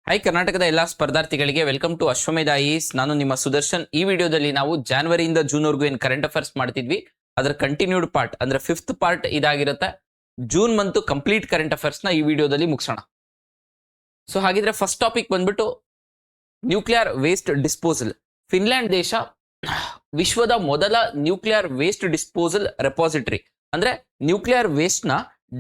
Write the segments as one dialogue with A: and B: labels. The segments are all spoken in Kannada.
A: ಹಾಯ್ ಕರ್ನಾಟಕದ ಎಲ್ಲಾ ಸ್ಪರ್ಧಾರ್ಥಿಗಳಿಗೆ ವೆಲ್ಕಮ್ ಟು ಅಶ್ವಮೇಧ ಐಎಎಸ್. ನಾನು ನಿಮ್ಮ ಸುದರ್ಶನ್. ಈ ವಿಡಿಯೋದಲ್ಲಿ ನಾವು ಜಾನ್ವರಿಯಿಂದ ಜೂನ್ವರೆಗೂ ಏನು ಕರೆಂಟ್ ಅಫೇರ್ಸ್ ಮಾಡ್ತಿದ್ವಿ ಅದರ ಕಂಟಿನ್ಯೂಡ್ ಪಾರ್ಟ್ ಅಂದ್ರೆ 5th ಪಾರ್ಟ್ ಇದಾಗಿರುತ್ತೆ. June month complete current affairs ನ ಈ ವಿಡಿಯೋದಲ್ಲಿ ಮುಗಿಸೋಣ. ಸೊ ಹಾಗಿದ್ರೆ ಫಸ್ಟ್ ಟಾಪಿಕ್ ಬಂದ್ಬಿಟ್ಟು ನ್ಯೂಕ್ಲಿಯರ್ ವೇಸ್ಟ್ ಡಿಸ್ಪೋಸಲ್. ಫಿನ್ಲ್ಯಾಂಡ್ ದೇಶ ವಿಶ್ವದ ಮೊದಲ ನ್ಯೂಕ್ಲಿಯರ್ ವೇಸ್ಟ್ ಡಿಸ್ಪೋಸಲ್ ರೆಪಾಸಿಟರಿ ಅಂದ್ರೆ ನ್ಯೂಕ್ಲಿಯರ್ ವೇಸ್ಟ್ ನ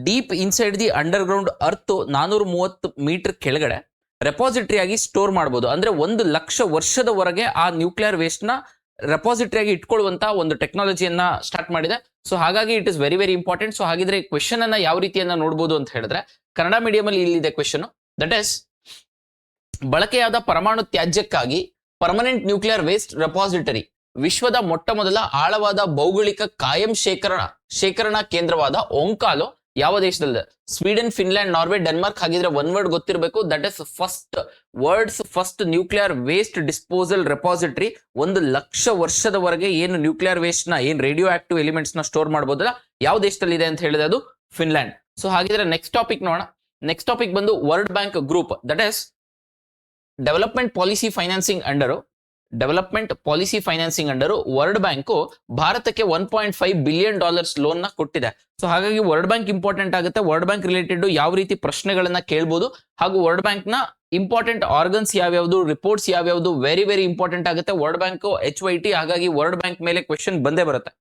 A: deep inside the underground earth 430 metre ಕೆಳಗಡೆ ರೆಪಾಸಿಟರಿ ಆಗಿ ಸ್ಟೋರ್ ಮಾಡಬಹುದು. ಅಂದ್ರೆ 1,00,000 ವರ್ಷದವರೆಗೆ ಆ ನ್ಯೂಕ್ಲಿಯರ್ ವೇಸ್ಟ್ ನ ರೆಪಾಸಿಟರಿ ಆಗಿ ಇಟ್ಕೊಳ್ಳುವಂತ ಒಂದು ಟೆಕ್ನಾಲಜಿಯನ್ನ ಸ್ಟಾರ್ಟ್ ಮಾಡಿದೆ. ಸೊ ಹಾಗಾಗಿ it is very very important. So ಹಾಗಿದ್ರೆ ಕ್ವೆಶನ್ ಅನ್ನ ಯಾವ ರೀತಿಯನ್ನ ನೋಡಬಹುದು ಅಂತ ಹೇಳಿದ್ರೆ, ಕನ್ನಡ ಮೀಡಿಯಂ ಅಲ್ಲಿ ಇಲ್ಲಿದೆ ಕ್ವೆಶನ್. ದಟ್ ಇಸ್, ಬಳಕೆಯಾದ ಪರಮಾಣು ತ್ಯಾಜ್ಯಕ್ಕಾಗಿ ಪರ್ಮನೆಂಟ್ ನ್ಯೂಕ್ಲಿಯರ್ ವೇಸ್ಟ್ ರೆಪಾಸಿಟರಿ ವಿಶ್ವದ ಮೊಟ್ಟ ಮೊದಲ ಆಳವಾದ ಭೌಗೋಳಿಕ ಕಾಯಂ ಶೇಖರಣಾ ಕೇಂದ್ರವಾದ ಓಂಕಾಲು ಯಾವ ದೇಶದಲ್ಲಿದೆ? Sweden, Finland, Norway, Denmark. ಹಾಗಿದ್ರೆ ಒನ್ ವರ್ಡ್ ಗೊತ್ತಿರಬೇಕು. That is first nuclear waste disposal repository. 1,00,000 ವರ್ಷದವರೆಗೆ ಏನು ನ್ಯೂಕ್ಲಿಯರ್ ವೇಸ್ಟ್ ನ ಏನ್ ರೇಡಿಯೋ ಆಕ್ಟಿವ್ ಎಲಿಮೆಂಟ್ಸ್ ನ ಸ್ಟೋರ್ ಮಾಡಬಹುದಲ್ಲ, ಯಾವ ದೇಶದಲ್ಲಿ ಇದೆ ಅಂತ ಹೇಳಿದ್ರೆ ಅದು ಫಿನ್ಲ್ಯಾಂಡ್. ಸೊ ಹಾಗಿದ್ರೆ ನೆಕ್ಸ್ಟ್ ಟಾಪಿಕ್ ನೋಡೋಣ. ನೆಕ್ಸ್ಟ್ ಟಾಪಿಕ್ ಬಂದು world bank group. That is development policy financing under world bank ಭಾರತಕ್ಕೆ $1.5 ಬಿಲಿಯನ್ ಲೋನ್ ನ ಕೊಟ್ಟಿದೆ. ಸೊ ಹಾಗಾಗಿ ವರ್ಲ್ಡ್ ಬ್ಯಾಂಕ್ ಇಂಪಾರ್ಟೆಂಟ್ ಆಗುತ್ತೆ. ವರ್ಲ್ಡ್ ಬ್ಯಾಂಕ್ ರಿಲೇಟೆಡ್ ಯಾವ ರೀತಿ ಪ್ರಶ್ನೆಗಳನ್ನ ಕೇಳಬಹುದು, ಹಾಗೂ ವರ್ಲ್ಡ್ ಬ್ಯಾಂಕ್ ನ ಇಂಪಾರ್ಟೆಂಟ್ ಆರ್ಗನ್ಸ್ ಯಾವ್ಯಾವುದು, ರಿಪೋರ್ಟ್ಸ್ ಯಾವ್ಯಾವುದು, ವೆರಿ ವೆರಿ ಇಂಪಾರ್ಟೆಂಟ್ ಆಗುತ್ತೆ. ವರ್ಲ್ಡ್ ಬ್ಯಾಂಕ್ HYT, ಹಾಗಾಗಿ ವರ್ಲ್ಡ್ ಬ್ಯಾಂಕ್ ಮೇಲೆ ಕ್ವೆಶನ್ ಬಂದೇ ಬರುತ್ತೆ.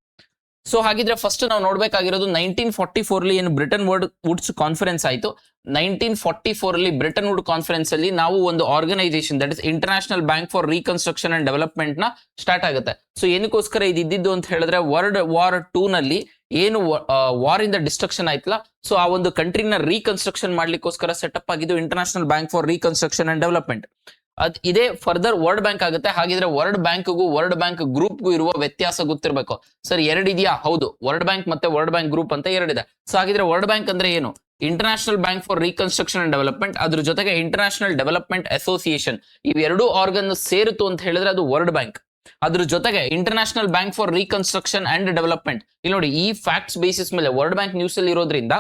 A: ಸೊ ಹಾಗಿದ್ರೆ ಫಸ್ಟ್ ನಾವು ನೋಡ್ಬೇಕಾಗಿರೋದು 1944 ಏನು ಬ್ರಿಟನ್ ವುಡ್ಸ್ ಕಾನ್ಫರೆನ್ಸ್ ಆಯಿತು. 1944 ಬ್ರಿಟನ್ ವುಡ್ ಕಾನ್ಫರೆನ್ಸ್ ಅಲ್ಲಿ ನಾವು ಒಂದು organisation, that is International bank for reconstruction and Development ನ ಸ್ಟಾರ್ಟ್ ಆಗುತ್ತೆ. ಸೊ ಏನಕ್ಕೋಸ್ಕರ ಇದ್ದಿದ್ದು ಅಂತ ಹೇಳಿದ್ರೆ, ವರ್ಲ್ಡ್ ವಾರ್ 2 ನಲ್ಲಿ ಏನು ವಾರ್ ಇಂದ ಡಿಸ್ಟ್ರಕ್ಷನ್ ಆಯ್ತಲ್ಲ, ಸೊ ಆ ಒಂದು ಕಂಟ್ರಿನ ರೀಕನ್ಸ್ಟ್ರಕ್ಷನ್ ಮಾಡ್ಲಿಕ್ಕೋಸ್ಕರ ಸೆಟಪ್ ಆಗಿದ್ದು international bank for reconstruction and development. ಇದೇ ಫರ್ದರ್ ವರ್ಲ್ಡ್ ಬ್ಯಾಂಕ್ ಆಗುತ್ತೆ. ಹಾಗಿದ್ರೆ ವರ್ಲ್ಡ್ ಬ್ಯಾಂಕ್ಗೂ ವರ್ಲ್ಡ್ ಬ್ಯಾಂಕ್ ಗ್ರೂಪ್ಗೂ ಇರುವ ವ್ಯತ್ಯಾಸ ಗೊತ್ತಿರಬೇಕು. ಸರ್ ಎರಡಿದೆಯಾ? ಹೌದು, ವರ್ಲ್ಡ್ ಬ್ಯಾಂಕ್ ಮತ್ತೆ ವರ್ಲ್ಡ್ ಬ್ಯಾಂಕ್ ಗ್ರೂಪ್ ಅಂತ ಎರಡಿದೆ. ಸೊ ಹಾಗಿದ್ರೆ ವರ್ಲ್ಡ್ ಬ್ಯಾಂಕ್ ಅಂದ್ರೆ ಏನು? International bank for reconstruction and development, ಅದ್ರ ಜೊತೆಗೆ ಇಂಟರ್ನ್ಯಾಷನಲ್ ಡೆವಲಪ್ಮೆಂಟ್ ಅಸೋಸಿಯೇಷನ್, ಇವೆರಡೂ ಆರ್ಗನ್ ಸೇರಿತು ಅಂತ ಹೇಳಿದ್ರೆ ಅದು ವರ್ಲ್ಡ್ ಬ್ಯಾಂಕ್. ಅದ್ರ ಜೊತೆಗೆ international bank for reconstruction and development. ಇಲ್ಲಿ ನೋಡಿ, ಈ ಫ್ಯಾಕ್ಟ್ಸ್ ಬೇಸಿಸ್ ಮೇಲೆ ವರ್ಲ್ಡ್ ಬ್ಯಾಂಕ್ ನ್ಯೂಸ್ ಅಲ್ಲಿ ಇರೋದ್ರಿಂದ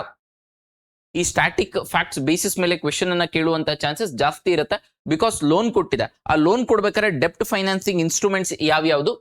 A: ಈ ಸ್ಟ್ಯಾಟಿಕ್ ಫ್ಯಾಕ್ಟ್ಸ್ ಬೇಸಿಸ್ ಮೇಲೆ ಕ್ವೆಶನ್ ಅನ್ನ ಕೇಳುವಂತ ಚಾನ್ಸಸ್ ಜಾಸ್ತಿ ಇರುತ್ತೆ. ಬಿಕಾಸ್ ಲೋನ್ ಕೊಟ್ಟಿದೆ, ಆ ಲೋನ್ ಕೊಡ್ಬೇಕಾದ್ರೆ ಡೆಪ್ಟ್ ಫೈನಾನ್ಸಿಂಗ್ ಇನ್ಸ್ಟ್ರೂಮೆಂಟ್ಸ್ ಯಾವ್ಯಾವುದು,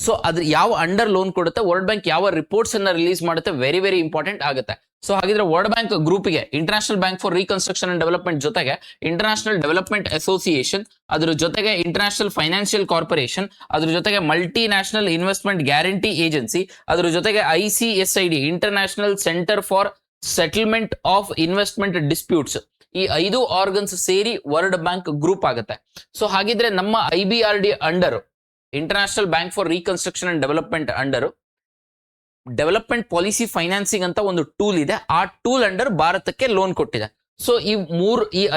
A: ಸೊ ಅದ್ರ ಯಾವ ಅಂಡರ್ ಲೋನ್ ಕೊಡುತ್ತೆ, ವರ್ಲ್ಡ್ ಬ್ಯಾಂಕ್ ಯಾವ ರಿಪೋರ್ಟ್ಸ್ ಅನ್ನ ರಿಲೀಸ್ ಮಾಡುತ್ತೆ, ವೆರಿ ವೆರಿ ಇಂಪಾರ್ಟೆಂಟ್ ಆಗುತ್ತೆ. ಸೊ ಹಾಗಿದ್ರೆ ವರ್ಲ್ಡ್ ಬ್ಯಾಂಕ್ ಗ್ರೂಪ್ಗೆ international bank for reconstruction and development ಜೊತೆಗೆ ಇಂಟರ್ನ್ಯಾಷನಲ್ ಡೆವಲಪ್ಮೆಂಟ್ ಅಸೋಸಿಯೇಷನ್, ಅದ್ರ ಜೊತೆಗೆ ಇಂಟರ್ನ್ಯಾಷನಲ್ ಫೈನಾನ್ಷಿಯಲ್ ಕಾರ್ಪೊರೇಷನ್, ಅದ್ರ ಜೊತೆಗೆ multinational investment guarantee agency, ಅದ್ರ ಜೊತೆಗೆ ICSID international centre for settlement of investment disputes, ಈ 5 ಆರ್ಗನ್ಸ್ ಸೇರಿ ವರ್ಲ್ಡ್ ಬ್ಯಾಂಕ್ ಗ್ರೂಪ್ ಆಗುತ್ತೆ. ಸೊ ಹಾಗಿದ್ರೆ ನಮ್ಮ IBRD under, international bank for reconstruction and development under development policy financing ಅಂತ ಒಂದು ಟೂಲ್ ಇದೆ. ಆ ಟೂಲ್ ಅಂಡರ್ ಭಾರತಕ್ಕೆ ಲೋನ್ ಕೊಟ್ಟಿದೆ. ಸೊ ಈ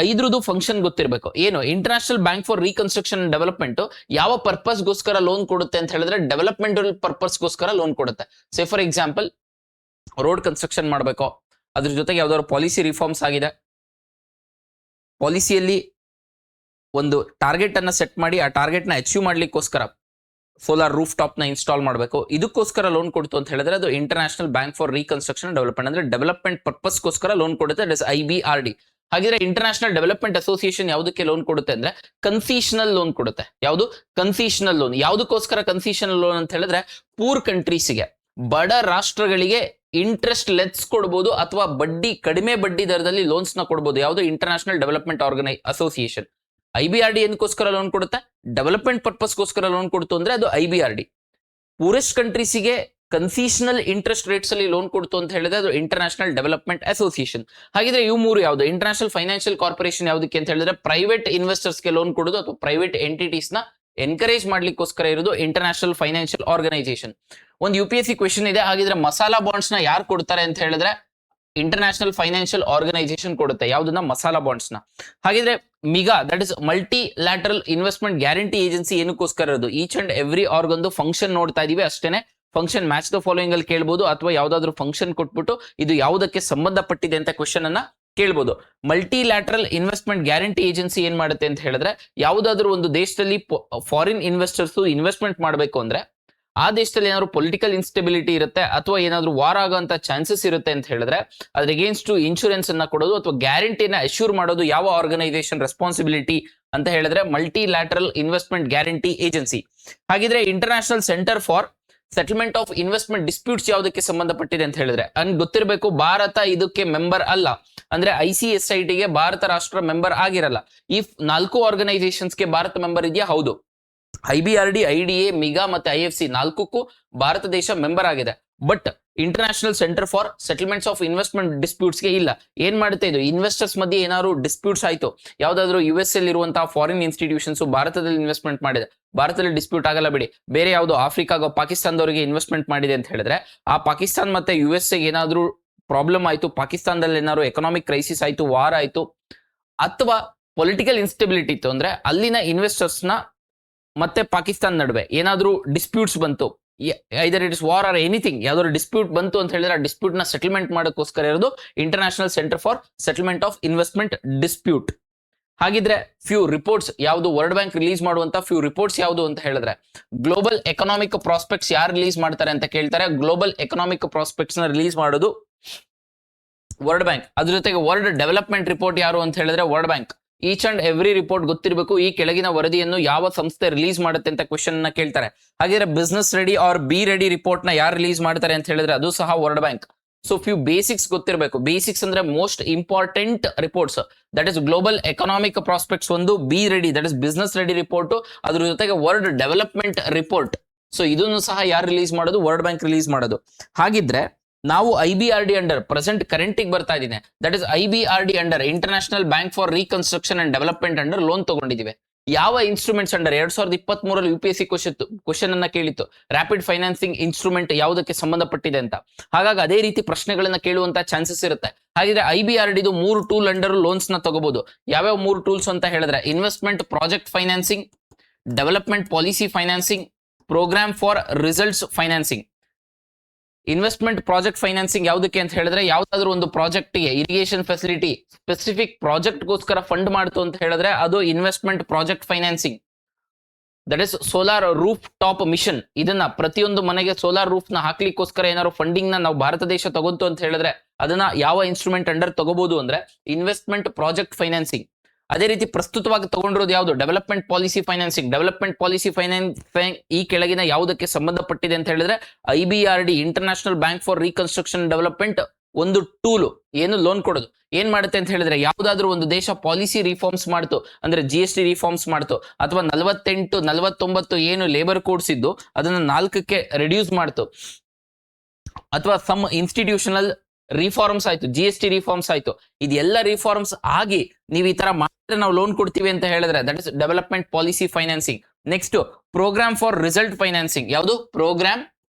A: 5 ಫಂಕ್ಷನ್ ಗೊತ್ತಿರಬೇಕು. ಏನು? International bank for reconstruction and development ಯಾವ ಪರ್ಪಸ್ಗೋಸ್ಕರ ಲೋನ್ ಕೊಡುತ್ತೆ ಅಂತ ಹೇಳಿದ್ರೆ, ಡೆವಲಪ್ಮೆಂಟಲ್ ಪರ್ಪಸ್ಗೋಸ್ಕರ ಲೋನ್ ಕೊಡುತ್ತೆ. Say for example, road construction ಮಾಡಬೇಕು, ಅದ್ರ ಜೊತೆಗೆ ಯಾವ್ದಾದ್ರು ಪಾಲಿಸಿ ರಿಫಾರ್ಮ್ಸ್ ಆಗಿದೆ, ಪಾಲಿಸಿಯಲ್ಲಿ ಒಂದು ಟಾರ್ಗೆಟ್ ಅನ್ನ ಸೆಟ್ ಮಾಡಿ ಆ ಟಾರ್ಗೆಟ್ ನ ಅಚೀವ್ ಮಾಡ್ಲಿಕ್ಕೋಸ್ಕರ ಸೋಲಾರ್ ರೂಫ್ ಟಾಪ್ ನ ಇನ್ಸ್ಟಾಲ್ ಮಾಡಬೇಕು, ಇದಕ್ಕೋಸ್ಕರ ಲೋನ್ ಕೊಡ್ತು ಅಂತ ಹೇಳಿದ್ರೆ ಅದು international bank for reconstruction development, ಅಂದ್ರೆ ಡೆವಲಪ್ಮೆಂಟ್ ಪರ್ಪಸ್ಗೋಸ್ಕರ ಲೋನ್ ಕೊಡುತ್ತೆ. That is IBRD. ಹಾಗಿದ್ರೆ ಇಂಟರ್ನ್ಯಾಷನಲ್ ಡೆವಲಪ್ಮೆಂಟ್ ಅಸೋಸಿಯೇಷನ್ ಯಾವುದಕ್ಕೆ ಲೋನ್ ಕೊಡುತ್ತೆ ಅಂದ್ರೆ ಕನ್ಸೀಷನಲ್ ಲೋನ್ ಕೊಡುತ್ತೆ. ಯಾವುದು? ಕನ್ಸೀಷನಲ್ ಲೋನ್. ಯಾವುದಕ್ಕೋಸ್ಕರ ಕನ್ಸೀಷನಲ್ ಲೋನ್ ಅಂತ ಹೇಳಿದ್ರೆ, ಪೂರ್ ಕಂಟ್ರೀಸ್ಗೆ, ಬಡ ರಾಷ್ಟ್ರಗಳಿಗೆ ಇಂಟ್ರೆಸ್ಟ್ ಲೆಸ್ ಕೊಡಬಹುದು ಅಥವಾ ಕಡಿಮೆ ಬಡ್ಡಿ ದರದಲ್ಲಿ ಲೋನ್ಸ್ ನ ಕೊಡಬಹುದು. ಯಾವುದು? International development association. IBRD ಏನಕ್ಕೋಸ್ಕರ ಲೋನ್ ಕೊಡುತ್ತೆ? ಡೆವಲಪ್ಮೆಂಟ್ ಪರ್ಪಸ್ಗೋಸ್ಕರ ಲೋನ್ ಕೊಡ್ತು ಅಂದ್ರೆ ಅದು IBRD. ಪೂರೆಸ್ಟ್ ಕಂಟ್ರೀಸಿಗೆ ಕನ್ಸೀಷನಲ್ ಇಂಟ್ರೆಸ್ಟ್ ರೇಟ್ಸ್ ಅಲ್ಲಿ ಲೋನ್ ಕೊಡ್ತು ಅಂತ ಹೇಳಿದ್ರೆ ಅದು ಇಂಟರ್ನ್ಯಾಷನಲ್ ಡೆವಲಪ್ಮೆಂಟ್ ಅಸೋಸಿಯೇಷನ್. ಹಾಗಿದ್ರೆ ಇವು 3 ಯಾವುದು? ಇಂಟರ್ನ್ಯಾಷನಲ್ ಫೈನಾನ್ಷಿಯಲ್ ಕಾರ್ಪೊರೇಷನ್ ಯಾವುದಕ್ಕೆ ಅಂತ ಹೇಳಿದ್ರೆ ಪ್ರೈವೇಟ್ ಇನ್ವೆಸ್ಟರ್ಸ್ಗೆ ಲೋನ್ ಕೊಡೋದು ಅಥವಾ ಪ್ರೈವೇಟ್ ಎಂಟಿಟೀಸ್ ನ ಎನ್ಕರೇಜ್ ಮಾಡ್ಲಿಕ್ಕೋಸ್ಕರ ಇರೋದು ಇಂಟರ್ನ್ಯಾಷನಲ್ ಫೈನಾನ್ಷಿಯಲ್ ಆರ್ಗನೈಸೇಷನ್. ಒಂದು UPSC ಕ್ವೆಶನ್ ಇದೆ. ಹಾಗಿದ್ರೆ ಮಸಾಲಾ ಬಾಂಡ್ಸ್ ನ ಯಾರು ಕೊಡ್ತಾರೆ ಅಂತ ಹೇಳಿದ್ರೆ ಇಂಟರ್ನ್ಯಾಷನಲ್ ಫೈನಾನ್ಷಿಯಲ್ ಆರ್ಗನೈಸೇಷನ್ ಕೊಡುತ್ತೆ. ಯಾವ್ದನ್ನ? ಮಸಾಲಾ ಬಾಂಡ್ಸ್ ನ. ಹಾಗಿದ್ರೆ MIGA, that is multilateral investment guarantee agency ಏನಕ್ಕೋಸ್ಕರ ಇರೋದು? Each and every organ function ನೋಡ್ತಾ ಇದೀವಿ ಅಷ್ಟೇನೆ. ಫಂಕ್ಷನ್ ಮ್ಯಾಚ್ ದ ಫಾಲೋಯಿಂಗ್ ಅಲ್ಲಿ ಕೇಳಬಹುದು, ಅಥವಾ ಯಾವ್ದಾದ್ರು ಫಂಕ್ಷನ್ ಕೊಟ್ಬಿಟ್ಟು ಇದು ಯಾವುದಕ್ಕೆ ಸಂಬಂಧಪಟ್ಟಿದೆ ಅಂತ ಕ್ವೆಶನ್ ಅನ್ನ ಕೇಳಬಹುದು. Multi lateral investment guarantee agency ಏನ್ ಮಾಡುತ್ತೆ ಅಂತ ಹೇಳಿದ್ರೆ, ಯಾವುದಾದ್ರೂ ಒಂದು ದೇಶದಲ್ಲಿ ಫಾರಿನ್ ಇನ್ವೆಸ್ಟರ್ಸ್ ಇನ್ವೆಸ್ಟ್ಮೆಂಟ್ ಮಾಡಬೇಕು ಅಂದ್ರೆ ಆ ದೇಶದಲ್ಲಿ ಏನಾದ್ರು ಪೊಲಿಟಿಕಲ್ ಇನ್ಸ್ಟೆಬಿಲಿಟಿ ಇರುತ್ತೆ ಅಥವಾ ಏನಾದ್ರು ವಾರ್ ಆಗೋಂತ ಚಾನ್ಸಸ್ ಇರುತ್ತೆ ಅಂತ ಹೇಳಿದ್ರೆ ಅದ್ರ ಅಗೇನ್ಸ್ಟ್ ಇನ್ಶೂರೆನ್ಸ್ ಅನ್ನ ಕೊಡೋದು ಅಥವಾ ಗ್ಯಾರಂಟಿನ ಅಶ್ಯೂರ್ ಮಾಡೋದು ಯಾವ ಆರ್ಗನೈಸೇಷನ್ ರೆಸ್ಪಾನ್ಸಿಬಿಲಿಟಿ ಅಂತ ಹೇಳಿದ್ರೆ ಮಲ್ಟಿಲ್ಯಾಟರಲ್ ಇನ್ವೆಸ್ಟ್ಮೆಂಟ್ ಗ್ಯಾರಂಟಿ ಏಜೆನ್ಸಿ. ಹಾಗಿದ್ರೆ international centre for settlement of investment disputes ಯಾವುದಕ್ಕೆ ಸಂಬಂಧಪಟ್ಟಿದೆ ಅಂತ ಹೇಳಿದ್ರೆ ಗೊತ್ತಿರಬೇಕು, ಭಾರತ ಇದಕ್ಕೆ ಮೆಂಬರ್ ಅಲ್ಲ. ಅಂದ್ರೆ ICSIT ಭಾರತ ರಾಷ್ಟ್ರ ಮೆಂಬರ್ ಆಗಿರಲ್ಲ. ಈ 4 ಆರ್ಗನೈಸೇಷನ್ಸ್ಗೆ ಭಾರತ ಮೆಂಬರ್ ಇದೆಯಾ? ಹೌದು. IBRD, IDA, ಮಿಗಾ ಮತ್ತೆ IFC 4ಕ್ಕೂ ಭಾರತ ದೇಶ ಮೆಂಬರ್ ಆಗಿದೆ. But international centre for settlements of investment ಡಿಸ್ಪ್ಯೂಟ್ಸ್ಗೆ ಇಲ್ಲ. ಏನ್ ಮಾಡುತ್ತೆ ಇದು? ಇನ್ವೆಸ್ಟರ್ಸ್ ಮಧ್ಯೆ ಏನಾದ್ರು ಡಿಸ್ಪ್ಯೂಟ್ಸ್ ಆಯ್ತು, ಯಾವ್ದಾದ್ರು US ಇರುವಂತಹ ಫಾರಿನ್ ಇನ್ಸ್ಟಿಟ್ಯೂಷನ್ಸ್ ಭಾರತದಲ್ಲಿ ಇನ್ವೆಸ್ಟ್ಮೆಂಟ್ ಮಾಡಿದೆ, ಭಾರತದಲ್ಲಿ ಡಿಸ್ಪ್ಯೂಟ್ ಆಗಲ್ಲ ಬಿಡಿ, ಬೇರೆ ಯಾವ್ದು ಆಫ್ರಿಕಾಗೋ ಪಾಕಿಸ್ತಾನದವರಿಗೆ ಇನ್ವೆಸ್ಟ್ಮೆಂಟ್ ಮಾಡಿದೆ ಅಂತ ಹೇಳಿದ್ರೆ ಆ ಪಾಕಿಸ್ತಾನ್ ಮತ್ತೆ US ಏನಾದ್ರು ಪ್ರಾಬ್ಲಮ್ ಆಯ್ತು, ಪಾಕಿಸ್ತಾನದಲ್ಲಿ ಏನಾದ್ರು ಎಕನಾಮಿಕ್ ಕ್ರೈಸಿಸ್ ಆಯ್ತು, ವಾರ್ ಆಯ್ತು, ಅಥವಾ ಪೊಲಿಟಿಕಲ್ ಇನ್ಸ್ಟೆಬಿಲಿಟಿ ಇತ್ತು ಅಂದ್ರೆ ಅಲ್ಲಿನ ಇನ್ವೆಸ್ಟರ್ಸ್ ನ ಮತ್ತೆ ಪಾಕಿಸ್ತಾನ ನಡುವೆ ಏನಾದ್ರೂ ಡಿಸ್ಪ್ಯೂಟ್ಸ್ ಬಂತು, either it is war or anything, ಯಾವ್ದಾದ್ರು ಡಿಸ್ಪ್ಯೂಟ್ ಬಂತು ಅಂತ ಹೇಳಿದ್ರೆ ಆ ಡಿಸ್ಪ್ಯೂಟ್ ನ ಸೆಟಲ್ಮೆಂಟ್ ಮಾಡೋಕ್ಕೋಸ್ಕರ ಇರೋದು international centre for settlement of investment dispute. ಹಾಗಿದ್ರೆ ಫ್ಯೂ ರಿಪೋರ್ಟ್ಸ್ ಯಾವುದು ವರ್ಲ್ಡ್ ಬ್ಯಾಂಕ್ ರಿಲೀಸ್ ಮಾಡುವಂತ ಫ್ಯೂ ರಿಪೋರ್ಟ್ಸ್ ಯಾವುದು ಅಂತ ಹೇಳಿದ್ರೆ ಗ್ಲೋಬಲ್ ಎಕನಾಮಿಕ್ ಪ್ರಾಸ್ಪೆಕ್ಟ್ಸ್ ಯಾರು ರಿಲೀಸ್ ಮಾಡ್ತಾರೆ ಅಂತ ಕೇಳ್ತಾರೆ. ಗ್ಲೋಬಲ್ ಎಕನಾಮಿಕ್ ಪ್ರಾಸ್ಪೆಕ್ಟ್ಸ್ ನ ರಿಲೀಸ್ ಮಾಡೋದು ವರ್ಲ್ಡ್ ಬ್ಯಾಂಕ್. ಅದ್ರ ಜೊತೆಗೆ ವರ್ಲ್ಡ್ ಡೆವಲಪ್ಮೆಂಟ್ ರಿಪೋರ್ಟ್ ಯಾರು ಅಂತ ಹೇಳಿದ್ರೆ world bank. Each and every report ಗೊತ್ತಿರಬೇಕು. ಈ ಕೆಳಗಿನ ವರದಿಯನ್ನು ಯಾವ ಸಂಸ್ಥೆ ರಿಲೀಸ್ ಮಾಡುತ್ತೆ ಅಂತ ಕ್ವೆಶನ್ ನ ಕೇಳ್ತಾರೆ. ಹಾಗಿದ್ರೆ business ready or B ready report ನ ಯಾರು ರಿಲೀಸ್ ಮಾಡ್ತಾರೆ ಅಂತ ಹೇಳಿದ್ರೆ ಅದು ಸಹ world bank. So few basics ಗೊತ್ತಿರಬೇಕು. ಬೇಸಿಕ್ಸ್ ಅಂದ್ರೆ most important reports, that is global economic prospects ಒಂದು, B ready that is business ready report, ಅದ್ರ ಜೊತೆಗೆ ವರ್ಲ್ಡ್ ಡೆವಲಪ್ಮೆಂಟ್ ರಿಪೋರ್ಟ್. ಸೊ ಇದನ್ನು ಸಹ ಯಾರು ರಿಲೀಸ್ ಮಾಡೋದು? ವರ್ಲ್ಡ್ ಬ್ಯಾಂಕ್ ರಿಲೀಸ್ ಮಾಡೋದು. ಹಾಗಿದ್ರೆ ನಾವು IBRD ಅಂಡರ್ ಪ್ರೆಸೆಂಟ್ ಕರೆಂಟ್ ಬರ್ತಾ ಇದ್ದೀನಿ, that is IBRD under international bank for reconstruction and development under loan ತಗೊಂಡಿದ್ದೀವಿ. ಯಾವ ಇನ್ಸ್ಟ್ರೂಮೆಂಟ್ಸ್ ಅಂಡರ್ 2023 UPSC ಕ್ವಶನ್ ಅನ್ನ ಕೇಳಿತ್ತು, ರ್ಯಾಪಿಡ್ ಫೈನಾನ್ಸಿಂಗ್ ಇನ್ಸ್ಟ್ರೂಮೆಂಟ್ ಯಾವುದಕ್ಕೆ ಸಂಬಂಧಪಟ್ಟಿದೆ ಅಂತ. ಹಾಗಾಗಿ ಅದೇ ರೀತಿ ಪ್ರಶ್ನೆಗಳನ್ನ ಕೇಳುವಂತ ಚಾನ್ಸಸ್ ಇರುತ್ತೆ. ಹಾಗಿದ್ರೆ IBRD 3 ಟೂಲ್ ಅಂಡರ್ ಲೋನ್ಸ್ ನ ತಗೋಬಹುದು. ಯಾವ್ಯಾವ 3 ಟೂಲ್ಸ್ ಅಂತ ಹೇಳಿದ್ರೆ investment project financing, development policy financing, program for results financing. Investment project financing ಯಾವುದಕ್ಕೆ ಅಂತ ಹೇಳಿದ್ರೆ ಯಾವ್ದಾದ್ರು ಒಂದು ಪ್ರಾಜೆಕ್ಟ್ ಗೆ ಇರಿಗೇಷನ್ ಫೆಸಿಲಿಟಿ ಸ್ಪೆಸಿಫಿಕ್ ಪ್ರಾಜೆಕ್ಟ್ ಗೋಸ್ಕರ ಫಂಡ್ ಮಾಡ್ತು ಅಂತ ಹೇಳಿದ್ರೆ ಅದು investment project financing. That is solar rooftop mission. ಇದನ್ನ ಪ್ರತಿಯೊಂದು ಮನೆಗೆ ಸೋಲಾರ್ ರೂಫ್ ನ ಹಾಕ್ಲಿಕ್ಕೋಸ್ಕರ ಏನಾದ್ರು ಫಂಡಿಂಗ್ ನ ನಾವು ಭಾರತ ದೇಶ ತಗೊಂತು ಅಂತ ಹೇಳಿದ್ರೆ ಅದನ್ನ ಯಾವ ಇನ್ಸ್ಟ್ರೂಮೆಂಟ್ ಅಂಡರ್ ತಗೋಬಹುದು ಅಂದ್ರೆ ಇನ್ವೆಸ್ಟ್ಮೆಂಟ್ ಪ್ರಾಜೆಕ್ಟ್ ಫೈನಾನ್ಸಿಂಗ್. ಅದೇ ರೀತಿ ಪ್ರಸ್ತುತವಾಗಿ ತಗೊಂಡಿರೋದು ಯಾವುದು? Development policy financing. Development policy financing ಈ ಕೆಳಗಿನ ಯಾವುದಕ್ಕೆ ಸಂಬಂಧಪಟ್ಟಿದೆ ಅಂತ ಹೇಳಿದ್ರೆ IBRD international bank for reconstruction development ಒಂದು ಟೂಲು. ಏನು ಲೋನ್ ಕೊಡೋದು ಏನ್ ಮಾಡುತ್ತೆ ಅಂತ ಹೇಳಿದ್ರೆ ಯಾವ್ದಾದ್ರು ಒಂದು ದೇಶ ಪಾಲಿಸಿ ರಿಫಾರ್ಮ್ಸ್ ಮಾಡ್ತು ಅಂದ್ರೆ GST ರಿಫಾರ್ಮ್ಸ್ ಮಾಡ್ತು ಅಥವಾ 48, 49 ಏನು ಲೇಬರ್ ಕೋಡ್ಸ್ ಇದ್ದು ಅದನ್ನ 4ಕ್ಕೆ ರಿಡ್ಯೂಸ್ ಮಾಡ್ತು, ಅಥವಾ ಸಮ್ ಇನ್ಸ್ಟಿಟ್ಯೂಷನಲ್ ರಿಫಾರ್ಮ್ಸ್ ಆಯ್ತು, GST ರಿಫಾರ್ಮ್ಸ್ ಆಯ್ತು, ಇದೆಲ್ಲ ರಿಫಾರ್ಮ್ಸ್ ಆಗಿ ನೀವು ಈ ತರ ಮಾಡಿದ್ರೆ ನಾವು ಲೋನ್ ಕೊಡ್ತೀವಿ ಅಂತ ಹೇಳಿದ್ರೆ that is development policy financing. Next programme for result financing. ಯಾವುದು? Programme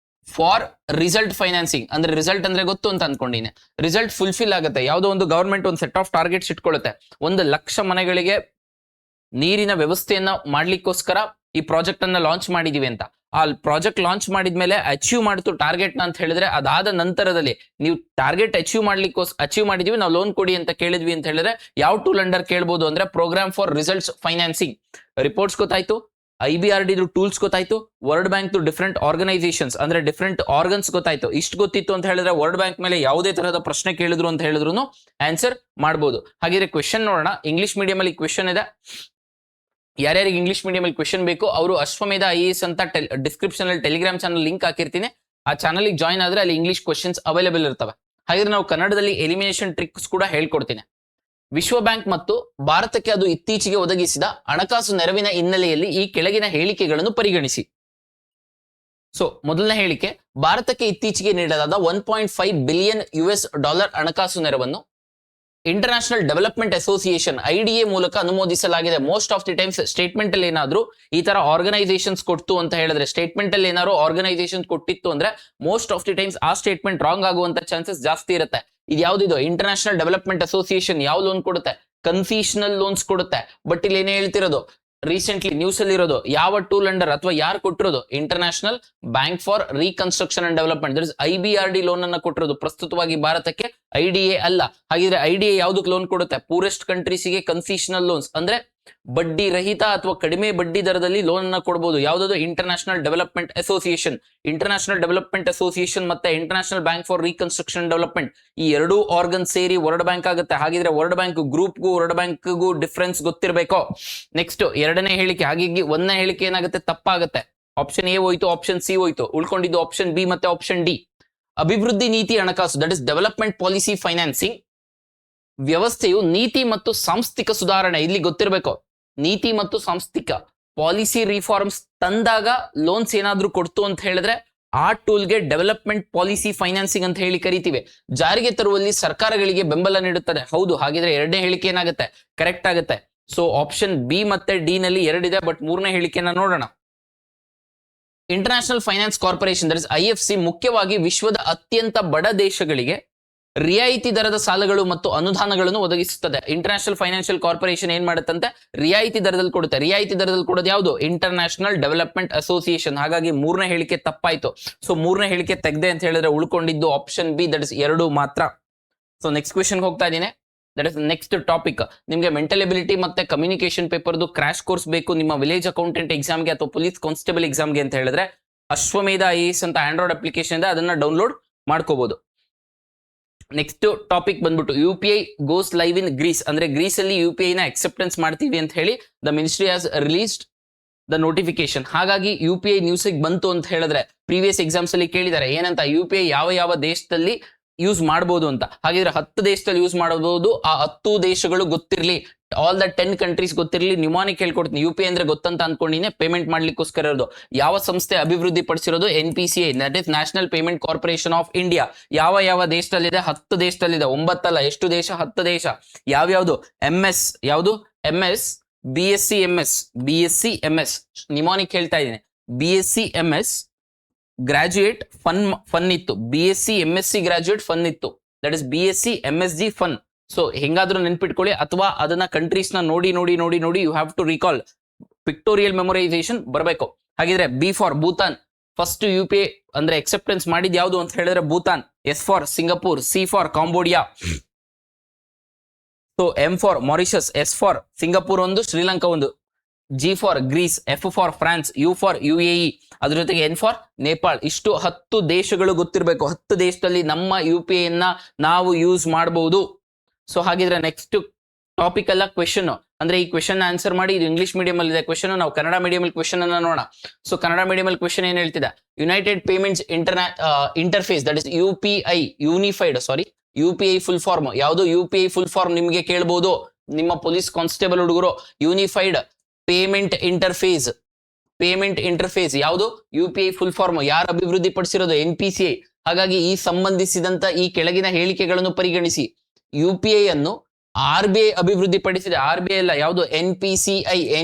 A: for result financing. ಅಂದ್ರೆ ರಿಸಲ್ಟ್ ಅಂದ್ರೆ ಗೊತ್ತು ಅಂತ ಅನ್ಕೊಂಡಿನಿ, ರಿಸಲ್ಟ್ ಫುಲ್ಫಿಲ್ ಆಗುತ್ತೆ. ಯಾವುದೋ ಒಂದು ಗವರ್ಮೆಂಟ್ ಒಂದು ಸೆಟ್ ಆಫ್ ಟಾರ್ಗೆಟ್ಸ್ ಇಟ್ಕೊಳ್ಳುತ್ತೆ, 1,00,000 ಮನೆಗಳಿಗೆ ನೀರಿನ ವ್ಯವಸ್ಥೆಯನ್ನ ಮಾಡ್ಲಿಕ್ಕೋಸ್ಕರ ಈ ಪ್ರಾಜೆಕ್ಟ್ ಅನ್ನ ಲಾಂಚ್ ಮಾಡಿದೀವಿ ಅಂತ. ಆ ಪ್ರಾಜೆಕ್ಟ್ ಲಾಂಚ್ ಮಾಡಿದ್ಮೇಲೆ ಅಚೀವ್ ಮಾಡ್ತು ಟಾರ್ಗೆಟ್ ನ ಅಂತ ಹೇಳಿದ್ರೆ ಅದಾದ ನಂತರದಲ್ಲಿ ನೀವು ಟಾರ್ಗೆಟ್ ಅಚೀವ್ ಮಾಡಿದೀವಿ ನಾವು ಲೋನ್ ಕೊಡಿ ಅಂತ ಕೇಳಿದ್ವಿ ಅಂತ ಹೇಳಿದ್ರೆ ಯಾವ ಟೂಲ್ ಅಂಡರ್ ಕೇಳಬಹುದು ಅಂದ್ರೆ program for results financing. Reports ಗೊತ್ತಾಯ್ತು, IBRD ಟೂಲ್ಸ್ ಗೊತ್ತಾಯ್ತು, ವರ್ಲ್ಡ್ ಬ್ಯಾಂಕ್ ಡಿಫರೆಂಟ್ ಆರ್ಗನೈಸೇಷನ್ಸ್ ಅಂದ್ರೆ ಡಿಫರೆಂಟ್ ಆರ್ಗನ್ಸ್ ಗೊತ್ತಾಯ್ತು. ಇಷ್ಟು ಗೊತ್ತಿತ್ತು ಅಂತ ಹೇಳಿದ್ರೆ ವರ್ಲ್ಡ್ ಬ್ಯಾಂಕ್ ಮೇಲೆ ಯಾವುದೇ ತರಹದ ಪ್ರಶ್ನೆ ಕೇಳಿದ್ರು ಅಂತ ಹೇಳಿದ್ರು ಆನ್ಸರ್ ಮಾಡಬಹುದು. ಹಾಗಿದ್ರೆ ಕ್ವೆಶನ್ ನೋಡೋಣ. ಇಂಗ್ಲಿಷ್ ಮೀಡಿಯಂ ಅಲ್ಲಿ ಕ್ವೆಶನ್ ಇದೆ. ಯಾರ್ಯಾರಿಗೆ ಇಂಗ್ಲಿಷ್ ಮೀಡಿಯಂ ಅಲ್ಲಿ ಕ್ವೆಶನ್ ಬೇಕು ಅವರು ಅಶ್ವಮೇಧ IAS ಅಂತ ಡಿಸ್ಕ್ರಿಪ್ಷನ್ ಅಲ್ಲಿ ಟೆಲಿಗ್ರಾಮ್ ಚಾನಲ್ ಲಿಂಕ್ ಹಾಕಿರ್ತೀನಿ, ಆ ಚಾನಲ್ ಜಾಯ್ನ್ ಆದ್ರೆ ಅಲ್ಲಿ ಇಂಗ್ಲಿಷ್ ಕ್ವೆಶನ್ಸ್ ಅವೈಲೇಬಲ್ ಇರ್ತವೆ. ಹಾಗಿದ್ರೆ ನಾವು ಕನ್ನಡದಲ್ಲಿ ಎಲಿಮಿನೇಷನ್ ಟ್ರಿಕ್ಸ್ ಕೂಡ ಹೇಳ್ಕೊಡ್ತೀನಿ. ವಿಶ್ವ ಬ್ಯಾಂಕ್ ಮತ್ತು ಭಾರತಕ್ಕೆ ಅದು ಇತ್ತೀಚೆಗೆ ಒದಗಿಸಿದ ಹಣಕಾಸು ನೆರವಿನ ಹಿನ್ನೆಲೆಯಲ್ಲಿ ಈ ಕೆಳಗಿನ ಹೇಳಿಕೆಗಳನ್ನು ಪರಿಗಣಿಸಿ. ಸೊ ಮೊದಲನೇ ಹೇಳಿಕೆ, ಭಾರತಕ್ಕೆ ಇತ್ತೀಚೆಗೆ ನೀಡಲಾದ $1.5 ಬಿಲಿಯನ್ ಹಣಕಾಸು ನೆರವನ್ನು ಇಂಟರ್ನ್ಯಾಷನಲ್ ಡೆವಲಪ್ಮೆಂಟ್ ಅಸೋಸಿಯೇಷನ್ IDA ಮೂಲಕ ಅನುಮೋದಿಸಲಾಗಿದೆ. Most of the times statement ಅಲ್ಲಿ ಏನಾದ್ರು ಈ ತರ ಆರ್ಗನೈಸೇಷನ್ಸ್ ಕೊಡ್ತು ಅಂತ ಹೇಳಿದ್ರೆ, ಸ್ಟೇಟ್ಮೆಂಟ್ ಅಲ್ಲಿ ಏನಾದ್ರು ಆರ್ಗನೈಸೇಷನ್ ಕೊಟ್ಟಿತ್ತು ಅಂದ್ರೆ ಮೋಸ್ಟ್ ಆಫ್ ದಿ ಟೈಮ್ಸ್ ಆ ಸ್ಟೇಟ್ಮೆಂಟ್ ರಾಂಗ್ ಆಗುವಂತ ಚಾನ್ಸಸ್ ಜಾಸ್ತಿ ಇರುತ್ತೆ. ಇದು ಯಾವ್ದಿದು? ಇಂಟರ್ನ್ಯಾಷನಲ್ ಡೆವಲಪ್ಮೆಂಟ್ ಅಸೋಸಿಯೇಷನ್ ಯಾವ ಲೋನ್ ಕೊಡುತ್ತೆ? ಕನ್ಸೆಷನಲ್ ಲೋನ್ಸ್ ಕೊಡುತ್ತೆ. ಬಟ್ ಇಲ್ಲಿ ಏನೇ ಹೇಳ್ತಿರೋದು ರೀಸೆಂಟ್ಲಿ ನ್ಯೂಸ್ ಅಲ್ಲಿ ಇರೋದು ಯಾವ ಟೂಲ್ ಅಂಡರ್ ಅಥವಾ ಯಾರು ಕೊಟ್ಟಿರೋದು? International bank for reconstruction and development, that is IBRD loan ಅನ್ನ ಕೊಟ್ಟಿರೋದು ಪ್ರಸ್ತುತವಾಗಿ ಭಾರತಕ್ಕೆ, IDA ಅಲ್ಲ. ಹಾಗಿದ್ರೆ IDA ಯಾವ್ದಕ್ಕೆ ಲೋನ್ ಕೊಡುತ್ತೆ? ಪೂರೆಸ್ಟ್ ಕಂಟ್ರೀಸ್ ಗೆ ಕನ್ಸೆಷನಲ್ ಲೋನ್ಸ್ ಅಂದ್ರೆ ಬಡ್ಡಿ ರಹಿತ ಅಥವಾ ಕಡಿಮೆ ಬಡ್ಡಿ ದರದಲ್ಲಿ ಲೋನ್ ಅನ್ನ ಕೊಡಬಹುದು. ಯಾವ್ದು? International development association. International development association ಮತ್ತೆ international bank for reconstruction development, ಈ ಎರಡೂ ಆರ್ಗನ್ ಸೇರಿ ವರ್ಲ್ಡ್ ಬ್ಯಾಂಕ್ ಆಗುತ್ತೆ. ಹಾಗಿದ್ರೆ ವರ್ಲ್ಡ್ ಬ್ಯಾಂಕ್ ಗ್ರೂಪ್ಗೂ ವರ್ಲ್ಡ್ ಬ್ಯಾಂಕ್ಗೂ ಡಿಫರೆನ್ಸ್ ಗೊತ್ತಿರಬೇಕು. ನೆಕ್ಸ್ಟ್ ಎರಡನೇ ಹೇಳಿಕೆ, ಹಾಗಾಗಿ ಒಂದನೇ ಹೇಳಿಕೆ ಏನಾಗುತ್ತೆ? ತಪ್ಪಾಗುತ್ತೆ. ಆಪ್ಷನ್ ಎ ಹೋಯ್ತು, ಆಪ್ಷನ್ ಸಿ ಹೋಯ್ತು, ಉಳ್ಕೊಂಡಿದ್ದು ಆಪ್ಷನ್ ಬಿ ಮತ್ತೆ ಆಪ್ಷನ್ ಡಿ. ಅಭಿವೃದ್ಧಿ ನೀತಿ ಹಣಕಾಸು, that is development policy financing ವ್ಯವಸ್ಥೆಯು ನೀತಿ ಮತ್ತು ಸಾಂಸ್ಥಿಕ ಸುಧಾರಣೆ, ಇಲ್ಲಿ ಗೊತ್ತಿರಬೇಕು, ನೀತಿ ಮತ್ತು ಸಾಂಸ್ಥಿಕ ಪಾಲಿಸಿ ರಿಫಾರ್ಮ್ಸ್ ತಂದಾಗ ಲೋನ್ಸ್ ಏನಾದ್ರೂ ಕೊಡ್ತು ಅಂತ ಹೇಳಿದ್ರೆ ಆ ಟೂಲ್ಗೆ ಡೆವಲಪ್ಮೆಂಟ್ ಪಾಲಿಸಿ ಫೈನಾನ್ಸಿಂಗ್ ಅಂತ ಹೇಳಿ ಕರಿತೀವಿ. ಜಾರಿಗೆ ತರುವಲ್ಲಿ ಸರ್ಕಾರಗಳಿಗೆ ಬೆಂಬಲ ನೀಡುತ್ತದೆ. ಹೌದು, ಹಾಗಿದ್ರೆ ಎರಡನೇ ಹೇಳಿಕೆ ಏನಾಗುತ್ತೆ? ಕರೆಕ್ಟ್ ಆಗುತ್ತೆ. ಸೊ ಆಪ್ಷನ್ ಬಿ ಮತ್ತೆ ಡಿ ನಲ್ಲಿ ಎರಡಿದೆ, ಬಟ್ ಮೂರನೇ ಹೇಳಿಕೆನ ನೋಡೋಣ. International finance corporation, that is IFC, ಮುಖ್ಯವಾಗಿ ವಿಶ್ವದ ಅತ್ಯಂತ ಬಡ ದೇಶಗಳಿಗೆ ರಿಯಾಯಿತಿ ದರದ ಸಾಲಗಳು ಮತ್ತು ಅನುದಾನಗಳನ್ನು ಒದಗಿಸುತ್ತದೆ. ಇಂಟರ್ನ್ಯಾಷನಲ್ ಫೈನಾನ್ಷಿಯಲ್ ಕಾರ್ಪೊರೇಷನ್ ಏನ್ ಮಾಡುತ್ತಂತೆ? ರಿಯಾಯಿತಿ ದರದಲ್ಲಿ ಕೊಡುತ್ತೆ. ರಿಯಾಯಿತಿ ದರದಲ್ಲಿ ಕೊಡೋದು ಯಾವುದು? International development association. ಹಾಗಾಗಿ ಮೂರನೇ ಹೇಳಿಕೆ ತಪ್ಪಾಯ್ತು. ಸೊ ಮೂರನೇ ಹೇಳಿಕೆ ತೆಗ್ದೆ ಅಂತ ಹೇಳಿದ್ರೆ ಉಳ್ಕೊಂಡಿದ್ದು ಆಪ್ಷನ್ ಬಿ, ದಟ್ ಇಸ್ ಎರಡು ಮಾತ್ರ. ಸೊ ನೆಕ್ಸ್ಟ್ ಕ್ವೆಶನ್ ಹೋಗ್ತಾ ಇದ್ದೀನಿ. That is next topic. ನಿಮಗೆ ಮೆಂಟಲ್ ಎಬಿಲಿಟಿ ಮತ್ತೆ ಕಮ್ಯುನಿಕೇಶನ್ ಪೇಪರ್ದು ಕ್ರಾಶ್ ಕೋರ್ಸ್ ಬೇಕು ನಿಮ್ಮ ವಿಲೇಜ್ ಅಕೌಂಟೆಂಟ್ ಎಕ್ಸಾಮ್ಗೆ ಅಥವಾ ಪೊಲೀಸ್ ಕಾನ್ಸ್ಟೇಬಲ್ ಎಕ್ಸಾಮ್ಗೆ ಅಂತ ಹೇಳಿದ್ರೆ ಅಶ್ವಮೇಧ IAS ಅಂತ ಆಂಡ್ರಾಯ್ಡ್ ಅಪ್ಲಿಕೇಶನ್ ಇದೆ, ಅದನ್ನ ಡೌನ್ಲೋಡ್ ಮಾಡ್ಕೋಬಹುದು. ನೆಕ್ಸ್ಟ್ ಟಾಪಿಕ್ ಬಂದ್ಬಿಟ್ಟು UPI goes live in Greece, ಅಂದ್ರೆ ಗ್ರೀಸ್ ಅಲ್ಲಿ UPI ನ ಅಕ್ಸೆಪ್ಟೆನ್ಸ್ ಮಾಡ್ತೀವಿ ಅಂತ ಹೇಳಿ the ministry has released the notification. ಹಾಗಾಗಿ UPI ನ್ಯೂಸ್ ಬಂತು ಅಂತ ಹೇಳಿದ್ರೆ ಪ್ರೀವಿಯಸ್ ಎಕ್ಸಾಮ್ಸ್ ಅಲ್ಲಿ ಕೇಳಿದ್ದಾರೆ ಏನಂತ, UPI ಯಾವ ಯಾವ ದೇಶದಲ್ಲಿ ಯೂಸ್ ಮಾಡಬಹುದು ಅಂತ. ಹಾಗಿದ್ರೆ 10 ದೇಶದಲ್ಲಿ ಯೂಸ್ ಮಾಡಬಹುದು. ಆ 10 ದೇಶಗಳು ಗೊತ್ತಿರಲಿ, ಆಲ್ ದ 10 ಕಂಟ್ರೀಸ್ ಗೊತ್ತಿರಲಿ. ನ್ಯೂಮಾನಿಕ್ ಹೇಳ್ಕೊಡ್ತೀನಿ. UPI ಅಂದ್ರೆ ಗೊತ್ತಂತ ಅನ್ಕೊಂಡಿನೇ ಪೇಮೆಂಟ್ ಮಾಡ್ಲಿಕ್ಕೋಸ್ಕರ ಇರೋದು. ಯಾವ ಸಂಸ್ಥೆ ಅಭಿವೃದ್ಧಿ ಪಡಿಸಿರೋದು? NPCI, that is national payment corporation of India. ಯಾವ ಯಾವ ದೇಶದಲ್ಲಿದೆ? 10 ದೇಶದಲ್ಲಿದೆ. 9 ಅಲ್ಲ, ಎಷ್ಟು ದೇಶ? 10 ದೇಶ. ಯಾವ್ಯಾವ್ದು? MS, ಯಾವುದು? MS, BSc MS, ನ್ಯೂಮಾನಿಕ್ ಹೇಳ್ತಾ ಇದ್ದೀನಿ. BSc MS ಗ್ರಾಜುಯೇಟ್ ಫನ್ ಇತ್ತು. BSc MSc ಗ್ರಾಜುಯೇಟ್ ಫನ್ ಇತ್ತು. That is BSc MSg fun. So ಹೆಂಗಾದ್ರೂ ನೆನ್ಪಿಟ್ಕೊಳ್ಳಿ, ಅಥವಾ ಅದನ್ನ ಕಂಟ್ರೀಸ್ ನ ನೋಡಿ ನೋಡಿ ನೋಡಿ ನೋಡಿ you have to recall. Pictorial memorisation ಬರಬೇಕು. ಹಾಗಿದ್ರೆ B for Bhutan. First UPI ಅಂದ್ರೆ ಎಕ್ಸೆಪ್ಟೆನ್ಸ್ ಮಾಡಿದ್ ಯಾವುದು ಅಂತ ಹೇಳಿದ್ರೆ Bhutan. S for Singapore, C for Cambodia, so M for Mauritius, S for Singapore ಒಂದು, ಶ್ರೀಲಂಕಾ ಒಂದು, G for Greece, F for France, U for UAE, ಅದ್ರ ಜೊತೆಗೆ N ಫಾರ್ ನೇಪಾಳ್. ಇಷ್ಟು 10 ದೇಶಗಳು ಗೊತ್ತಿರಬೇಕು. 10 ದೇಶದಲ್ಲಿ ನಮ್ಮ UPI ಅನ್ನ ನಾವು ಯೂಸ್ ಮಾಡಬಹುದು. ಸೊ ಹಾಗಿದ್ರೆ ನೆಕ್ಸ್ಟ್ ಟಾಪಿಕ್ ಅಲ್ಲ ಕ್ವೆಶನ್, ಅಂದ್ರೆ ಈ ಕ್ವೆಶನ್ ಆನ್ಸರ್ ಮಾಡಿ. ಇದು ಇಂಗ್ಲಿಷ್ ಮೀಡಿಯಂ ಅಲ್ಲಿ ಇದೆ ಕ್ವೆಶನ್, ನಾವು ಕನ್ನಡ ಮೀಡಿಯಂ ಅಲ್ಲಿ ಕ್ವೆಶನ್ ಅನ್ನ ನೋಡೋಣ. ಸೊ ಕನ್ನಡ ಮೀಡಿಯಂ ಅಲ್ಲಿ ಕ್ವೆಶನ್ ಏನ್ ಹೇಳ್ತಿದೆ? United payments interface, that is UPI unified, UPI full form ಯಾವುದು? UPI ಫುಲ್ ಫಾರ್ಮ್ ನಿಮಗೆ ಕೇಳಬಹುದು ನಿಮ್ಮ ಪೊಲೀಸ್ ಕಾನ್ಸ್ಟೇಬಲ್ ಹುಡುಗರು. ಯೂನಿಫೈಡ್ ಪೇಮೆಂಟ್ ಇಂಟರ್ಫೇಸ್ ಯಾವುದು? UPI ಫುಲ್ ಫಾರ್ಮ್ ಯಾರು ಅಭಿವೃದ್ಧಿ ಪಡಿಸಿರೋದು? NPCI. ಹಾಗಾಗಿ ಈ ಸಂಬಂಧಿಸಿದಂತ ಈ ಕೆಳಗಿನ ಹೇಳಿಕೆಗಳನ್ನು ಪರಿಗಣಿಸಿ. UPI ಅನ್ನು RBI ಅಭಿವೃದ್ಧಿ ಪಡಿಸಿದೆ. RBI ಅಲ್ಲ, ಯಾವುದು?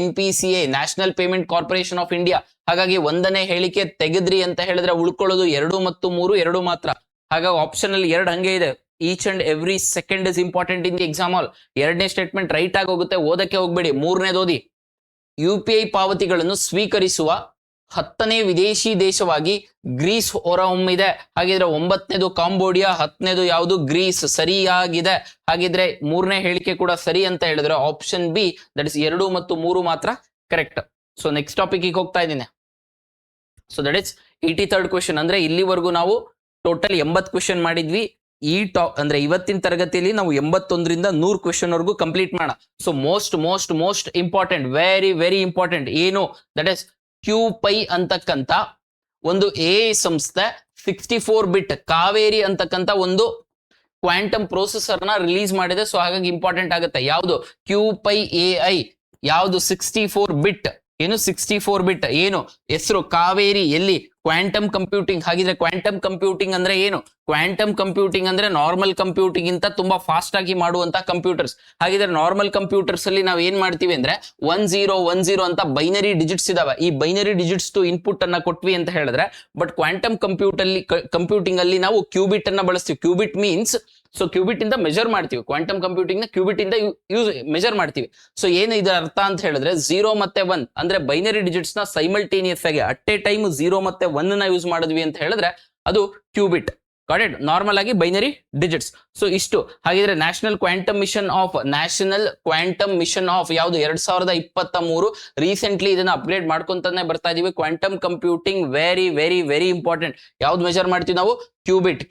A: NPCI national payment corporation of India. ಹಾಗಾಗಿ ಒಂದನೇ ಹೇಳಿಕೆ ತೆಗೆದ್ರಿ ಅಂತ ಹೇಳಿದ್ರೆ ಉಳ್ಕೊಳ್ಳೋದು 2 ಮತ್ತು 3, 2 ಮಾತ್ರ. ಹಾಗಾಗಿ ಆಪ್ಷನ್ ಅಲ್ಲಿ 2 ಹಂಗೆ ಇದೆ. Each and every second is important in the exam hall. ಎರಡನೇ ಸ್ಟೇಟ್ಮೆಂಟ್ ರೈಟ್ ಆಗಿ ಹೋಗುತ್ತೆ, ಓದಕ್ಕೆ ಹೋಗ್ಬೇಡಿ. ಮೂರನೇದು ಓದಿ. UPI ಪಾವತಿಗಳನ್ನು ಸ್ವೀಕರಿಸುವ 10ನೇ ವಿದೇಶಿ ದೇಶವಾಗಿ ಗ್ರೀಸ್ ಹೊರಹೊಮ್ಮಿದೆ. ಹಾಗಿದ್ರೆ 9ನೇದು ಕಾಂಬೋಡಿಯಾ, 10ನೇದು ಯಾವುದು? ಗ್ರೀಸ್. ಸರಿಯಾಗಿದೆ. ಹಾಗಿದ್ರೆ ಮೂರನೇ ಹೇಳಿಕೆ ಕೂಡ ಸರಿ ಅಂತ ಹೇಳಿದ್ರೆ ಆಪ್ಷನ್ ಬಿ, ದಟ್ ಇಸ್ 2 ಮತ್ತು 3 ಮಾತ್ರ ಕರೆಕ್ಟ್. ಸೊ ನೆಕ್ಸ್ಟ್ ಟಾಪಿಕ್ ಹೋಗ್ತಾ ಇದ್ದೀನಿ. So that is 83rd question. ಅಂದ್ರೆ ಇಲ್ಲಿವರೆಗೂ ನಾವು ಟೋಟಲ್ 80 ಕ್ವೆಶನ್ ಮಾಡಿದ್ವಿ. ಅಂದ್ರೆ ಇವತ್ತಿನ ತರಗತಿಯಲ್ಲಿ ನಾವು 81ರಿಂದ 100 ಕ್ವೆಶನ್ ವರ್ಗೂ ಕಂಪ್ಲೀಟ್ ಮಾಡೋಣ. So most important, very very important ಏನು? ದಟ್ ಇಸ್ QPI ಅಂತಕ್ಕಂತ ಒಂದು AI ಸಂಸ್ಥೆ 64 ಬಿಟ್ ಕಾವೇರಿ ಅಂತಕ್ಕಂತ ಒಂದು ಕ್ವಾಂಟಮ್ ಪ್ರೊಸೆಸರ್ ನ ರಿಲೀಸ್ ಮಾಡಿದೆ. ಸೊ ಹಾಗಾಗಿ ಇಂಪಾರ್ಟೆಂಟ್ ಆಗುತ್ತೆ. ಯಾವುದು? QPI AI. ಯಾವುದು? 64 ಬಿಟ್. ಏನು? 64 ಬಿಟ್. ಏನು ಹೆಸರು? ಕಾವೇರಿ. ಎಲ್ಲಿ? Quantum computing. ಹಾಗಿದ್ರೆ ಕ್ವಾಂಟಮ್ ಕಂಪ್ಯೂಟಿಂಗ್ ಅಂದ್ರೆ ಏನು? ಕ್ವಾಂಟಮ್ ಕಂಪ್ಯೂಟಿಂಗ್ ಅಂದ್ರೆ ನಾರ್ಮಲ್ ಕಂಪ್ಯೂಟಿಂಗ್ ಗಿಂತ ತುಂಬಾ ಫಾಸ್ಟ್ ಆಗಿ ಮಾಡುವಂತ ಕಂಪ್ಯೂಟರ್ಸ್. ಹಾಗಿದ್ರೆ ನಾರ್ಮಲ್ ಕಂಪ್ಯೂಟರ್ಸ್ ಅಲ್ಲಿ ನಾವು ಏನ್ ಮಾಡ್ತೀವಿ ಅಂದ್ರೆ 1010 ಅಂತ ಬೈನರಿ ಡಿಜಿಟ್ಸ್ ಇದಾವೆ. ಈ ಬೈನರಿ ಡಿಜಿಟ್ಸ್ ಟು ಇನ್ಪುಟ್ ಅನ್ನ ಕೊಟ್ವಿ ಅಂತ ಹೇಳಿದ್ರೆ, ಬಟ್ ಕ್ವಾಂಟಮ್ ಕಂಪ್ಯೂಟಿಂಗ್ ಅಲ್ಲಿ ನಾವು ಕ್ಯೂಬಿಟ್ ಅನ್ನ ಬಳಸ್ತೀವಿ. ಕ್ಯೂಬಿಟ್ ಮೀನ್ಸ್, ಸೊ ಕ್ಯೂಬಿಟ್ ಇಂದ ಮೆಜರ್ ಮಾಡ್ತೀವಿ. ಕ್ವಾಂಟಮ್ ಕಂಪ್ಯೂಟಿಂಗ್ ನ ಕ್ಯೂಬಿಟ್ ಇಂದ ಮೆಜರ್ ಮಾಡ್ತೀವಿ. ಸೊ ಏನು ಇದರ ಅರ್ಥ ಅಂತ ಹೇಳಿದ್ರೆ 0 ಮತ್ತೆ 1 ಅಂದ್ರೆ ಬೈನರಿ ಡಿಜಿಟ್ಸ್ ನ ಸೈಮಲ್ಟೇನಿಯಸ್ ಆಗಿ ಅಟ್ ಎ ಟೈಮ್ 0 ಮತ್ತೆ 1 ನ ಯೂಸ್ ಮಾಡಿದ್ವಿ ಅಂತ ಹೇಳಿದ್ರೆ ಅದು ಕ್ಯೂಬಿಟ್. ಗಾಟ್ ಇಟ್, ನಾರ್ಮಲ್ ಆಗಿ ಬೈನರಿ ಡಿಜಿಟ್ಸ್. ಸೊ ಇಷ್ಟು. ಹಾಗಿದ್ರೆ ನ್ಯಾಷನಲ್ ಕ್ವಾಂಟಮ್ ಮಿಷನ್ ಆಫ್ ಯಾವುದು 2023 ರೀಸೆಂಟ್ಲಿ ಇದನ್ನ ಅಪ್ಗ್ರೇಡ್ ಮಾಡ್ಕೊಂತಾನೆ ಬರ್ತಾ ಇದೀವಿ. Quantum computing very very very important. ಯಾವ್ದು ಮೆಜರ್ ಮಾಡ್ತೀವಿ ನಾವು?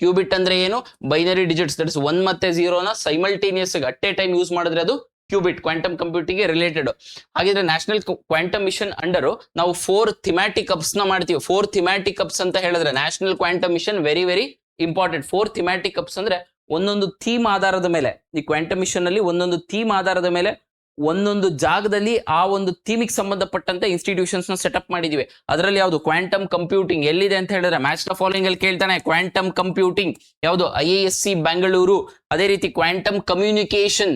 A: ಕ್ಯೂಬಿಟ್ ಅಂದ್ರೆ ಏನು? ಬೈನರಿ ಡಿಜಿಟ್ಸ್, ದಟ್ ಇಸ್ 1 ಮತ್ತೆ 0ನ simultaneous at a time use ಮಾಡಿದ್ರೆ ಅದು ಕ್ಯೂಬಿಟ್, ಕ್ವಾಂಟಮ್ ಕಂಪ್ಯೂಟಿಂಗ್ ರಿಲೇಟೆಡ್. ಹಾಗಿದ್ರೆ ನ್ಯಾಷನಲ್ ಕ್ವಾಂಟಮ್ ಮಿಷನ್ ಅಂಡರ್ ನಾವು 4 ಥಿಮ್ಯಾಟಿಕ್ ಹಬ್ಸ್ ನ ಮಾಡ್ತೀವಿ. 4 ಥಿಮ್ಯಾಟಿಕ್ ಹಬ್ಸ್ ಅಂತ ಹೇಳಿದ್ರೆ National quantum Mission very very important. 4 thematic hubs ಅಂದ್ರೆ ಒಂದೊಂದು ಥೀಮ್ ಆಧಾರದ ಮೇಲೆ, ಈ ಕ್ವಾಂಟಮ್ ಮಿಷನ್ ಅಲ್ಲಿ ಒಂದೊಂದು ಥೀಮ್ ಆಧಾರದ ಮೇಲೆ ಒಂದೊಂದು ಜಾಗದಲ್ಲಿ ಆ ಒಂದು ಥೀಮಿಗೆ ಸಂಬಂಧಪಟ್ಟಂತೆ ಇನ್ಸ್ಟಿಟ್ಯೂಷನ್ಸ್ ನ ಸೆಟಪ್ ಮಾಡಿದೀವಿ. ಅದರಲ್ಲಿ ಯಾವುದು? ಕ್ವಾಂಟಮ್ ಕಂಪ್ಯೂಟಿಂಗ್ ಎಲ್ಲಿದೆ ಅಂತ ಹೇಳಿದ್ರೆ ಮ್ಯಾಚ್ ದ ಫಾಲೋಯಿಂಗ್ ಅಲ್ಲಿ ಕೇಳ್ತಾನೆ. ಕ್ವಾಂಟಮ್ ಕಂಪ್ಯೂಟಿಂಗ್ ಯಾವುದು? IISc ಬೆಂಗಳೂರು. ಅದೇ ರೀತಿ ಕ್ವಾಂಟಮ್ ಕಮ್ಯುನಿಕೇಶನ್,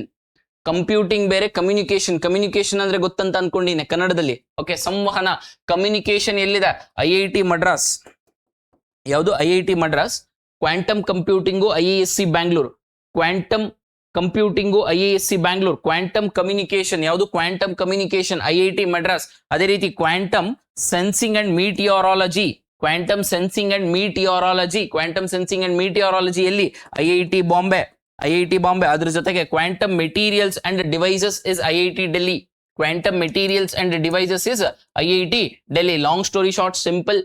A: ಕಂಪ್ಯೂಟಿಂಗ್ ಬೇರೆ, ಕಮ್ಯುನಿಕೇಶನ್ ಅಂದ್ರೆ ಗೊತ್ತಂತ ಅನ್ಕೊಂಡಿನಿ ಕನ್ನಡದಲ್ಲಿ. ಓಕೆ, ಸಂವಹನ, ಕಮ್ಯುನಿಕೇಶನ್ ಎಲ್ಲಿದೆ? IIT ಮಡ್ರಾಸ್. ಯಾವುದು? IIT Madras. Quantum computing IISc Bangalore. Quantum computing IISc Bangalore. Quantum communication ಯಾವುದು? Quantum communication IIT Madras. ಅದೇ ರೀತಿ ಕ್ವಾಂಟಮ್ ಸೆನ್ಸಿಂಗ್ ಅಂಡ್ ಮೀಟಿಯಾರಾಲಜಿ ಎಲ್ಲಿ? IIT ಬಾಂಬೆ. ಅದ್ರ ಜೊತೆಗೆ quantum materials and devices is IIT Delhi. Long story short simple.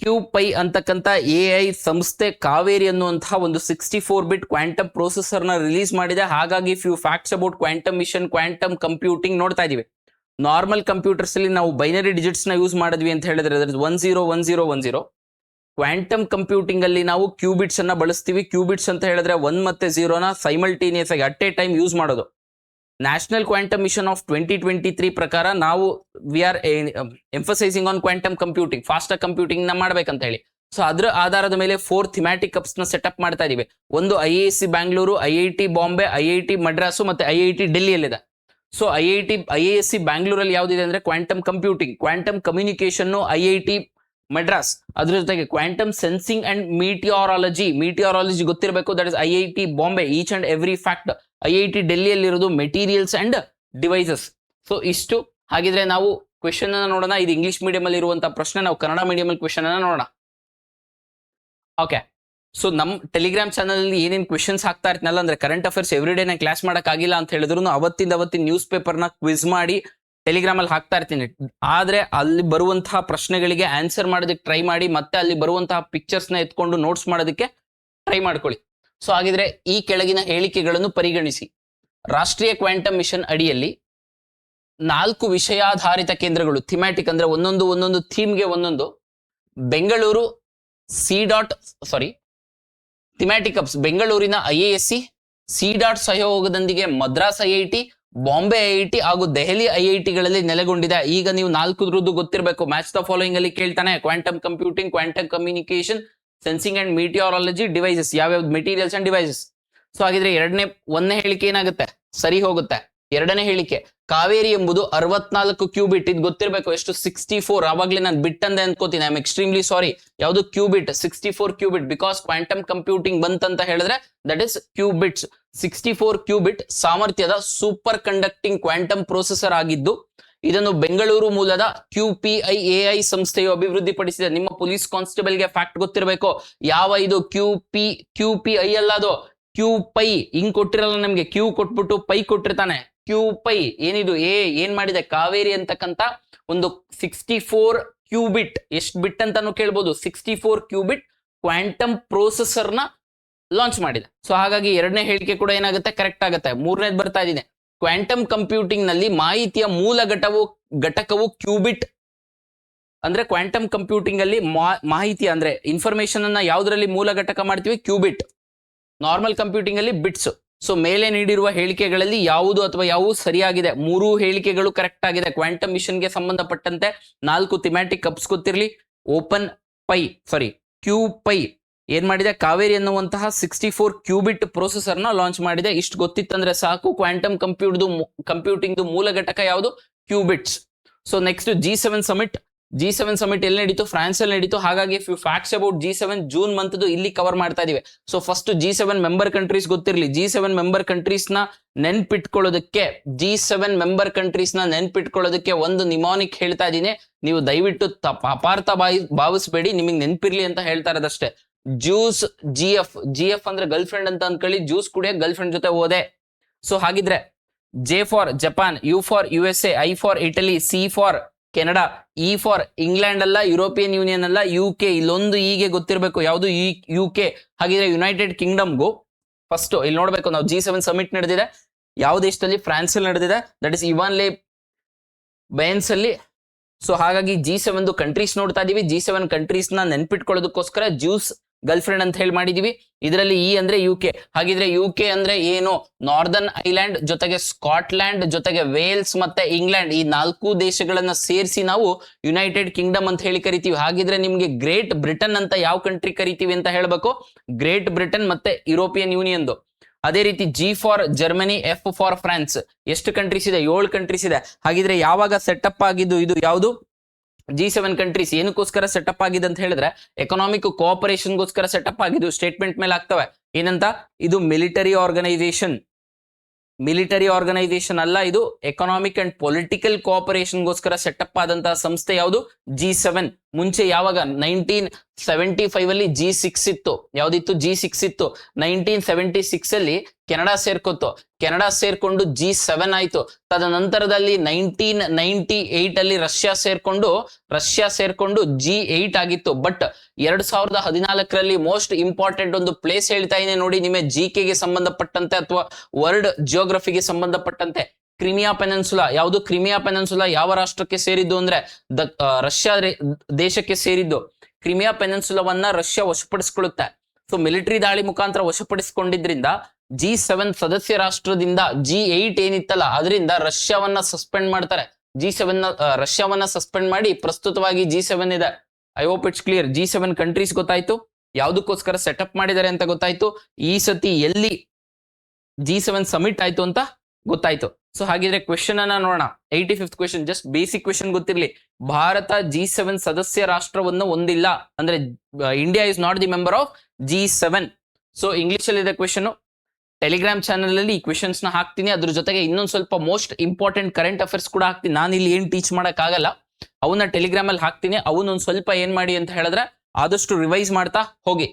A: Qpi ಅಂತಕ್ಕಂಥ AI ಸಂಸ್ಥೆ ಕಾವೇರಿ ಅನ್ನುವಂತಹ ಒಂದು 64-ಬಿಟ್ ಕ್ವಾಂಟಮ್ ಪ್ರೊಸೆಸರ್ ನ ರಿಲೀಸ್ ಮಾಡಿದೆ. ಹಾಗಾಗಿ few facts about quantum mission, quantum computing ನೋಡ್ತಾ ಇದೀವಿ. ನಾರ್ಮಲ್ ಕಂಪ್ಯೂಟರ್ಸ್ ಅಲ್ಲಿ ನಾವು ಬೈನರಿ ಡಿಜಿಟ್ಸ್ ನ ಯೂಸ್ ಮಾಡಿದ್ವಿ ಅಂತ ಹೇಳಿದ್ರೆ 101010. ಕ್ವಾಂಟಮ್ ಕಂಪ್ಯೂಟಿಂಗ್ ಅಲ್ಲಿ ನಾವು ಕ್ಯೂಬಿಟ್ಸ್ ಅನ್ನ ಬಳಸ್ತೀವಿ. ಕ್ಯೂಬಿಟ್ಸ್ ಅಂತ ಹೇಳಿದ್ರೆ 1 ಮತ್ತೆ 0ನ ಸೈಮಲ್ಟೇನಿಯಸ್ ಆಗಿ ಅಟ್ ಎ ಟೈಮ್ ಯೂಸ್ ಮಾಡೋದು. ನ್ಯಾಷನಲ್ ಕ್ವಾಂಟಮ್ ಮಿಷನ್ ಆಫ್ 2023 ಪ್ರಕಾರ ನಾವು we are emphasising on quantum computing, faster computing ನ ಮಾಡ್ಬೇಕಂತ ಹೇಳಿ. ಸೊ ಅದರ ಆಧಾರದ ಮೇಲೆ 4 ಥಿಮ್ಯಾಟಿಕ್ ಹಬ್ಸ್ ನ ಸೆಟಪ್ ಮಾಡ್ತಾ ಇದೀವಿ. ಒಂದು IISc Bangalore, IIT Bombay, IIT Madras ಮತ್ತೆ IIT ಡೆಲ್ಲಿಯಲ್ಲಿದೆ. ಸೊ IISc ಬ್ಯಾಂಗ್ಳೂರಲ್ಲಿ ಯಾವ್ದಿದೆ ಅಂದ್ರೆ quantum computing, quantum communication IIT Madras. ಅದ್ರ ಜೊತೆಗೆ ಕ್ವಾಂಟಮ್ ಸೆನ್ಸಿಂಗ್ ಅಂಡ್ ಮೀಟಿಯಾರಾಲಜಿ ಗೊತ್ತಿರಬೇಕು, that is IIT Bombay. Each and every fact. IIT ಡೆಲ್ಲಿಯಲ್ಲಿ ಇರೋದು ಮೆಟೀರಿಯಲ್ಸ್ ಅಂಡ್ ಡಿವೈಸಸ್. ಸೊ ಇಷ್ಟು. ಹಾಗಿದ್ರೆ ನಾವು ಕ್ವೆಶನ್ ಅನ್ನ ನೋಡೋಣ. ಇದು ಇಂಗ್ಲಿಷ್ ಮೀಡಿಯಂ ಅಲ್ಲಿ ಇರುವಂತಹ ಪ್ರಶ್ನೆ, ನಾವು ಕನ್ನಡ ಮೀಡಿಯಂ ಅಲ್ಲಿ ಕ್ವೆಶನ್ ಅನ್ನ ನೋಡೋಣ. ಓಕೆ, ಸೊ ನಮ್ಮ ಟೆಲಿಗ್ರಾಮ್ ಚಾನಲ್ ಅಲ್ಲಿ ಏನೇನು ಕ್ವೆಶನ್ಸ್ ಹಾಕ್ತಾ ಇರ್ತೀನಲ್ಲ, ಅಂದ್ರೆ current affairs every day class ಮಾಡಕ್ ಆಗಿಲ್ಲ ಅಂತ ಹೇಳಿದ್ರು ಅವತ್ತಿನ ನ್ಯೂಸ್ ಪೇಪರ್ ನ ಕ್ವಿಜ್ ಮಾಡಿ ಟೆಲಿಗ್ರಾಮ್ ಅಲ್ಲಿ ಹಾಕ್ತಾ ಇರ್ತೀನಿ. ಆದ್ರೆ ಅಲ್ಲಿ ಬರುವಂತಹ ಪ್ರಶ್ನೆಗಳಿಗೆ ಆನ್ಸರ್ ಮಾಡೋದಕ್ಕೆ ಟ್ರೈ ಮಾಡಿ, ಮತ್ತೆ ಅಲ್ಲಿ ಬರುವಂತಹ ಪಿಕ್ಚರ್ಸ್ ನ ಎತ್ಕೊಂಡು ನೋಟ್ಸ್ ಮಾಡೋದಕ್ಕೆ ಟ್ರೈ ಮಾಡ್ಕೊಳ್ಳಿ. ಸೊ ಹಾಗಿದ್ರೆ ಈ ಕೆಳಗಿನ ಹೇಳಿಕೆಗಳನ್ನು ಪರಿಗಣಿಸಿ. ರಾಷ್ಟ್ರೀಯ ಕ್ವಾಂಟಮ್ ಮಿಷನ್ ಅಡಿಯಲ್ಲಿ 4 ವಿಷಯಾಧಾರಿತ ಕೇಂದ್ರಗಳು, ಥಿಮ್ಯಾಟಿಕ್ ಅಂದ್ರೆ ಒಂದೊಂದು ಥೀಮ್ಗೆ ಒಂದೊಂದು. ಬೆಂಗಳೂರು ಥಿಮ್ಯಾಟಿಕ್ ಹಬ್ಸ್ ಬೆಂಗಳೂರಿನ IISc, C.DOT ಸಹಯೋಗದೊಂದಿಗೆ ಮದ್ರಾಸ್ IIT, ಬಾಂಬೆ IIT ಹಾಗೂ ದೆಹಲಿ IITಗಳಲ್ಲಿ ನೆಲೆಗೊಂಡಿದೆ. ಈಗ ನೀವು 4 ಗೊತ್ತಿರಬೇಕು. ಮ್ಯಾಚ್ ದ ಫಾಲೋಯಿಂಗ್ ಅಲ್ಲಿ ಕೇಳ್ತಾನೆ. Quantum computing, quantum communication, sensing and meteorology, devices, ಯಾವ್ಯಾವ್ದು? Materials and devices. ಸೊ ಹಾಗಿದ್ರೆ ಒಂದನೇ ಹೇಳಿಕೆ ಏನಾಗುತ್ತೆ? ಸರಿ ಹೋಗುತ್ತೆ. ಎರಡನೇ ಹೇಳಿಕೆ, ಕಾವೇರಿ ಎಂಬುದು 64 ಕ್ಯೂಬಿಟ್. ಇದು ಗೊತ್ತಿರಬೇಕು. ಎಷ್ಟು? 64. ಅವಾಗ್ಲೇ ನಾನು ಬಿಟ್ ಅಂದೆ ಅನ್ಕೋತೀನಿ. I am extremely sorry. ಯಾವುದು? Qubit. 64 qubit. Because quantum computing ಬಂತಂತ ಹೇಳಿದ್ರೆ ದಟ್ ಇಸ್ ಕ್ಯೂಬಿಟ್ಸ್. 64 ಕ್ಯೂಬಿಟ್ ಸಾಮರ್ಥ್ಯದ ಸೂಪರ್ ಕಂಡಕ್ಟಿಂಗ್ ಕ್ವಾಂಟಮ್ ಪ್ರೊಸೆಸರ್ ಆಗಿದ್ದು, ಇದನ್ನು ಬೆಂಗಳೂರು ಮೂಲದ QPIAI ಸಂಸ್ಥೆಯು ಅಭಿವೃದ್ಧಿಪಡಿಸಿದೆ. ನಿಮ್ಮ ಪೊಲೀಸ್ ಕಾನ್ಸ್ಟೇಬಲ್ ಗೆ ಫ್ಯಾಕ್ಟ್ ಗೊತ್ತಿರಬೇಕು. ಯಾವ ಇದು? QPI ಅಲ್ಲ, ಅದು ಕ್ಯೂಪೈ. ಹಿಂಗ್ ಕೊಟ್ಟಿರಲ್ಲ ನಮ್ಗೆ. ಕ್ಯೂ ಕೊಟ್ಬಿಟ್ಟು ಪೈ ಕೊಟ್ಟಿರ್ತಾನೆ. ಕ್ಯೂಪೈ ಏನಿದು? ಏನ್ ಮಾಡಿದೆ? ಕಾವೇರಿ ಅಂತಕ್ಕಂತ ಒಂದು 64 ಕ್ಯೂಬಿಟ್. ಎಷ್ಟು ಬಿಟ್ ಅಂತಾನು ಕೇಳ್ಬೋದು. 64 ಕ್ಯೂಬಿಟ್ ಕ್ವಾಂಟಮ್ ಪ್ರೊಸೆಸರ್ ನ ಲಾಂಚ್ ಮಾಡಿದೆ. ಸೊ ಹಾಗಾಗಿ ಎರಡನೇ ಹೇಳಿಕೆ ಕೂಡ ಏನಾಗುತ್ತೆ? ಕರೆಕ್ಟ್ ಆಗುತ್ತೆ. ಮೂರನೇದು ಬರ್ತಾ ಇದೀನಿ. ಕ್ವಾಂಟಮ್ ಕಂಪ್ಯೂಟಿಂಗ್ ನಲ್ಲಿ ಮಾಹಿತಿಯ ಮೂಲ ಘಟಕವು ಕ್ಯೂಬಿಟ್. ಅಂದ್ರೆ ಕ್ವಾಂಟಮ್ ಕಂಪ್ಯೂಟಿಂಗ್ ಅಲ್ಲಿ ಮಾಹಿತಿ ಅಂದ್ರೆ ಇನ್ಫಾರ್ಮೇಶನ್ ಅನ್ನ ಯಾವ್ದ್ರಲ್ಲಿ ಮೂಲ ಘಟಕ ಮಾಡ್ತೀವಿ? ಕ್ಯೂಬಿಟ್. ನಾರ್ಮಲ್ ಕಂಪ್ಯೂಟಿಂಗ್ ಅಲ್ಲಿ ಬಿಟ್ಸ್. ಸೊ ಮೇಲೆ ನೀಡಿರುವ ಹೇಳಿಕೆಗಳಲ್ಲಿ ಯಾವುದು ಅಥವಾ ಯಾವುವು ಸರಿಯಾಗಿದೆ? 3 ಹೇಳಿಕೆಗಳು ಕರೆಕ್ಟ್ ಆಗಿದೆ. ಕ್ವಾಂಟಮ್ ಮಿಷನ್ಗೆ ಸಂಬಂಧಪಟ್ಟಂತೆ 4 ಥಿಮ್ಯಾಟಿಕ್ ಹಬ್ಸ್ ಗೊತ್ತಿರಲಿ. ಕ್ಯೂಪೈ ಏನ್ ಮಾಡಿದೆ? ಕಾವೇರಿ ಅನ್ನುವಂತಹ 64 ಕ್ಯೂಬಿಟ್ ಪ್ರೊಸೆಸರ್ ನ ಲಾಂಚ್ ಮಾಡಿದೆ. ಇಷ್ಟು ಗೊತ್ತಿತ್ತಂದ್ರೆ ಸಾಕು. ಕ್ವಾಂಟಮ್ ಕಂಪ್ಯೂಟಿಂಗ್ ಮೂಲ ಘಟಕ ಯಾವುದು? Cubits. So next G7 summit ಎಲ್ಲಿ ನಡೀತು? ಫ್ರಾನ್ಸ್ ಅಲ್ಲಿ ನಡೀತು. ಹಾಗಾಗಿ facts about G7 June month ಇಲ್ಲಿ ಕವರ್ ಮಾಡ್ತಾ ಇದೀವಿ. So first G7 member countries ಗೊತ್ತಿರಲಿ. G7 ಮೆಂಬರ್ ಕಂಟ್ರೀಸ್ ನ ನೆನ್ಪಿಟ್ಕೊಳ್ಳೋದಕ್ಕೆ ಒಂದು ನಿಮಾನಿಕ್ ಹೇಳ್ತಾ ಇದೀನಿ. ನೀವು ದಯವಿಟ್ಟು ಅಪಾರ್ಥ ಭಾವಿಸ್ಬೇಡಿ. ನಿಮಗೆ ನೆನ್ಪಿರ್ಲಿ ಅಂತ ಹೇಳ್ತಾ ಇರೋದಷ್ಟೇ. ಜ್ಯೂಸ್ GF ಅಂದ್ರೆ ಗರ್ಲ್ ಫ್ರೆಂಡ್ ಅಂತ ಅನ್ಕೊಳ್ಳಿ, ಜ್ಯೂಸ್ ಕುಡಿಯಕ್ ಗರ್ಲ್ ಫ್ರೆಂಡ್ ಜೊತೆ ಹೋದೆ. ಸೊ ಹಾಗಿದ್ರೆ J for Japan, U for USA, I for Italy, C for Canada, E for England ಅಲ್ಲ, ಯುರೋಪಿಯನ್ ಯೂನಿಯನ್ ಅಲ್ಲ, UK. ಇಲ್ಲೊಂದು ಹೀಗೆ ಗೊತ್ತಿರಬೇಕು, ಯಾವುದು UK. ಹಾಗಿದ್ರೆ ಯುನೈಟೆಡ್ ಕಿಂಗ್ಡಮ್ಗೂ ಫಸ್ಟ್ ಇಲ್ಲಿ ನೋಡ್ಬೇಕು ನಾವು. G7 ಸಮಿಟ್ ನಡೆದಿದೆ ಯಾವ ದೇಶದಲ್ಲಿ? ಫ್ರಾನ್ಸ್ ಅಲ್ಲಿ ನಡೆದಿದೆ, ದಟ್ ಇಸ್ ಇವಾನ್ ಲೆ ಬೈನ್ಸ್ ಅಲ್ಲಿ. ಸೊ ಹಾಗಾಗಿ G7 ಕಂಟ್ರೀಸ್ ನೋಡ್ತಾ ಇದೀವಿ. G7 ಕಂಟ್ರೀಸ್ ನ ನೆನ್ಪಿಟ್ಕೊಳ್ಳೋದಕ್ಕೋಸ್ಕರ ಜ್ಯೂಸ್ ಗರ್ಲ್ ಫ್ರೆಂಡ್ ಅಂತ ಹೇಳಿ ಮಾಡಿದೀವಿ. ಇದರಲ್ಲಿ E ಅಂದ್ರೆ UK. ಹಾಗಿದ್ರೆ UK ಅಂದ್ರೆ ಏನು? ನಾರ್ದರ್ನ್ ಐಲ್ಯಾಂಡ್ ಜೊತೆಗೆ ಸ್ಕಾಟ್ಲ್ಯಾಂಡ್ ಜೊತೆಗೆ ವೇಲ್ಸ್ ಮತ್ತೆ ಇಂಗ್ಲೆಂಡ್, ಈ 4 ದೇಶಗಳನ್ನ ಸೇರಿಸಿ ನಾವು ಯುನೈಟೆಡ್ ಕಿಂಗ್ಡಮ್ ಅಂತ ಹೇಳಿ ಕರಿತೀವಿ. ಹಾಗಿದ್ರೆ ನಿಮ್ಗೆ ಗ್ರೇಟ್ ಬ್ರಿಟನ್ ಅಂತ ಯಾವ ಕಂಟ್ರಿ ಕರಿತೀವಿ ಅಂತ ಹೇಳ್ಬೇಕು? ಗ್ರೇಟ್ ಬ್ರಿಟನ್ ಮತ್ತೆ ಯುರೋಪಿಯನ್ ಯೂನಿಯನ್. ಅದೇ ರೀತಿ G for Germany, F for France. ಎಷ್ಟು ಕಂಟ್ರೀಸ್ ಇದೆ? 7 ಕಂಟ್ರೀಸ್ ಇದೆ. ಹಾಗಿದ್ರೆ ಯಾವಾಗ ಸೆಟಪ್ ಆಗಿದ್ದು ಇದು ಯಾವುದು? G7 ಕಂಟ್ರೀಸ್ ಏನಕ್ಕೋಸ್ಕರ ಸೆಟಪ್ ಆಗಿದೆ ಅಂತ ಹೇಳಿದ್ರೆ ಎಕನಾಮಿಕ್ ಕೋಆಪರೇಷನ್ಗೋಸ್ಕರ ಸೆಟಪ್ ಆಗಿದ್ದು. ಸ್ಟೇಟ್ಮೆಂಟ್ ಮೇಲೆ ಆಗ್ತವೆ ಏನಂತ? ಇದು ಮಿಲಿಟರಿ ಆರ್ಗನೈಸೇಷನ್ ಅಲ್ಲ, ಇದು ಎಕನಾಮಿಕ್ ಅಂಡ್ ಪೊಲಿಟಿಕಲ್ ಕೋಆಪರೇಷನ್ಗೋಸ್ಕರ ಸೆಟಪ್ ಆದಂತಹ ಸಂಸ್ಥೆ ಯಾವುದು? G7. ಮುಂಚೆ ಯಾವಾಗ? 1975 ಅಲ್ಲಿ G6 ಇತ್ತು. ಯಾವ್ದಿತ್ತು? G6 ಇತ್ತು. 1976 ಅಲ್ಲಿ ಕೆನಡಾ ಸೇರ್ಕೊಂಡು G7 ಆಯ್ತು. ತದನಂತರದಲ್ಲಿ 1998 ಅಲ್ಲಿ ರಷ್ಯಾ ಸೇರ್ಕೊಂಡು G8 ಆಗಿತ್ತು. ಬಟ್ 2014ರಲ್ಲಿ ಮೋಸ್ಟ್ ಇಂಪಾರ್ಟೆಂಟ್ ಒಂದು ಪ್ಲೇಸ್ ಹೇಳ್ತಾ ಇದೆ ನೋಡಿ, ನಿಮಗೆ GK ಸಂಬಂಧಪಟ್ಟಂತೆ ಅಥವಾ ವರ್ಲ್ಡ್ ಜಿಯೋಗ್ರಫಿಗೆ ಸಂಬಂಧಪಟ್ಟಂತೆ. ಕ್ರಿಮಿಯಾ ಪೆನಿನ್ಸುಲಾ. ಯಾವುದು? ಕ್ರಿಮಿಯಾ ಪೆನಿನ್ಸುಲಾ ಯಾವ ರಾಷ್ಟ್ರಕ್ಕೆ ಸೇರಿದ್ದು ಅಂದ್ರೆ ರಷ್ಯಾ ದೇಶಕ್ಕೆ ಸೇರಿದ್ದು. ಕ್ರಿಮಿಯಾ ಪೆನಿನ್ಸುಲಾವನ್ನ ರಷ್ಯಾ ವಶಪಡಿಸಿಕೊಳ್ಳುತ್ತೆ. ಸೊ ಮಿಲಿಟರಿ ದಾಳಿ ಮುಖಾಂತರ ವಶಪಡಿಸಿಕೊಂಡಿದ್ರಿಂದ G7 ಸದಸ್ಯ ರಾಷ್ಟ್ರದಿಂದ G8 ಏನಿತ್ತಲ್ಲ ಅದರಿಂದ ರಷ್ಯಾವನ್ನ ಸಸ್ಪೆಂಡ್ ಮಾಡ್ತಾರೆ. ರಷ್ಯಾವನ್ನ ಸಸ್ಪೆಂಡ್ ಮಾಡಿ ಪ್ರಸ್ತುತವಾಗಿ G7 ಇದೆ. I hope it's clear. G7 countries ಗೊತ್ತಾಯ್ತು, ಯಾವ್ದಕ್ಕೋಸ್ಕರ ಸೆಟಪ್ ಮಾಡಿದ್ದಾರೆ ಅಂತ ಗೊತ್ತಾಯ್ತು. ಈ ಸತಿ ಎಲ್ಲಿ G7 ಸಮಿಟ್ ಆಯ್ತು ಅಂತ ಗೊತ್ತಾಯ್ತು. ಸೊ ಹಾಗಿದ್ರೆ ಕ್ವೆಶನ್ ಅನ್ನ ನೋಡೋಣ. 85th question, just basic question ಗೊತ್ತಿರ್ಲಿ. ಭಾರತ G7 ಸದಸ್ಯ ರಾಷ್ಟ್ರವನ್ನು ಹೊಂದಿಲ್ಲ ಅಂದ್ರೆ India is not the member of G7. So English ಅಲ್ಲಿ ಇದೆ ಕ್ವೆಶನ್. ಟೆಲಿಗ್ರಾಮ್ ಚಾನಲ್ ಅಲ್ಲಿ ಈ ಕ್ವೆಶನ್ಸ್ ನ ಹಾಕ್ತೀನಿ. ಅದ್ರ ಜೊತೆಗೆ ಇನ್ನೊಂದು ಸ್ವಲ್ಪ ಮೋಸ್ಟ್ ಇಂಪಾರ್ಟೆಂಟ್ ಕರೆಂಟ್ ಅಫೇರ್ಸ್ ಕೂಡ ಹಾಕ್ತೀನಿ. ನಾನು ಇಲ್ಲಿ ಏನ್ ಟೀಚ್ ಮಾಡಕ್ ಆಗಲ್ಲ, ಅವನ್ನ ಟೆಲಿಗ್ರಾಮ್ ಅಲ್ಲಿ ಹಾಕ್ತೀನಿ. ಅವನ್ನೊಂದು ಸ್ವಲ್ಪ ಏನ್ ಮಾಡಿ ಅಂತ ಹೇಳಿದ್ರೆ ಆದಷ್ಟು ರಿವೈಸ್ ಮಾಡ್ತಾ ಹೋಗಿ.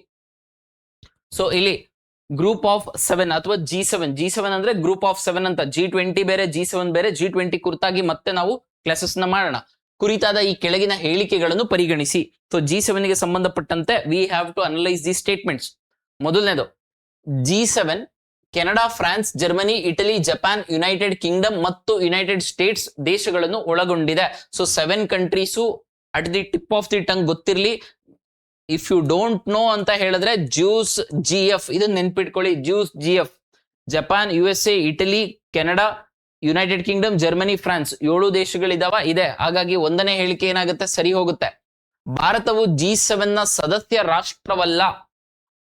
A: ಸೊ ಇಲ್ಲಿ ಗ್ರೂಪ್ ಆಫ್ 7 ಅಥವಾ G7 ಅಂದ್ರೆ ಗ್ರೂಪ್ ಆಫ್ 7 ಅಂತ. G20 ಬೇರೆ, G7 ಬೇರೆ. G20 ಕುರಿತಾಗಿ ಮತ್ತೆ ನಾವು ಕ್ಲಾಸಸ್ ನ ಮಾಡೋಣ. ಕುರಿತಾದ ಈ ಕೆಳಗಿನ ಹೇಳಿಕೆಗಳನ್ನು ಪರಿಗಣಿಸಿ. ಸೊ G7 ಗೆ ಸಂಬಂಧಪಟ್ಟಂತೆ we have to analyse the statements. ಮೊದಲನೇದು, G7 Canada, France, Germany, Italy, Japan, United Kingdom ಮತ್ತು ಯುನೈಟೆಡ್ ಸ್ಟೇಟ್ಸ್ ದೇಶಗಳನ್ನು ಒಳಗೊಂಡಿದೆ. So 7 countries at the tip of the tongue ಗೊತ್ತಿರಲಿ. ಇಫ್ ಯು ಡೋಂಟ್ ನೋ ಅಂತ ಹೇಳಿದ್ರೆ ಜ್ಯೂಸ್ GF ಇದನ್ನ ನೆನ್ಪಿಟ್ಕೊಳ್ಳಿ. Juice GF Japan, USA, Italy, Canada, United Kingdom, Germany, France 7 ದೇಶಗಳಿದಾವ ಇದೆ. ಹಾಗಾಗಿ ಒಂದನೇ ಹೇಳಿಕೆ ಏನಾಗುತ್ತೆ? ಸರಿ ಹೋಗುತ್ತೆ. ಭಾರತವು G7 ನ ಸದಸ್ಯ ರಾಷ್ಟ್ರವಲ್ಲ,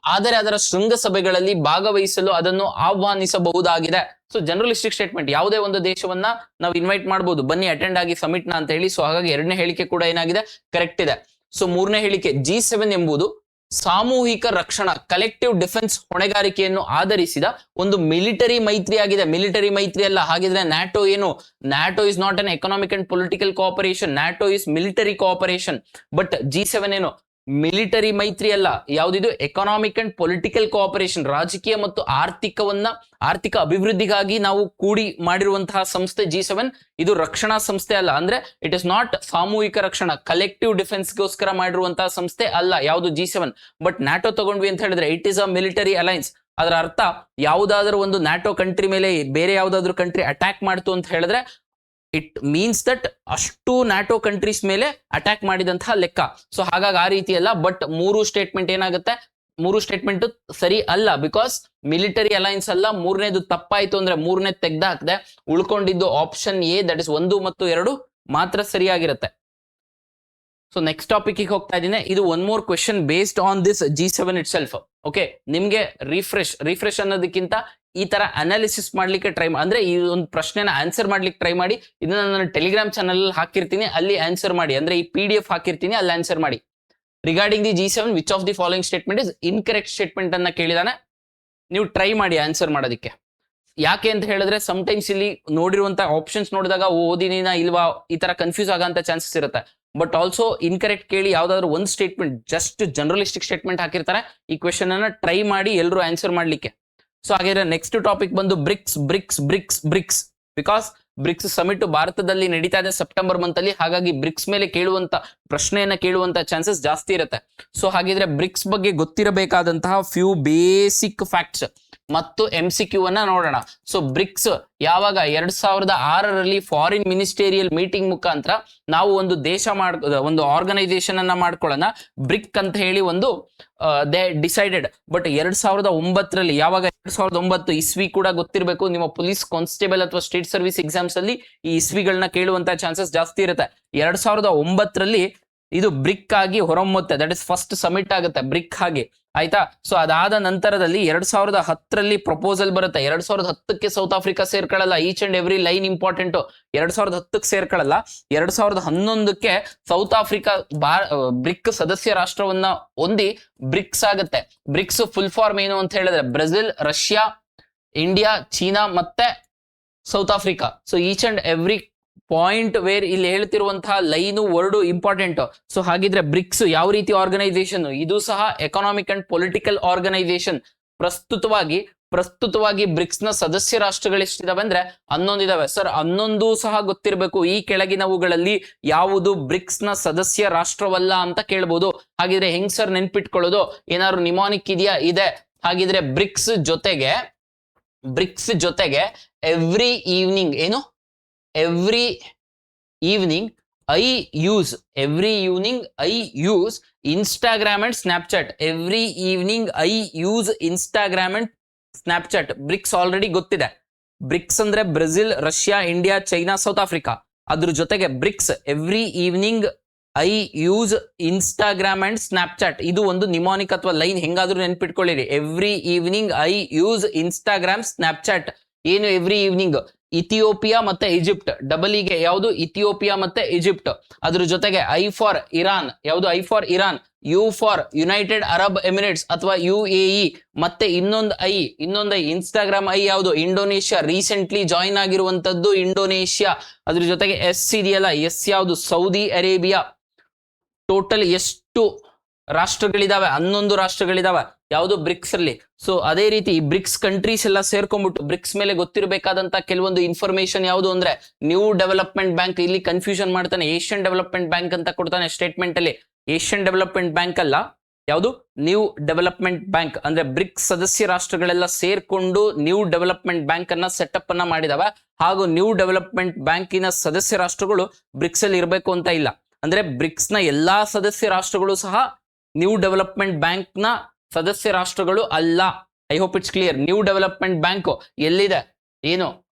A: ಆದರೆ ಅದರ ಶೃಂಗಸಭೆಗಳಲ್ಲಿ ಭಾಗವಹಿಸಲು ಅದನ್ನು ಆಹ್ವಾನಿಸಬಹುದಾಗಿದೆ. So ಜನರಲಿಸ್ಟಿಕ್ statement. ಯಾವುದೇ ಒಂದು ದೇಶವನ್ನ ನಾವು ಇನ್ವೈಟ್ ಮಾಡಬಹುದು, ಬನ್ನಿ ಅಟೆಂಡ್ ಆಗಿ ಸಮಿಟ್ ನ ಅಂತ ಹೇಳಿ. ಸೊ ಹಾಗಾಗಿ ಎರಡನೇ ಹೇಳಿಕೆ ಕೂಡ ಏನಾಗಿದೆ? ಕರೆಕ್ಟ್ ಇದೆ. ಸೊ ಮೂರನೇ ಹೇಳಿಕೆ, G7 ಎಂಬುದು ಸಾಮೂಹಿಕ ರಕ್ಷಣಾ ಕಲೆಕ್ಟಿವ್ ಡಿಫೆನ್ಸ್ ಹೊಣೆಗಾರಿಕೆಯನ್ನು ಆಧರಿಸಿದ ಒಂದು ಮಿಲಿಟರಿ ಮೈತ್ರಿ ಆಗಿದೆ. ಮಿಲಿಟರಿ ಮೈತ್ರಿ ಅಲ್ಲ. ಹಾಗಿದ್ರೆ ನ್ಯಾಟೋ ಏನು? NATO is not an economic and political cooperation. NATO is military cooperation. But G7 ಏನು? ಮಿಲಿಟರಿ ಮೈತ್ರಿ ಅಲ್ಲ. ಯಾವ್ದಿದು? Economic and political cooperation. ರಾಜಕೀಯ ಮತ್ತು ಆರ್ಥಿಕ ಅಭಿವೃದ್ಧಿಗಾಗಿ ನಾವು ಕೂಡಿ ಮಾಡಿರುವಂತಹ ಸಂಸ್ಥೆ G7. ಇದು ರಕ್ಷಣಾ ಸಂಸ್ಥೆ ಅಲ್ಲ. ಅಂದ್ರೆ ಇಟ್ ಇಸ್ ನಾಟ್ ಸಾಮೂಹಿಕ ರಕ್ಷಣಾ ಕಲೆಕ್ಟಿವ್ ಡಿಫೆನ್ಸ್ಗೋಸ್ಕರ ಮಾಡಿರುವಂತಹ ಸಂಸ್ಥೆ ಅಲ್ಲ ಯಾವುದು G7. ಬಟ್ ನ್ಯಾಟೋ ತಗೊಂಡ್ವಿ ಅಂತ ಹೇಳಿದ್ರೆ it is a military alliance. ಅದರ ಅರ್ಥ ಯಾವುದಾದ್ರೂ ಒಂದು ನ್ಯಾಟೋ ಕಂಟ್ರಿ ಮೇಲೆ ಬೇರೆ ಯಾವುದಾದ್ರೂ ಕಂಟ್ರಿ ಅಟ್ಯಾಕ್ ಮಾಡ್ತು ಅಂತ ಹೇಳಿದ್ರೆ ಇಟ್ ಮೀನ್ಸ್ ದಟ್ ಅಷ್ಟು ನ್ಯಾಟೋ ಕಂಟ್ರೀಸ್ ಮೇಲೆ ಅಟ್ಯಾಕ್ ಮಾಡಿದಂತಹ ಲೆಕ್ಕ. ಸೊ ಹಾಗಾಗಿ ಆ ರೀತಿ ಅಲ್ಲ. ಬಟ್ ಮೂರು ಸ್ಟೇಟ್ಮೆಂಟ್ ಏನಾಗುತ್ತೆ? ಮೂರು ಸ್ಟೇಟ್ಮೆಂಟ್ ಸರಿ ಅಲ್ಲ, ಬಿಕಾಸ್ ಮಿಲಿಟರಿ ಅಲೈನ್ಸ್ ಅಲ್ಲ. ಮೂರನೇದು ತಪ್ಪಾಯ್ತು ಅಂದ್ರೆ ಮೂರನೇ ತೆಗ್ದ ಹಾಕ್ದೆ. ಉಳ್ಕೊಂಡಿದ್ದು ಆಪ್ಷನ್ ಎ, ದಟ್ ಇಸ್ 1 ಮತ್ತು 2 ಮಾತ್ರ ಸರಿಯಾಗಿರುತ್ತೆ. ಸೊ ನೆಕ್ಸ್ಟ್ ಟಾಪಿಕ್ ಹೋಗ್ತಾ ಇದ್ದೀನಿ. ಇದು one more question based on this G7 it self. Okay, ನಿಮ್ಗೆ ರಿಫ್ರೆಶ್ ಅನ್ನೋದಕ್ಕಿಂತ ಈ ತರ ಅನಾಲಿಸಿಸ್ ಮಾಡ್ಲಿಕ್ಕೆ ಟ್ರೈ ಅಂದ್ರೆ ಈ ಒಂದು ಪ್ರಶ್ನೆನ ಆನ್ಸರ್ ಮಾಡ್ಲಿಕ್ಕೆ ಟ್ರೈ ಮಾಡಿ. ಇದನ್ನ ನಾನು ಟೆಲಿಗ್ರಾಮ್ ಚಾನಲ್ ಹಾಕಿರ್ತೀನಿ, ಅಲ್ಲಿ ಆನ್ಸರ್ ಮಾಡಿ. ಅಂದ್ರೆ ಈ PDF ಹಾಕಿರ್ತೀನಿ, ಅಲ್ಲಿ ಆನ್ಸರ್ ಮಾಡಿ. Regarding the G7 which of the following statement is incorrect statement ಅನ್ನ ಕೇಳಿದಾನೆ. ನೀವು ಟ್ರೈ ಮಾಡಿ ಆನ್ಸರ್ ಮಾಡೋದಕ್ಕೆ. ಯಾಕೆ ಅಂತ ಹೇಳಿದ್ರೆ ಸಮಟೈಮ್ಸ್ ಇಲ್ಲಿ ನೋಡಿರುವಂತ ಆಪ್ಷನ್ಸ್ ನೋಡಿದಾಗ ಓದಿನ ಇಲ್ವಾ ಈ ತರ ಕನ್ಫ್ಯೂಸ್ ಆಗಂತ ಚಾನ್ಸಸ್ ಇರುತ್ತೆ. ಬಟ್ ಆಲ್ಸೋ ಇನ್ಕರೆಕ್ಟ್ ಕೇಳಿ ಯಾವ್ದಾದ್ರು ಒಂದು ಸ್ಟೇಟ್ಮೆಂಟ್ ಜಸ್ಟ್ ಜನರಲಿಸ್ಟಿಕ್ ಸ್ಟೇಟ್ಮೆಂಟ್ ಹಾಕಿರ್ತಾರೆ. ಈ ಕ್ವೆಶನ್ ಅನ್ನ ಟ್ರೈ ಮಾಡಿ ಎಲ್ಲರೂ ಆನ್ಸರ್ ಮಾಡ್ಲಿಕ್ಕೆ. ಸೊ ಹಾಗಾದ್ರೆ ನೆಕ್ಸ್ಟ್ ಟಾಪಿಕ್ ಬಂದು BRICS BRICS BRICS BRICS. Because BRICS summit ಭಾರತದಲ್ಲಿ ನಡೀತಾ ಇದೆ ಸೆಪ್ಟೆಂಬರ್ ಮಂತ್ ಅಲ್ಲಿ, ಹಾಗಾಗಿ ಬ್ರಿಕ್ಸ್ ಮೇಲೆ ಕೇಳುವಂತ ಪ್ರಶ್ನೆಯನ್ನ ಕೇಳುವಂತ ಚಾನ್ಸಸ್ ಜಾಸ್ತಿ ಇರುತ್ತೆ. ಸೊ ಹಾಗಿದ್ರೆ ಬ್ರಿಕ್ಸ್ ಬಗ್ಗೆ ಗೊತ್ತಿರಬೇಕಾದಂತಹ ಫ್ಯೂ ಬೇಸಿಕ್ ಫ್ಯಾಕ್ಟ್ಸ್ ಮತ್ತು MCQ ಅನ್ನ ನೋಡೋಣ. ಸೊ ಬ್ರಿಕ್ಸ್ ಯಾವಾಗ 2006ರಲ್ಲಿ ಫಾರಿನ್ ಮಿನಿಸ್ಟೇರಿಯಲ್ ಮೀಟಿಂಗ್ ಮುಖಾಂತರ ನಾವು ಒಂದು ಒಂದು ಆರ್ಗನೈಸೇಷನ್ ಅನ್ನ ಮಾಡ್ಕೊಳ್ಳೋಣ, ಬ್ರಿಕ್ ಅಂತ ಹೇಳಿ ಒಂದು ದೇ ಡಿಸೈಡೆಡ್. ಬಟ್ 2009ರಲ್ಲಿ ಯಾವಾಗ 2009 ಇಸ್ವಿ ಕೂಡ ಗೊತ್ತಿರಬೇಕು, ನಿಮ್ಮ ಪೊಲೀಸ್ ಕಾನ್ಸ್ಟೇಬಲ್ ಅಥವಾ ಸ್ಟೇಟ್ ಸರ್ವಿಸ್ ಎಕ್ಸಾಮ್ಸ್ ಅಲ್ಲಿ ಈ ಇಸ್ವಿಗಳನ್ನ ಕೇಳುವಂತ ಚಾನ್ಸಸ್ ಜಾಸ್ತಿ ಇರುತ್ತೆ. 2009ರಲ್ಲಿ ಇದು ಬ್ರಿಕ್ ಆಗಿ ಹೊರಹೊಮ್ಮುತ್ತೆ. ದಟ್ ಇಸ್ ಫಸ್ಟ್ ಸಮಿಟ್ ಆಗುತ್ತೆ ಬ್ರಿಕ್ ಆಗಿ, ಆಯ್ತಾ. ಸೊ ಅದಾದ ನಂತರದಲ್ಲಿ 2010ರಲ್ಲಿ ಪ್ರಪೋಸಲ್ ಬರುತ್ತೆ. 2010ಕ್ಕೆ ಸೌತ್ ಆಫ್ರಿಕಾ ಸೇರ್ಕೊಳ್ಳಲ್ಲ. Each and every line important. 2010ಕ್ಕೆ ಸೇರ್ಕೊಳ್ಳಲ್ಲ. 2011ಕ್ಕೆ ಸೌತ್ ಆಫ್ರಿಕಾ ಬ್ರಿಕ್ ಸದಸ್ಯ ರಾಷ್ಟ್ರವನ್ನ ಹೊಂದಿ ಬ್ರಿಕ್ಸ್ ಆಗುತ್ತೆ. ಬ್ರಿಕ್ಸ್ ಫುಲ್ ಫಾರ್ಮ್ ಏನು ಅಂತ ಹೇಳಿದ್ರೆ ಬ್ರೆಜಿಲ್, ರಷ್ಯಾ, ಇಂಡಿಯಾ, ಚೀನಾ ಮತ್ತೆ south Africa. So each and every point where ಇಲ್ಲಿ ಹೇಳ್ತಿರುವಂತಹ ಲೈನು ವರ್ಡು ಇಂಪಾರ್ಟೆಂಟ್. ಸೊ ಹಾಗಿದ್ರೆ ಬ್ರಿಕ್ಸ್ ಯಾವ ರೀತಿ ಆರ್ಗನೈಸೇಷನ್? ಇದು ಸಹ ಎಕನಾಮಿಕ್ ಅಂಡ್ ಪೊಲಿಟಿಕಲ್ ಆರ್ಗನೈಸೇಷನ್. ಪ್ರಸ್ತುತವಾಗಿ ಬ್ರಿಕ್ಸ್ ನ ಸದಸ್ಯ ರಾಷ್ಟ್ರಗಳು ಎಷ್ಟಿದಾವೆ ಅಂದ್ರೆ 11 ಇದಾವೆ. ಸರ್ 11 ಸಹ ಗೊತ್ತಿರಬೇಕು. ಈ ಕೆಳಗಿನವುಗಳಲ್ಲಿ ಯಾವುದು ಬ್ರಿಕ್ಸ್ ನ ಸದಸ್ಯ ರಾಷ್ಟ್ರವಲ್ಲ ಅಂತ ಕೇಳ್ಬೋದು. ಹಾಗಿದ್ರೆ ಹೆಂಗ್ ಸರ್ ನೆನ್ಪಿಟ್ಕೊಳ್ಳೋದು? ಏನಾದ್ರು ನಿಮಾನಿಕ್ ಇದೆಯಾ? ಇದೆ. ಹಾಗಿದ್ರೆ ಬ್ರಿಕ್ಸ್ ಜೊತೆಗೆ every evening every evening I use Instagram and Snapchat. Every evening I use Instagram and Snapchat. BRICS already ಗೊತ್ತಿದೆ. ಬ್ರಿಕ್ಸ್ ಅಂದ್ರೆ Brazil, Russia, India, China, South Africa. ಅದ್ರ ಜೊತೆಗೆ BRICS every evening I use Instagram and Snapchat. ಇದು ಒಂದು ನಿಮಾನಿಕ್ ಅಥವಾ ಲೈನ್, ಹೆಂಗಾದ್ರೂ ನೆನ್ಪಿಟ್ಕೊಳ್ಳಿರಿ. Every evening I use Instagram, Snapchat. ಏನು ಎವ್ರಿ ಈವ್ನಿಂಗ್? ಇಥಿಯೋಪಿಯಾ ಮತ್ತೆ ಈಜಿಪ್ಟ್. ಡಬಲಿಗೆ ಯಾವುದು? ಇಥಿಯೋಪಿಯಾ ಮತ್ತೆ ಈಜಿಪ್ಟ್. ಅದ್ರ ಜೊತೆಗೆ ಐ ಫಾರ್ ಇರಾನ್. ಯಾವುದು? I for Iran. U for United Arab Emirates ಅಥವಾ UAE. ಮತ್ತೆ ಇನ್ನೊಂದು ಐ ಇನ್ಸ್ಟಾಗ್ರಾಮ್ ಐ ಯಾವುದು? ಇಂಡೋನೇಷ್ಯಾ. ರೀಸೆಂಟ್ಲಿ ಜಾಯಿನ್ ಆಗಿರುವಂತದ್ದು ಇಂಡೋನೇಷ್ಯಾ. ಅದ್ರ ಜೊತೆಗೆ ಎಸ್ ಇದೆಯಲ್ಲ, ಎಸ್ ಯಾವುದು? Saudi Arabia. ಟೋಟಲ್ ಎಷ್ಟು ರಾಷ್ಟ್ರಗಳಿದಾವೆ? 11 ರಾಷ್ಟ್ರಗಳಿದಾವೆ. ಯಾವುದು? ಬ್ರಿಕ್ಸ್ ಅಲ್ಲಿ. ಸೊ ಅದೇ ರೀತಿ ಈ ಬ್ರಿಕ್ಸ್ ಕಂಟ್ರೀಸ್ ಎಲ್ಲ ಸೇರ್ಕೊಂಡ್ಬಿಟ್ಟು ಬ್ರಿಕ್ಸ್ ಮೇಲೆ ಗೊತ್ತಿರಬೇಕಾದಂತ ಕೆಲವೊಂದು ಇನ್ಫಾರ್ಮೇಶನ್ ಯಾವುದು ಅಂದ್ರೆ ನ್ಯೂ ಡೆವಲಪ್ಮೆಂಟ್ ಬ್ಯಾಂಕ್. ಇಲ್ಲಿ ಕನ್ಫ್ಯೂಷನ್ ಮಾಡ್ತಾನೆ, ಏಷ್ಯನ್ ಡೆವಲಪ್ಮೆಂಟ್ ಬ್ಯಾಂಕ್ ಅಂತ ಕೊಡ್ತಾನೆ ಸ್ಟೇಟ್ಮೆಂಟ್ ಅಲ್ಲಿ. ಏಷ್ಯನ್ ಡೆವಲಪ್ಮೆಂಟ್ ಬ್ಯಾಂಕ್ ಅಲ್ಲ, ಯಾವುದು? New development bank. ಅಂದ್ರೆ ಬ್ರಿಕ್ಸ್ ಸದಸ್ಯ ರಾಷ್ಟ್ರಗಳೆಲ್ಲ ಸೇರ್ಕೊಂಡು ನ್ಯೂ ಡೆವಲಪ್ಮೆಂಟ್ ಬ್ಯಾಂಕ್ ಅನ್ನ ಸೆಟಪ್ ಅನ್ನ ಮಾಡಿದಾವೆ. ಹಾಗೂ ನ್ಯೂ ಡೆವಲಪ್ಮೆಂಟ್ ಬ್ಯಾಂಕಿನ ಸದಸ್ಯ ರಾಷ್ಟ್ರಗಳು ಬ್ರಿಕ್ಸ್ ಅಲ್ಲಿ ಇರಬೇಕು ಅಂತ ಇಲ್ಲ. ಅಂದ್ರೆ ಬ್ರಿಕ್ಸ್ ನ ಎಲ್ಲಾ ಸದಸ್ಯ ರಾಷ್ಟ್ರಗಳು ಸಹ ನ್ಯೂ ಡೆವಲಪ್ಮೆಂಟ್ ಬ್ಯಾಂಕ್ ನ ಸದಸ್ಯ ರಾಷ್ಟ್ರಗಳು ಅಲ್ಲ. I hope it's clear. New development bank ಎಲ್ಲಿದೆ? ಏನು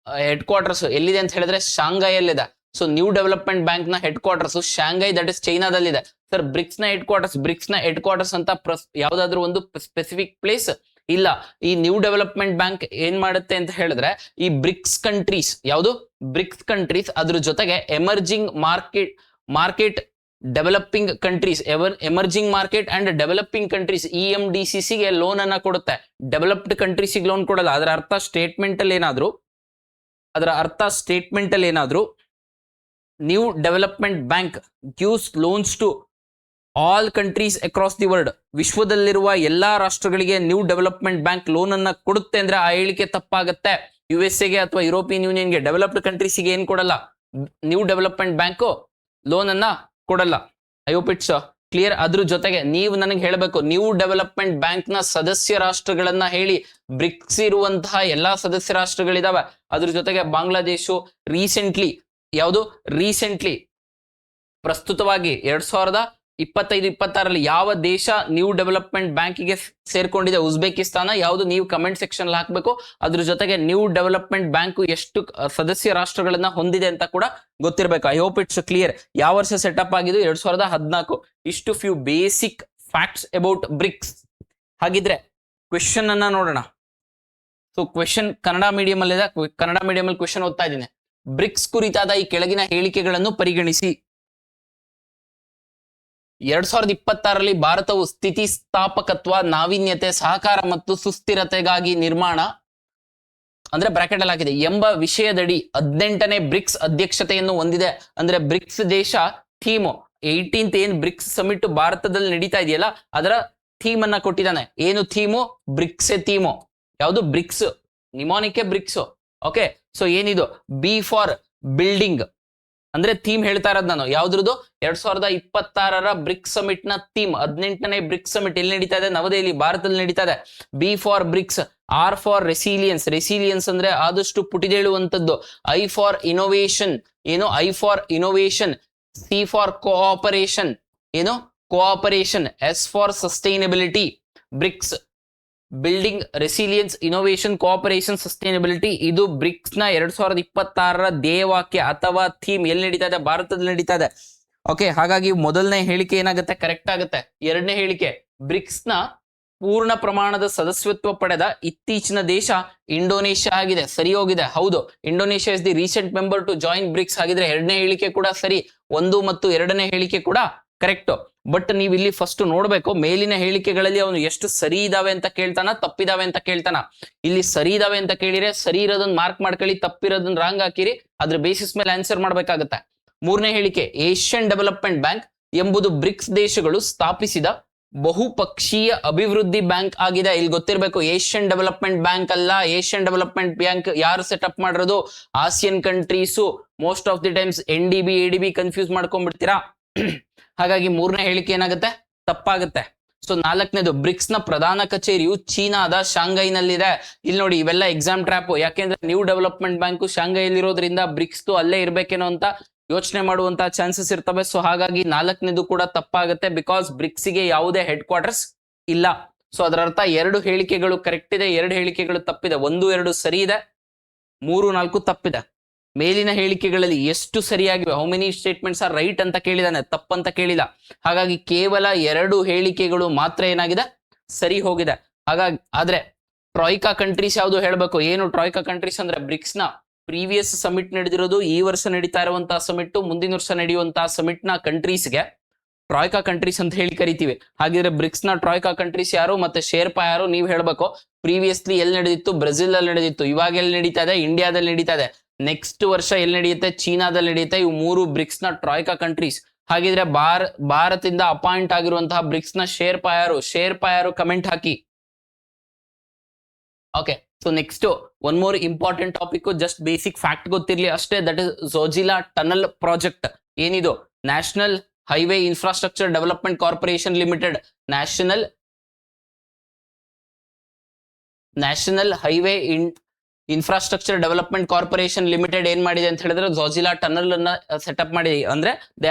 A: ಹೆಡ್ ಕ್ವಾರ್ಟರ್ಸ್ ಎಲ್ಲಿದೆ ಅಂತ ಹೇಳಿದ್ರೆ ಶಾಂಘೈ ಅಲ್ಲಿದೆ. ಸೊ ನ್ಯೂ ಡೆವಲಪ್ಮೆಂಟ್ ಬ್ಯಾಂಕ್ ನ headquarters Shanghai, that is ಚೈನಾದಲ್ಲಿದೆ. ಸರ್ ಬ್ರಿಕ್ಸ್ ನ ಹೆಡ್ ಕ್ವಾರ್ಟರ್ಸ್ ಅಂತ ಯಾವ್ದಾದ್ರು ಒಂದು ಸ್ಪೆಸಿಫಿಕ್ ಪ್ಲೇಸ್ ಇಲ್ಲ. ಈ ನ್ಯೂ ಡೆವಲಪ್ಮೆಂಟ್ ಬ್ಯಾಂಕ್ ಏನ್ ಮಾಡುತ್ತೆ ಅಂತ ಹೇಳಿದ್ರೆ ಈ ಬ್ರಿಕ್ಸ್ ಕಂಟ್ರೀಸ್, ಯಾವುದು? ಬ್ರಿಕ್ಸ್ ಕಂಟ್ರೀಸ್, ಅದ್ರ ಜೊತೆಗೆ emerging market developing countries, emerging market and developing countries EMDCC ಗೆ ಲೋನ್ ಅನ್ನ ಕೊಡುತ್ತೆ. ಡೆವಲಪ್ಡ್ ಕಂಟ್ರೀಸ್ ಲೋನ್ ಕೊಡಲ್ಲ. ಅದರ ಅರ್ಥ ಸ್ಟೇಟ್ಮೆಂಟ್ ಅಲ್ಲಿ ಏನಾದ್ರು new development bank gives loans to all countries across the world. ವಿಶ್ವದಲ್ಲಿರುವ ಎಲ್ಲಾ ರಾಷ್ಟ್ರಗಳಿಗೆ ನ್ಯೂ ಡೆವಲಪ್ಮೆಂಟ್ ಬ್ಯಾಂಕ್ ಲೋನ್ ಅನ್ನ ಕೊಡುತ್ತೆ ಅಂದ್ರೆ ಆ ಹೇಳಿಕೆ ತಪ್ಪಾಗುತ್ತೆ. USA ಗೆ ಅಥವಾ ಯುರೋಪಿಯನ್ ಯೂನಿಯನ್ಗೆ, ಡೆವಲಪ್ಡ್ ಕಂಟ್ರೀಸ್ಗೆ ಏನ್ ಕೊಡಲ್ಲ, ನ್ಯೂ ಡೆವಲಪ್ಮೆಂಟ್ ಬ್ಯಾಂಕ್ ಲೋನ್ ಅನ್ನ ಕೊಡಲ್ಲ. I hope it's clear. ಅದ್ರ ಜೊತೆಗೆ ನೀವು ನನಗೆ ಹೇಳಬೇಕು, ನ್ಯೂ ಡೆವಲಪ್ಮೆಂಟ್ ಬ್ಯಾಂಕ್ ನ ಸದಸ್ಯ ರಾಷ್ಟ್ರಗಳನ್ನ ಹೇಳಿ. ಬ್ರಿಕ್ಸ್ ಇರುವಂತಹ ಎಲ್ಲಾ ಸದಸ್ಯ ರಾಷ್ಟ್ರಗಳಿದಾವೆ. ಅದ್ರ ಜೊತೆಗೆ ಬಾಂಗ್ಲಾದೇಶ ರೀಸೆಂಟ್ಲಿ ಪ್ರಸ್ತುತವಾಗಿ 2025-26ರಲ್ಲಿ ಯಾವ ದೇಶ ನ್ಯೂ ಡೆವಲಪ್ಮೆಂಟ್ ಬ್ಯಾಂಕಿಗೆ ಸೇರ್ಕೊಂಡಿದೆ? ಉಜ್ಬೇಕಿಸ್ತಾನ. ಯಾವುದು? ನೀವು ಕಮೆಂಟ್ ಸೆಕ್ಷನ್ ಹಾಕ್ಬೇಕು. ಅದ್ರ ಜೊತೆಗೆ ನ್ಯೂ ಡೆವಲಪ್ಮೆಂಟ್ ಬ್ಯಾಂಕ್ ಎಷ್ಟು ಸದಸ್ಯ ರಾಷ್ಟ್ರಗಳನ್ನ ಹೊಂದಿದೆ ಅಂತ ಕೂಡ ಗೊತ್ತಿರಬೇಕು. I hope it's clear. ಯಾವ ವರ್ಷ ಸೆಟಪ್ ಆಗಿದ್ದು? 2014. ಇಷ್ಟು few basic facts about BRICS. ಹಾಗಿದ್ರೆ ಕ್ವೆಶನ್ ಅನ್ನ ನೋಡೋಣ. ಸೊ ಕ್ವೆಶನ್ ಕನ್ನಡ ಮೀಡಿಯಂ ಅಲ್ಲಿ ಕ್ವೆಶನ್ ಓದ್ತಾ ಇದ್ದೀನಿ. ಬ್ರಿಕ್ಸ್ ಕುರಿತಾದ ಈ ಕೆಳಗಿನ ಹೇಳಿಕೆಗಳನ್ನು ಪರಿಗಣಿಸಿ. 2026ರಲ್ಲಿ ಭಾರತವು ಸ್ಥಿತಿಸ್ಥಾಪಕತ್ವ, ನಾವೀನ್ಯತೆ, ಸಹಕಾರ ಮತ್ತು ಸುಸ್ಥಿರತೆಗಾಗಿ ನಿರ್ಮಾಣ ಅಂದ್ರೆ ಬ್ರಾಕೆಟ್ ಅಲ್ಲಿ ಹಾಕಿದೆ ಎಂಬ ವಿಷಯದಡಿ 18ನೇ ಬ್ರಿಕ್ಸ್ ಅಧ್ಯಕ್ಷತೆಯನ್ನು ಹೊಂದಿದೆ. ಅಂದ್ರೆ ಬ್ರಿಕ್ಸ್ ದೇಶ ಥೀಮ್ 18th ಏನ್ ಬ್ರಿಕ್ಸ್ ಸಮಿಟ್ ಭಾರತದಲ್ಲಿ ನಡೀತಾ ಇದೆಯಲ್ಲ ಅದರ ಥೀಮ್ ಅನ್ನ ಕೊಟ್ಟಿದ್ದಾನೆ. ಏನು ಥೀಮು? BRICS theme. ಯಾವುದು? ಬ್ರಿಕ್ಸ್, ನಿಮೋನಿಕೆ ಬ್ರಿಕ್ಸ್. ಓಕೆ, ಸೊ ಏನಿದು? ಬಿ ಫಾರ್ ಬಿಲ್ಡಿಂಗ್ ಅಂದ್ರೆ ಥೀಮ್ ಹೇಳ್ತಾ ಇರೋದು ನಾನು. ಯಾವ್ದ್ರದ್ದು? 2026 ಬ್ರಿಕ್ಸ್ ಸಮಿಟ್ ನ ಥೀಮ್. 18ನೇ ಬ್ರಿಕ್ಸ್ ಸಮಿಟ್ ಎಲ್ಲಿ ನಡೀತಾ ಇದೆ? ನವದೆಹಲಿ, ಭಾರತದಲ್ಲಿ ನಡೀತಾ ಇದೆ. B for BRICS. R for resilience. Resilience ಅಂದ್ರೆ ಆದಷ್ಟು ಪುಟಿದೇಳುವಂತದ್ದು. I for innovation. ಏನು? I for innovation. C for cooperation. ಏನು? Cooperation. S for sustainability. BRICS building, resilience, innovation, cooperation, sustainability. ಇದು ಬ್ರಿಕ್ಸ್ ನ 2026 ಧ್ಯೇಯವಾಕ್ಯ ಅಥವಾ ಥೀಮ್. ಎಲ್ಲಿ ನಡೀತಾ ಇದೆ? ಭಾರತದಲ್ಲಿ ನಡೀತಾ ಇದೆ. ಓಕೆ, ಹಾಗಾಗಿ ಮೊದಲನೇ ಹೇಳಿಕೆ ಏನಾಗುತ್ತೆ? ಕರೆಕ್ಟ್ ಆಗುತ್ತೆ. ಎರಡನೇ ಹೇಳಿಕೆ, ಬ್ರಿಕ್ಸ್ ನ ಪೂರ್ಣ ಪ್ರಮಾಣದ ಸದಸ್ಯತ್ವ ಪಡೆದ ಇತ್ತೀಚಿನ ದೇಶ ಇಂಡೋನೇಷ್ಯಾ ಆಗಿದೆ. ಸರಿ ಹೋಗಿದೆ. ಹೌದು, Indonesia is the recent member to join BRICS. ಹಾಗಿದ್ರೆ ಎರಡನೇ ಹೇಳಿಕೆ ಕೂಡ ಸರಿ. 1 ಮತ್ತು 2ನೇ ಹೇಳಿಕೆ ಕೂಡ ಕರೆಕ್ಟ್. ಬಟ್ ನೀವು ಇಲ್ಲಿ ಫಸ್ಟ್ ನೋಡ್ಬೇಕು, ಮೇಲಿನ ಹೇಳಿಕೆಗಳಲ್ಲಿ ಅವನು ಎಷ್ಟು ಸರಿ ಇದಾವೆ ಅಂತ ಕೇಳ್ತಾನ, ತಪ್ಪಿದಾವೆ ಅಂತ ಕೇಳ್ತಾನ. ಇಲ್ಲಿ ಸರಿ ಇದಾವೆ ಅಂತ ಕೇಳಿದ್ರೆ ಸರಿ ಇರೋದನ್ನ ಮಾರ್ಕ್ ಮಾಡ್ಕೊಳ್ಳಿ, ತಪ್ಪಿರೋದನ್ನ ರಾಂಗ್ ಹಾಕಿರಿ, ಅದ್ರ ಬೇಸಿಸ್ ಮೇಲೆ ಆನ್ಸರ್ ಮಾಡ್ಬೇಕಾಗತ್ತೆ. 3ನೇ ಹೇಳಿಕೆ, ಏಷ್ಯನ್ ಡೆವಲಪ್ಮೆಂಟ್ ಬ್ಯಾಂಕ್ ಎಂಬುದು ಬ್ರಿಕ್ಸ್ ದೇಶಗಳು ಸ್ಥಾಪಿಸಿದ ಬಹುಪಕ್ಷೀಯ ಅಭಿವೃದ್ಧಿ ಬ್ಯಾಂಕ್ ಆಗಿದೆ. ಇಲ್ಲಿ ಗೊತ್ತಿರಬೇಕು, ಏಷ್ಯನ್ ಡೆವಲಪ್ಮೆಂಟ್ ಬ್ಯಾಂಕ್ ಅಲ್ಲ. ಏಷ್ಯನ್ ಡೆವಲಪ್ಮೆಂಟ್ ಬ್ಯಾಂಕ್ ಯಾರು ಸೆಟಪ್ ಮಾಡಿರೋದು? ASEAN countries. Most of the times NDB ADB confuse ಮಾಡ್ಕೊಂಡ್ಬಿಡ್ತೀರಾ. ಹಾಗಾಗಿ 3ನೇ ಹೇಳಿಕೆ ಏನಾಗುತ್ತೆ? ತಪ್ಪಾಗುತ್ತೆ. ಸೊ 4ನೇದು, ಬ್ರಿಕ್ಸ್ ನ ಪ್ರಧಾನ ಕಚೇರಿಯು ಚೀನಾದ ಶಾಂಘೈನಲ್ಲಿದೆ. ಇಲ್ಲಿ ನೋಡಿ, ಇವೆಲ್ಲ ಎಕ್ಸಾಮ್ ಟ್ರ್ಯಾಪ್. ಯಾಕೆಂದ್ರೆ ನ್ಯೂ ಡೆವಲಪ್ಮೆಂಟ್ ಬ್ಯಾಂಕ್ ಶಾಂಘೈಲಿರೋದ್ರಿಂದ ಬ್ರಿಕ್ಸ್ ಅಲ್ಲೇ ಇರ್ಬೇಕೇನೋ ಅಂತ ಯೋಚನೆ ಮಾಡುವಂತ ಚಾನ್ಸಸ್ ಇರ್ತವೆ. ಸೊ ಹಾಗಾಗಿ 4ನೇದು ಕೂಡ ತಪ್ಪಾಗುತ್ತೆ. ಬಿಕಾಸ್ ಬ್ರಿಕ್ಸ್ ಗೆ ಯಾವುದೇ ಹೆಡ್ ಕ್ವಾರ್ಟರ್ಸ್ ಇಲ್ಲ. ಸೊ ಅದರ ಅರ್ಥ 2 ಹೇಳಿಕೆಗಳು ಕರೆಕ್ಟ್ ಇದೆ, 2 ಹೇಳಿಕೆಗಳು ತಪ್ಪಿದೆ. 1, 2 ಸರಿ ಇದೆ, 3, 4 ತಪ್ಪಿದೆ. ಮೇಲಿನ ಹೇಳಿಕೆಗಳಲ್ಲಿ ಎಷ್ಟು ಸರಿಯಾಗಿವೆ? How many statements are right ಅಂತ ಕೇಳಿದಾನೆ, ತಪ್ಪಂತ ಕೇಳಿಲ್ಲ. ಹಾಗಾಗಿ ಕೇವಲ 2 ಹೇಳಿಕೆಗಳು ಮಾತ್ರ ಏನಾಗಿದೆ? ಸರಿ ಹೋಗಿದೆ. ಹಾಗಾಗಿ ಆದ್ರೆ ಟ್ರಾಯ್ಕಾ ಕಂಟ್ರೀಸ್ ಯಾವುದು ಹೇಳ್ಬೇಕು? ಏನು ಟ್ರಾಯ್ಕಾ ಕಂಟ್ರೀಸ್ ಅಂದ್ರೆ ಬ್ರಿಕ್ಸ್ ನ ಪ್ರೀವಿಯಸ್ ಸಮಿಟ್ ನಡೆದಿರೋದು, ಈ ವರ್ಷ ನಡೀತಾ ಇರುವಂತಹ ಸಮಿಟ್, ಮುಂದಿನ ವರ್ಷ ನಡೆಯುವಂತಹ ಸಮಿಟ್ ನ ಕಂಟ್ರೀಸ್ಗೆ ಟ್ರಾಯ್ಕಾ ಕಂಟ್ರೀಸ್ ಅಂತ ಹೇಳಿ ಕರಿತೀವಿ. ಹಾಗಿದ್ರೆ ಬ್ರಿಕ್ಸ್ ನ ಟ್ರಾಯ್ಕಾ ಕಂಟ್ರೀಸ್ ಯಾರು ಮತ್ತೆ ಶೇರ್ಪಾ ಯಾರು? ನೀವು ಹೇಳ್ಬೇಕು. ಪ್ರೀವಿಯಸ್ಲಿ ಎಲ್ಲಿ ನಡೆದಿತ್ತು? ಬ್ರೆಜಿಲ್ ಅಲ್ಲಿ ನಡೆದಿತ್ತು. ಇವಾಗ ಎಲ್ಲಿ ನಡೀತಾ ಇದೆ? ಇಂಡಿಯಾದಲ್ಲಿ ನಡೀತಾ ಇದೆ. ನೆಕ್ಸ್ಟ್ ವರ್ಷ ಎಲ್ಲಿ ನಡೆಯುತ್ತೆ? ಚೀನಾದಲ್ಲಿ ನಡೆಯುತ್ತೆ. ಇವು 3 ಬ್ರಿಕ್ಸ್ ನ ಟ್ರಾಯ್ಕಾ ಕಂಟ್ರೀಸ್. ಹಾಗಿದ್ರೆ ಭಾರತದಿಂದ ಅಪಾಯಿಂಟ್ ಆಗಿರುವಂತಹ ಬ್ರಿಕ್ಸ್ ನ ಶೇರ್ಪಾ ಯಾರು? ಶೇರ್ಪಾ ಯಾರು? ಕಮೆಂಟ್ ಹಾಕಿ. Okay, so next one more important topic, just basic fact ಗೊತ್ತಿರ್ಲಿ ಅಷ್ಟೇ. That is Zojila tunnel project. ಏನಿದು? National highway infrastructure development corporation limited. National highway infrastructure development corporation limited ಏನ್ ಮಾಡಿದೆ ಅಂತ ಹೇಳಿದ್ರೆ ಝೋಜಿಲಾ ಟನಲ್ ಅನ್ನ ಸೆಟಪ್ ಮಾಡಿದೆ. ಅಂದ್ರೆ they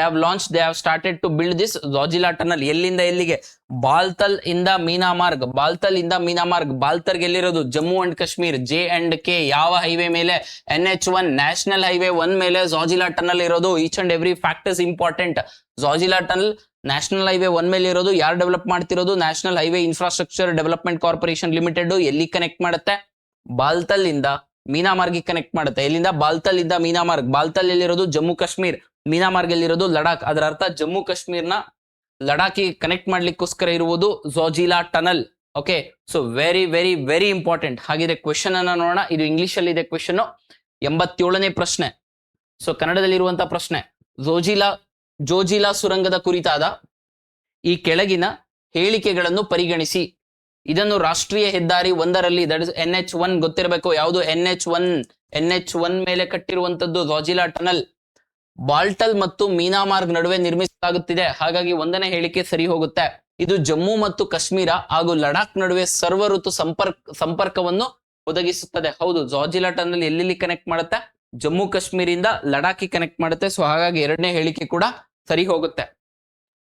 A: have started to build this Zojila tunnel. ಎಲ್ಲಿಂದ ಎಲ್ಲಿಗೆ? ಬಾಲ್ತಲ್ ಇಂದ ಮೀನಾಮಾರ್ಗ್. ಬಾಲ್ತಲ್ ಇಂದ ಮೀನಾಮಾರ್ಗ್. ಬಾಲ್ತಲ್ ಎಲ್ಲಿರೋದು? ಜಮ್ಮು ಅಂಡ್ ಕಾಶ್ಮೀರ್. J&K. ಯಾವ ಹೈವೇ ಮೇಲೆ? NH1 ನ್ಯಾಷನಲ್ ಹೈವೇ 1 ಮೇಲೆ ಝೋಜಿಲಾ ಟನಲ್ ಇರೋದು. Each and every fact is important. Zojila tunnel national highway 1 ಮೇಲೆ ಇರೋದು. ಯಾರು ಡೆವಲಪ್ ಮಾಡ್ತಿರೋದು? National highway infrastructure development corporation limited. ಎಲ್ಲಿ ಕನೆಕ್ಟ್ ಮಾಡುತ್ತೆ? ಬಾಲ್ತಲ್ ಇಂದ ಮೀನಾಮಾರ್ಗಿ ಕನೆಕ್ಟ್ ಮಾಡುತ್ತೆ. ಎಲ್ಲಿಂದ? ಬಾಲ್ತಲ್ ಇಂದ ಮೀನಾಮಾರ್ಗ್. ಬಾಲ್ತಲ್ ಎಲ್ಲಿರೋದು? ಜಮ್ಮು ಕಾಶ್ಮೀರ್. ಮೀನಾಮಾರ್ಗ್ ಎಲ್ಲಿರೋದು? ಲಡಾಖ್. ಅದರ ಅರ್ಥ ಜಮ್ಮು ಕಾಶ್ಮೀರ್ನ ಲಡಾಖಿಗೆ ಕನೆಕ್ಟ್ ಮಾಡ್ಲಿಕ್ಕೋಸ್ಕರ ಇರುವುದು Zojila tunnel. Okay, so very very very important. ಹಾಗಿದ್ರೆ ಕ್ವೆಶನ್ ಅನ್ನ ನೋಡೋಣ. ಇದು ಇಂಗ್ಲಿಷ್ ಅಲ್ಲಿ ಇದೆ ಕ್ವೆಶನ್. 87ನೇ ಪ್ರಶ್ನೆ. ಸೊ ಕನ್ನಡದಲ್ಲಿ ಇರುವಂತಹ ಪ್ರಶ್ನೆ, ಜೋಜಿಲಾ ಸುರಂಗದ ಕುರಿತಾದ ಈ ಕೆಳಗಿನ ಹೇಳಿಕೆಗಳನ್ನು ಪರಿಗಣಿಸಿ. ಇದನ್ನು ರಾಷ್ಟ್ರೀಯ ಹೆದ್ದಾರಿ 1ರಲ್ಲಿ, ದಟ್ ಇಸ್ NH1 ಗೊತ್ತಿರಬೇಕು. ಯಾವುದು? NH1 ಮೇಲೆ ಕಟ್ಟಿರುವಂತದ್ದು ಝೋಜಿಲಾ ಟನಲ್. ಬಾಲ್ಟಲ್ ಮತ್ತು ಮೀನಾಮಾರ್ಗ್ ನಡುವೆ ನಿರ್ಮಿಸಲಾಗುತ್ತಿದೆ. ಹಾಗಾಗಿ 1ನೇ ಹೇಳಿಕೆ ಸರಿ ಹೋಗುತ್ತೆ. ಇದು ಜಮ್ಮು ಮತ್ತು ಕಾಶ್ಮೀರ ಹಾಗೂ ಲಡಾಖ್ ನಡುವೆ ಸರ್ವ ಋತು ಸಂಪರ್ಕವನ್ನು ಒದಗಿಸುತ್ತದೆ. ಹೌದು, ಝೋಜಿಲಾ ಟನಲ್ ಎಲ್ಲೆಲ್ಲಿ ಕನೆಕ್ಟ್ ಮಾಡುತ್ತೆ? ಜಮ್ಮು ಕಾಶ್ಮೀರಿಂದ ಲಡಾಖಿ ಕನೆಕ್ಟ್ ಮಾಡುತ್ತೆ. ಸೊ ಹಾಗಾಗಿ 2ನೇ ಹೇಳಿಕೆ ಕೂಡ ಸರಿ ಹೋಗುತ್ತೆ.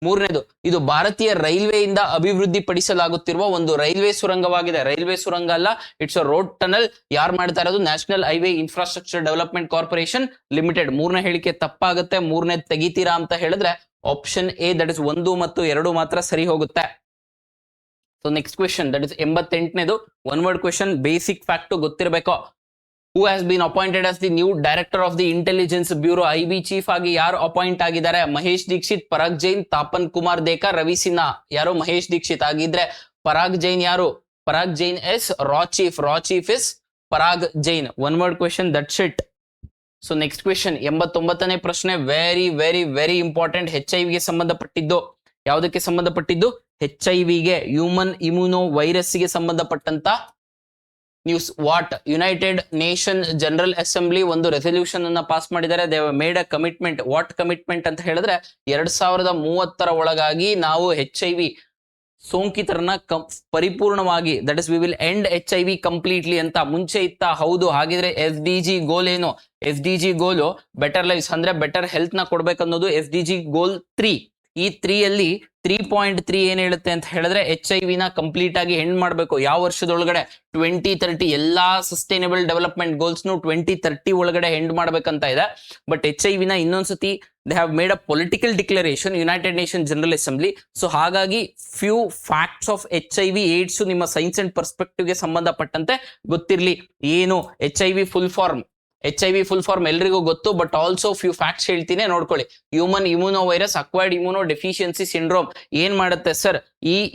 A: 3ನೇದು, ಇದು ಭಾರತೀಯ ರೈಲ್ವೆಯಿಂದ ಅಭಿವೃದ್ಧಿ ಪಡಿಸಲಾಗುತ್ತಿರುವ ಒಂದು ರೈಲ್ವೆ ಸುರಂಗವಾಗಿದೆ. ರೈಲ್ವೆ ಸುರಂಗ ಅಲ್ಲ, ಇಟ್ಸ್ ಅ ರೋಡ್ ಟನಲ್. ಯಾರು ಮಾಡ್ತಾ ಇರೋದು? National highway infrastructure development corporation limited. 3ನೇ ಹೇಳಿಕೆ ತಪ್ಪಾಗುತ್ತೆ. 3ನೇ ತೆಗಿತೀರಾ ಅಂತ ಹೇಳಿದ್ರೆ ಆಪ್ಷನ್ ಎ, ದಟ್ ಇಸ್ 1 ಮತ್ತು 2 ಮಾತ್ರ ಸರಿ ಹೋಗುತ್ತೆ. So next question, that is 88ನೇದು. One word question, basic fact ಗೊತ್ತಿರಬೇಕು. Who has been appointed as the new director of the intelligence bureau? IB chief ಆಗಿ ಯಾರು ಅಪಾಯಿಂಟ್ ಆಗಿದ್ದಾರೆ? ಮಹೇಶ್ ದೀಕ್ಷಿತ್, ಪರಾಗ್ ಜೈನ್, ತಾಪನ್ ಕುಮಾರ್ ದೇಕಾ, ರವಿ ಸಿನ್ಹಾ. ಯಾರು? ಮಹೇಶ್ ದೀಕ್ಷಿತ್. ಆಗಿದ್ರೆ ಪರಾಗ್ ಜೈನ್ ಯಾರು? ಪರಾಗ್ ಜೈನ್ ಎಸ್ ರಾ chief is Parag Jain. One word question, that's it. So next question 89ನೇ ಪ್ರಶ್ನೆ, very very very important. HIV ಗೆ ಸಂಬಂಧಪಟ್ಟಿದ್ದು. ಯಾವುದಕ್ಕೆ ಸಂಬಂಧಪಟ್ಟಿದ್ದು? HIV ಗೆ, ಹ್ಯೂಮನ್ ಇಮ್ಯುನೋ ವೈರಸ್ ಗೆ ಸಂಬಂಧಪಟ್ಟಂತ news. What United nation general assembly ಒಂದು ರೆಸಲ್ಯೂಷನ್ ಅನ್ನ ಪಾಸ್ ಮಾಡಿದ್ದಾರೆ. They made a commitment. What commitment ಅಂತ ಹೇಳಿದ್ರೆ 2030 ಒಳಗಾಗಿ ನಾವು HIV ಸೋಂಕಿತರನ್ನ ಪರಿಪೂರ್ಣವಾಗಿ, that is we will end HIV completely ಅಂತ ಮುಂಚೆ ಇತ್ತ. ಹೌದು. ಹಾಗಿದ್ರೆ SDG ಗೋಲ್ ಏನು? SDG ಗೋಲು ಬೆಟರ್ ಲೈಫ್ಸ್ ಅಂದ್ರೆ ಬೆಟರ್ ಹೆಲ್ತ್ ನ ಕೊಡ್ಬೇಕನ್ನೋದು SDG ಗೋಲ್ 3. ಈ 3 ಅಲ್ಲಿ 3.3 ಏನ್ ಹೇಳುತ್ತೆ ಅಂತ ಹೇಳಿದ್ರೆ HIV ನ ಕಂಪ್ಲೀಟ್ ಆಗಿ ಎಂಡ್ ಮಾಡಬೇಕು. ಯಾವ ವರ್ಷದೊಳಗಡೆ? 2030. ಎಲ್ಲಾ ಸಸ್ಟೈನಬಲ್ ಡೆವಲಪ್ಮೆಂಟ್ ಗೋಲ್ಸ್ ನು 2030 ಒಳಗಡೆ ಎಂಡ್ ಮಾಡ್ಬೇಕಂತ ಇದೆ. ಬಟ್ HIV ನ ಇನ್ನೊಂದ್ಸತಿ they have made a political declaration, united nation general assembly. So ಹಾಗಾಗಿ few facts of HIV AIDS ನಿಮ್ಮ ಸೈನ್ಸ್ ಅಂಡ್ ಪರ್ಸ್ಪೆಕ್ಟಿವ್ ಗೆ ಸಂಬಂಧಪಟ್ಟಂತೆ ಗೊತ್ತಿರ್ಲಿ. ಏನು HIV full form? HIV full form ಎಲ್ರಿಗೂ ಗೊತ್ತು, ಬಟ್ ಆಲ್ಸೋ ಫ್ಯೂ ಫ್ಯಾಕ್ಟ್ಸ್ ಹೇಳ್ತೀನಿ, ನೋಡ್ಕೊಳ್ಳಿ. Human immuno virus acquired immunodeficiency syndrome ಏನ್ ಮಾಡುತ್ತೆ ಸರ್?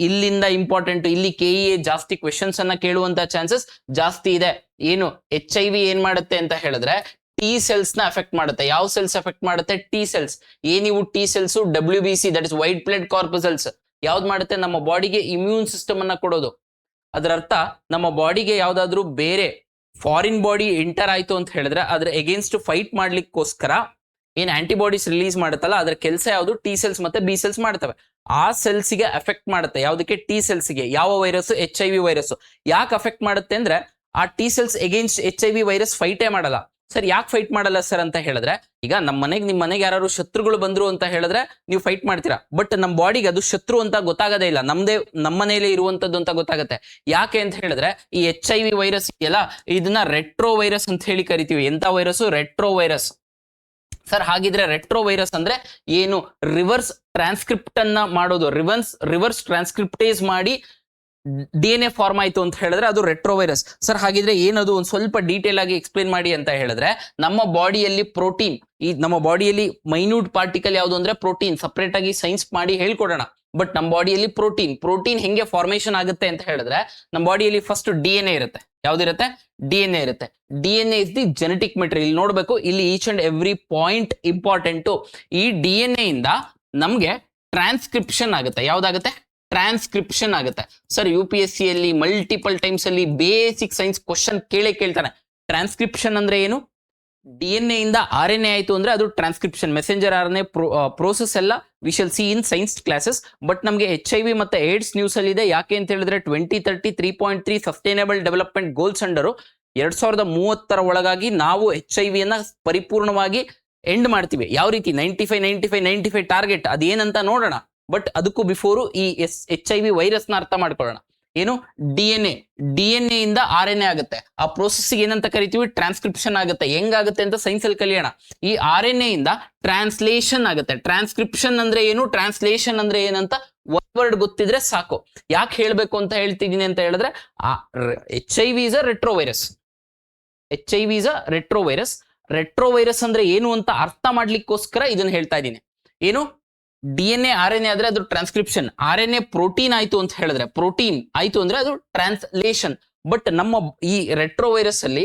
A: ಇಲ್ಲಿಂದ ಇಂಪಾರ್ಟೆಂಟ್. ಇಲ್ಲಿ KEA ಜಾಸ್ತಿ ಕ್ವೆಶನ್ಸ್ ಅನ್ನ ಕೇಳುವಂತ ಚಾನ್ಸಸ್ ಜಾಸ್ತಿ ಇದೆ. ಏನು HIV ಏನ್ ಮಾಡುತ್ತೆ ಅಂತ ಹೇಳಿದ್ರೆ T ಸೆಲ್ಸ್ ನ ಅಫೆಕ್ಟ್ ಮಾಡುತ್ತೆ. ಯಾವ ಸೆಲ್ಸ್ ಅಫೆಕ್ಟ್ ಮಾಡುತ್ತೆ? T cells. ಏನಿವು T cells? WBC, that is white blood corpuscles. ಯಾವ್ದು ಮಾಡುತ್ತೆ? ನಮ್ಮ ಬಾಡಿಗೆ ಇಮ್ಯೂನ್ ಸಿಸ್ಟಮ್ ಅನ್ನ ಕೊಡೋದು. ಅದರ ಅರ್ಥ ನಮ್ಮ ಬಾಡಿಗೆ ಯಾವ್ದಾದ್ರು ಬೇರೆ ಫಾರಿನ್ ಬಾಡಿ ಎಂಟರ್ ಆಯ್ತು ಅಂತ ಹೇಳಿದ್ರೆ ಅದ್ರ ಎಗೇನ್ಸ್ಟ್ ಫೈಟ್ ಮಾಡ್ಲಿಕ್ಕೋಸ್ಕರ ಏನ್ ಆಂಟಿಬಾಡೀಸ್ ರಿಲೀಸ್ ಮಾಡುತ್ತಲ್ಲ, ಅದ್ರ ಕೆಲಸ ಯಾವುದು? T ಸೆಲ್ಸ್ ಮತ್ತೆ B ಸೆಲ್ಸ್ ಮಾಡ್ತವೆ. ಆ ಸೆಲ್ಸ್ ಗೆ ಅಫೆಕ್ಟ್ ಮಾಡುತ್ತೆ. ಯಾವ್ದಕ್ಕೆ? T ಸೆಲ್ಸ್ ಗೆ. ಯಾವ ವೈರಸ್? HIV virus. ಯಾಕೆ ಅಫೆಕ್ಟ್ ಮಾಡುತ್ತೆ ಅಂದ್ರೆ ಆ T cells against HIV virus ಫೈಟೇ ಮಾಡಲ್ಲ. ಸರ್ ಯಾಕೆ ಫೈಟ್ ಮಾಡಲ್ಲ ಸರ್ ಅಂತ ಹೇಳಿದ್ರೆ, ಈಗ ನಿಮ್ಮ ಮನೆಗೆ ಯಾರು ಶತ್ರುಗಳು ಬಂದ್ರು ಅಂತ ಹೇಳಿದ್ರೆ ನೀವು ಫೈಟ್ ಮಾಡ್ತೀರಾ. ಬಟ್ ನಮ್ಮ ಬಾಡಿಗೆ ಅದು ಶತ್ರು ಅಂತ ಗೊತ್ತಾಗದೇ ಇಲ್ಲ, ನಮ್ಮ ಮನೆಯಲ್ಲೇ ಇರುವಂತದ್ದು ಅಂತ ಗೊತ್ತಾಗುತ್ತೆ. ಯಾಕೆ ಅಂತ ಹೇಳಿದ್ರೆ ಈ HIV ವೈರಸ್ ಎಲ್ಲ ಇದನ್ನ ರೆಟ್ರೋ ವೈರಸ್ ಅಂತ ಹೇಳಿ ಕರಿತೀವಿ. ಎಂತ ವೈರಸ್? Retro virus. ಸರ್ ಹಾಗಿದ್ರೆ ರೆಟ್ರೋ ವೈರಸ್ ಅಂದ್ರೆ ಏನು? ರಿವರ್ಸ್ ಟ್ರಾನ್ಸ್ಕ್ರಿಪ್ಟ್ ಅನ್ನ ಮಾಡೋದು. ರಿವರ್ಸ್ ಟ್ರಾನ್ಸ್ಕ್ರಿಪ್ಟೇಸ್ ಮಾಡಿ DNA ಫಾರ್ಮ್ ಆಯ್ತು ಅಂತ ಹೇಳಿದ್ರೆ ಅದು ರೆಟ್ರೋ ವೈರಸ್. ಸರ್ ಹಾಗಿದ್ರೆ ಏನದು? ಒಂದು ಸ್ವಲ್ಪ ಡೀಟೇಲ್ ಆಗಿ ಎಕ್ಸ್ಪ್ಲೇನ್ ಮಾಡಿ ಅಂತ ಹೇಳಿದ್ರೆ, ನಮ್ಮ ಬಾಡಿಯಲ್ಲಿ ಪ್ರೋಟೀನ್, ನಮ್ಮ ಬಾಡಿಯಲ್ಲಿ ಮೈನ್ಯೂಟ್ ಪಾರ್ಟಿಕಲ್ ಯಾವುದು ಅಂದ್ರೆ ಪ್ರೋಟೀನ್. ಸಪರೇಟ್ ಆಗಿ ಸೈನ್ಸ್ ಮಾಡಿ ಹೇಳ್ಕೊಡೋಣ. ಬಟ್ ನಮ್ಮ ಬಾಡಿಯಲ್ಲಿ ಪ್ರೋಟೀನ್ ಹೆಂಗೆ ಫಾರ್ಮೇಶನ್ ಆಗುತ್ತೆ ಅಂತ ಹೇಳಿದ್ರೆ, ನಮ್ಮ ಬಾಡಿಯಲ್ಲಿ ಫಸ್ಟ್ DNA ಇರುತ್ತೆ. ಯಾವ್ದಿರುತ್ತೆ? DNA ಇರುತ್ತೆ. DNA is the genetic material. ನೋಡ್ಬೇಕು ಇಲ್ಲಿ each and every point important. ಈ DNA ಇಂದ ನಮ್ಗೆ ಟ್ರಾನ್ಸ್ಕ್ರಿಪ್ಷನ್ ಆಗುತ್ತೆ. ಯಾವ್ದಾಗುತ್ತೆ? ಟ್ರಾನ್ಸ್ಕ್ರಿಪ್ಷನ್ ಆಗುತ್ತೆ. ಸರ್ UPSC ಅಲ್ಲಿ ಮಲ್ಟಿಪಲ್ ಟೈಮ್ಸ್ ಅಲ್ಲಿ ಬೇಸಿಕ್ ಸೈನ್ಸ್ ಕ್ವಶನ್ ಕೇಳ್ತಾನೆ. ಟ್ರಾನ್ಸ್ಕ್ರಿಪ್ಷನ್ ಅಂದ್ರೆ ಏನು? DNA ಇಂದ RNA ಆಯ್ತು ಅಂದ್ರೆ ಅದು ಟ್ರಾನ್ಸ್ಕ್ರಿಪ್ಷನ್. ಮೆಸೆಂಜರ್ RNA ಪ್ರೋಸೆಸ್ ಎಲ್ಲ V shall C in science classes. But ನಮಗೆ HIV ಮತ್ತೆ ಏಡ್ಸ್ ನ್ಯೂಸ್ ಅಲ್ಲಿ ಇದೆ. ಯಾಕೆ ಅಂತ ಹೇಳಿದ್ರೆ 2030 3.3 ಸಸ್ಟೈನಬಲ್ ಡೆವಲಪ್ಮೆಂಟ್ ಗೋಲ್ಸ್ ಅಂಡರು 2030 ಒಳಗಾಗಿ ನಾವು HIV ಅನ್ನ ಪರಿಪೂರ್ಣವಾಗಿ ಎಂಡ್ ಮಾಡ್ತೀವಿ. ಯಾವ ರೀತಿ? 95 ಟಾರ್ಗೆಟ್ ಅದೇನಂತ ನೋಡೋಣ. ಬಟ್ ಅದಕ್ಕೂ ಬಿಫೋರು ಈ HIV ವೈರಸ್ ನ ಅರ್ಥ ಮಾಡ್ಕೊಳ್ಳೋಣ. ಏನು? DNA ಇಂದ RNA ಆಗುತ್ತೆ. ಆ ಪ್ರೋಸೆಸ್ ಏನಂತ ಕರಿತೀವಿ? ಟ್ರಾನ್ಸ್ಕ್ರಿಪ್ಷನ್ ಆಗುತ್ತೆ. ಹೆಂಗಾಗುತ್ತೆ ಅಂತ ಸೈನ್ಸ್ ಅಲ್ಲಿ ಕಲಿಯೋಣ. ಈ RNA ಇಂದ ಟ್ರಾನ್ಸ್ಲೇಷನ್ ಆಗುತ್ತೆ. ಟ್ರಾನ್ಸ್ಕ್ರಿಪ್ಷನ್ ಅಂದ್ರೆ ಏನು? ಟ್ರಾನ್ಸ್ಲೇಷನ್ ಅಂದ್ರೆ ಏನಂತ ವರ್ಡ್ ಗೊತ್ತಿದ್ರೆ ಸಾಕು. ಯಾಕೆ ಹೇಳ್ಬೇಕು ಅಂತ ಹೇಳ್ತಿದ್ದೀನಿ ಅಂತ ಹೇಳಿದ್ರೆ, HIV is a retro virus. HIV is a retro virus. Retro virus ಅಂದ್ರೆ ಏನು ಅಂತ ಅರ್ಥ ಮಾಡ್ಲಿಕ್ಕೋಸ್ಕರ ಇದನ್ನ ಹೇಳ್ತಾ ಇದ್ದೀನಿ. ಏನು? DNA RNA ಆದ್ರೆ ಅದು ಟ್ರಾನ್ಸ್ಕ್ರಿಪ್ಷನ್. RNA ಪ್ರೋಟೀನ್ ಆಯ್ತು ಅಂತ ಹೇಳಿದ್ರೆ, ಪ್ರೋಟೀನ್ ಆಯ್ತು ಅಂದ್ರೆ ಅದು ಟ್ರಾನ್ಸ್ಲೇಷನ್. ಬಟ್ ನಮ್ಮ ಈ ರೆಟ್ರೋ ವೈರಸ್ ಅಲ್ಲಿ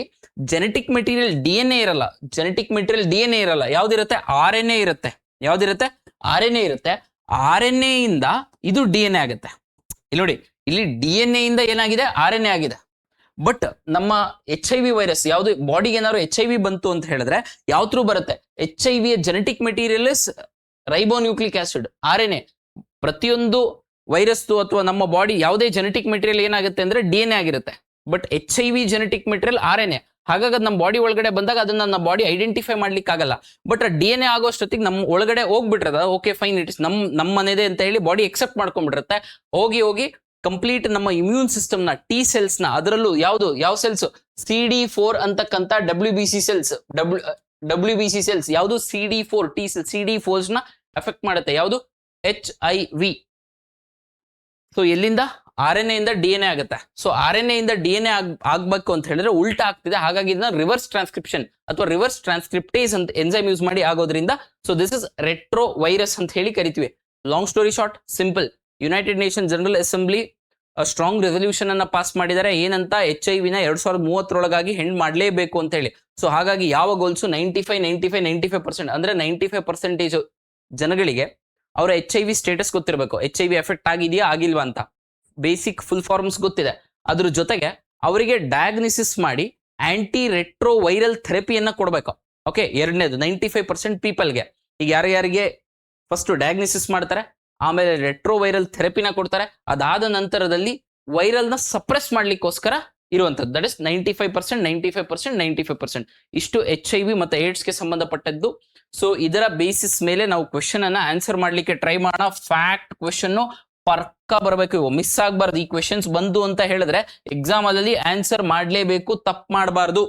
A: ಜೆನೆಟಿಕ್ ಮೆಟೀರಿಯಲ್ DNA ಇರಲ್ಲ. ಯಾವ್ದಿರುತ್ತೆ? RNA ಇರುತ್ತೆ. ಯಾವ್ದಿರುತ್ತೆ? RNA ಇರುತ್ತೆ. RNA ಇಂದ ಇದು DNA ಆಗುತ್ತೆ. ಇಲ್ಲಿ ನೋಡಿ, ಇಲ್ಲಿ DNA ಇಂದ ಏನಾಗಿದೆ? RNA ಆಗಿದೆ. ಬಟ್ ನಮ್ಮ HIV ವೈರಸ್ ಯಾವ್ದು ಬಾಡಿಗೆ ಏನಾದ್ರು HIV ಬಂತು ಅಂತ ಹೇಳಿದ್ರೆ ಯಾವ ಥ್ರೂ ಬರುತ್ತೆ? HIV genetic material ribonucleic acid, RNA. ಪ್ರತಿಯೊಂದು ವೈರಸ್ ಅಥವಾ ನಮ್ಮ ಬಾಡಿ ಯಾವುದೇ ಜೆನೆಟಿಕ್ ಮೆಟೀರಿಯಲ್ ಏನಾಗುತ್ತೆ ಅಂದ್ರೆ DNA ಆಗಿರುತ್ತೆ. But HIV genetic material RNA. ಹಾಗಾಗಿ ನಮ್ಮ ಬಾಡಿ ಒಳಗಡೆ ಬಂದಾಗ ಅದನ್ನ ನಮ್ಮ ಬಾಡಿ ಐಡೆಂಟಿಫೈ ಮಾಡ್ಲಿಕ್ಕೆ ಆಗಲ್ಲ. ಬಟ್ DNA ಆಗೋಷ್ಟೊತ್ತಿಗೆ ನಮ್ಮ ಒಳಗಡೆ ಹೋಗ್ಬಿಟ್ಟಿರದ, ಓಕೆ ಫೈನ್, ಇಟ್ ಇಸ್ ನಮ್ಮ ಮನೆದೆ ಅಂತ ಹೇಳಿ ಬಾಡಿ ಎಕ್ಸೆಪ್ಟ್ ಮಾಡ್ಕೊಂಡ್ಬಿಟ್ಟಿರುತ್ತೆ. ಹೋಗಿ ಕಂಪ್ಲೀಟ್ ನಮ್ಮ ಇಮ್ಯೂನ್ ಸಿಸ್ಟಮ್ ನ T ಸೆಲ್ಸ್ ನ, ಅದರಲ್ಲೂ ಯಾವ ಸೆಲ್ಸ್? CD4 ಅಂತಕ್ಕಂತ WBC ಸೆಲ್ಸ್ ಯಾವುದು? CD4 T cells. CD4 ನ ಅಫೆಕ್ಟ್ ಮಾಡುತ್ತೆ. ಯಾವುದು? HIV. ಸೊ ಎಲ್ಲಿಂದ? RNA ಇಂದ DNA ಆಗುತ್ತೆ. ಸೊ RNA ಇಂದ DNA ಆಗ್ಬೇಕು ಅಂತ ಹೇಳಿದ್ರೆ ಉಲ್ಟಾ ಆಗ್ತಿದೆ. ಹಾಗಾಗಿ ಇದನ್ನ ರಿವರ್ಸ್ ಟ್ರಾನ್ಸ್ಕ್ರಿಪ್ಷನ್ ಅಥವಾ ರಿವರ್ಸ್ ಟ್ರಾನ್ಸ್ಕ್ರಿಪ್ಟೇಸ್ ಅಂತ ಎನ್ಸೈಮ್ ಯೂಸ್ ಮಾಡಿ ಆಗೋದ್ರಿಂದ so this is retro virus ಅಂತ ಹೇಳಿ ಕರಿತೀವಿ. Long story short, simple. United nation general assembly
B: strong resolution ಅನ್ನ ಪಾಸ್ ಮಾಡಿದ್ದಾರೆ. ಏನಂತ, HIV ನ 2030 ಹೆಂಡ್ ಮಾಡಲೇಬೇಕು ಅಂತ ಹೇಳಿ. ಸೊ ಹಾಗಾಗಿ ಯಾವ ಗೋಲ್ಸ್ 95% ಅಂದ್ರೆ 95% ಜನಗಳಿಗೆ ಅವರ HIV ಸ್ಟೇಟಸ್ ಗೊತ್ತಿರಬೇಕು. HIV ಎಫೆಕ್ಟ್ ಆಗಿದೆಯಾ ಆಗಿಲ್ವಾ ಅಂತ ಬೇಸಿಕ್ ಫುಲ್ ಫಾರ್ಮ್ಸ್ ಗೊತ್ತಿದೆ. ಅದ್ರ ಜೊತೆಗೆ ಅವರಿಗೆ ಡಯಾಗ್ನಿಸಿಸ್ ಮಾಡಿ ಆಂಟಿ ರೆಟ್ರೋ ವೈರಲ್ ಥೆರಪಿಯನ್ನ ಕೊಡಬೇಕು. ಓಕೆ, ಎರಡನೇದು 95% ಪೀಪಲ್ಗೆ. ಈಗ ಯಾರ್ಯಾರಿಗೆ ಫಸ್ಟ್ ಡಯಾಗ್ನಿಸಿಸ್ ಮಾಡ್ತಾರೆ, ಆಮೇಲೆ ರೆಟ್ರೋ ವೈರಲ್ ಥೆರಪಿನ ಕೊಡ್ತಾರೆ, ಅದಾದ ನಂತರದಲ್ಲಿ ವೈರಲ್ ನ ಸಪ್ರೆಸ್ ಮಾಡ್ಲಿಕ್ಕೋಸ್ಕರ ಇರುವಂತದ್ದು. That is 95%. ಇಷ್ಟು HIV ಮತ್ತೆ ಏಡ್ಸ್ಗೆ ಸಂಬಂಧಪಟ್ಟದ್ದು. ಸೊ ಇದರ ಬೇಸಿಸ್ ಮೇಲೆ ನಾವು ಕ್ವೆಶನ್ ಅನ್ನ ಆನ್ಸರ್ ಮಾಡ್ಲಿಕ್ಕೆ ಟ್ರೈ ಮಾಡೋಣ. ಫ್ಯಾಕ್ಟ್ ಕ್ವೆಶನ್ ಪಕ್ಕ ಬರಬೇಕು, ಇವು ಮಿಸ್ ಆಗ್ಬಾರ್ದು. ಈ ಕ್ವೆಶನ್ಸ್ ಬಂದು ಅಂತ ಹೇಳಿದ್ರೆ ಎಕ್ಸಾಮ್ ಅಲ್ಲಿ ಆನ್ಸರ್ ಮಾಡ್ಲೇಬೇಕು, ತಪ್ಪು ಮಾಡಬಾರ್ದು.